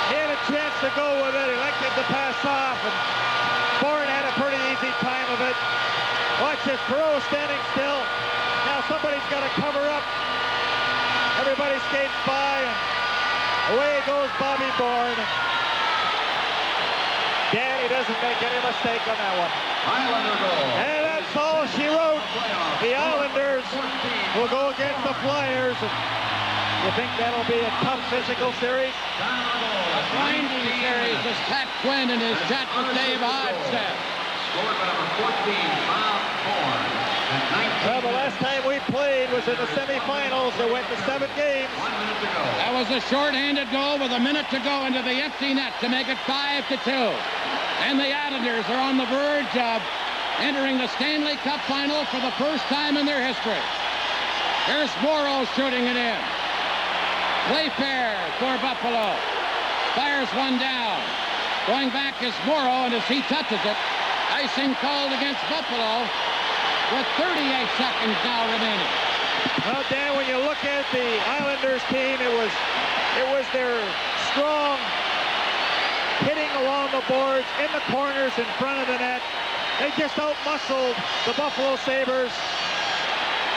He had a chance to go with it, elected to pass off, and Bourne had a pretty easy time of it. Watch this, Perreault standing still. Now somebody's got to cover up. Everybody skates by, and away goes Bobby Bourne. Danny doesn't make any mistake on that one. Islander goal. And that's all she wrote. The Islanders will go against the Flyers. You think that'll be a tough physical series? A grinding series, as Pat Quinn in his chat with Dave Hodge said. Scored by number 14, Bob Bourne. Well, the last time we played was in the semifinals. It went to 7 games. 1 minute to go. That was a shorthanded goal with a minute to go into the empty net to make it 5-2. And the Islanders are on the verge of entering the Stanley Cup Final for the first time in their history. Here's Morrow shooting it in. Playfair for Buffalo. Fires one down. Going back is Morrow, and as he touches it, icing called against Buffalo with 38 seconds now remaining. Well, Dan, when you look at the Islanders team, it was their strong hitting along the boards, in the corners, in front of the net. They just out-muscled the Buffalo Sabres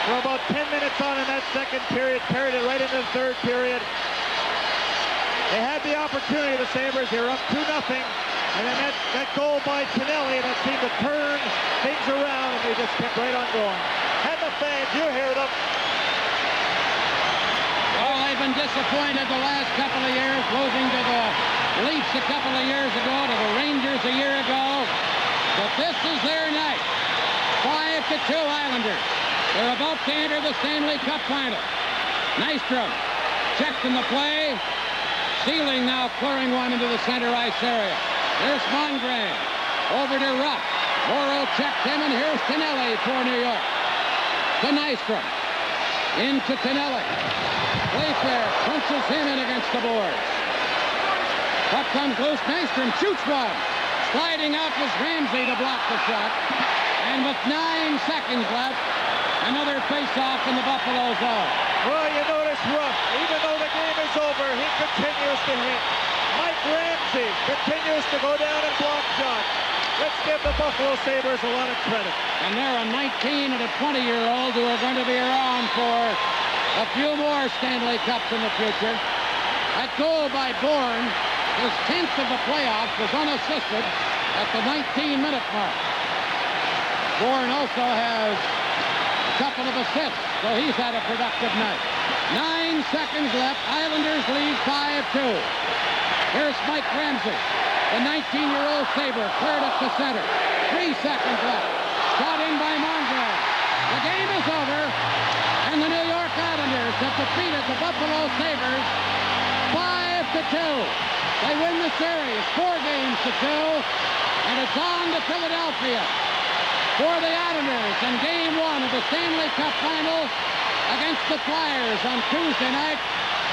for about 10 minutes on in that second period, carried it right into the third period. They had the opportunity, the Sabres. They were up 2-0. And then that goal by Tonelli, that seemed to turn things around, and they just kept right on going. And the fans, you hear them. Well, they've been disappointed the last couple of years, losing to the Leafs a couple of years ago, to the Rangers a year ago. But this is their night. 5-2 Islanders. They're about to enter the Stanley Cup Final. Nystrom checked in the play. Sealing now clearing one into the center ice area. Here's Mongrain. Over to Ruff. Morrow checked him, and here's Tonelli for New York. To Nystrom. Into Tonelli. Playfair punches him in against the boards. Puck comes loose. Nystrom shoots one. Striding out was Ramsey to block the shot. And with 9 seconds left, another face-off in the Buffalo zone. Well, you notice Ruff, even though the game is over, he continues to hit. Mike Ramsey continues to go down and block shots. Let's give the Buffalo Sabres a lot of credit. And they're a 19 and a 20-year-old who are going to be around for a few more Stanley Cups in the future. That goal by Bourne, his 10th of the playoffs, was unassisted at the 19-minute mark. Bourne also has a couple of assists, so he's had a productive night. 9 seconds left. Islanders lead 5-2. Here's Mike Ramsey, the 19-year-old Sabre, cleared it to center. 3 seconds left. Shot in by Mongrain. The game is over, and the New York Islanders have defeated the Buffalo Sabres 5-2. They win the series 4-2, and it's on to Philadelphia for the Islanders in Game 1 of the Stanley Cup Final against the Flyers on Tuesday night.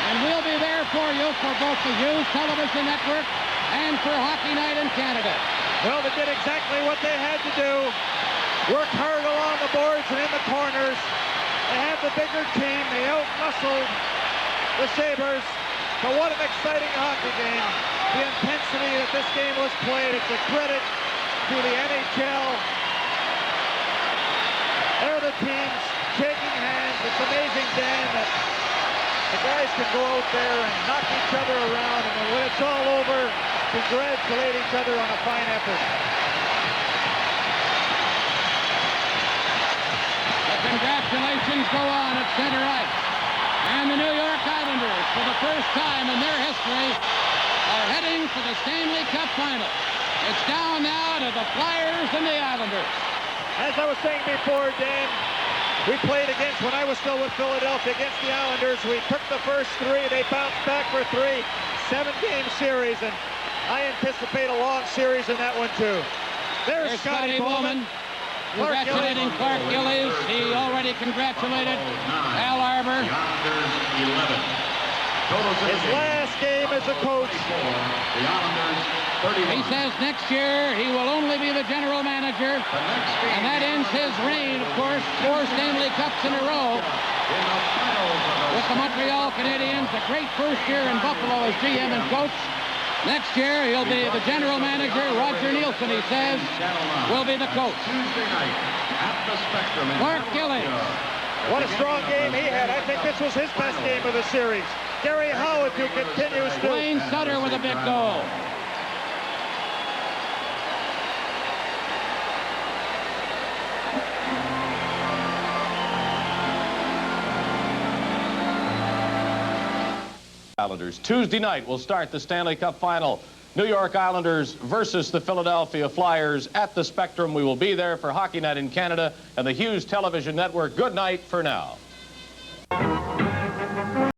And we'll be there for you for both the Hughes Television Network and for Hockey Night in Canada. Well, they did exactly what they had to do. Work hard along the boards and in the corners. They have the bigger team. They out-muscled the Sabres. But what an exciting hockey game. The intensity that this game was played, it's a credit to the NHL. They're the teams shaking hands. It's amazing, Dan, that the guys can go out there and knock each other around, and then when it's all over, congratulate each other on a fine effort. The congratulations go on at center ice. And the New York Islanders, for the first time in their history, are heading for the Stanley Cup Final. It's down now to the Flyers and the Islanders. As I was saying before, Dan, we played against, when I was still with Philadelphia, against the Islanders. We took the first 3. They bounced back for 3. 7-game series, and I anticipate a long series in that one, too. There's Scotty Bowman. Congratulating Clark Gillies. He already congratulated Al Arbor. His last game as a coach. He says next year he will only be the general manager, and that ends his reign, of course, 4 Stanley Cups in a row with the Montreal Canadiens. A great first year in Buffalo as GM and coach. Next year, he'll be the general manager. Roger Nielsen, he says, will be the coach. Clark Gillies. What a strong game he had. I think this was his best game of the series. Gary Howard, who continues to... Wayne Sutter with a big goal. Islanders. Tuesday night will start the Stanley Cup Final. New York Islanders versus the Philadelphia Flyers at the Spectrum. We will be there for Hockey Night in Canada and the Hughes Television Network. Good night for now.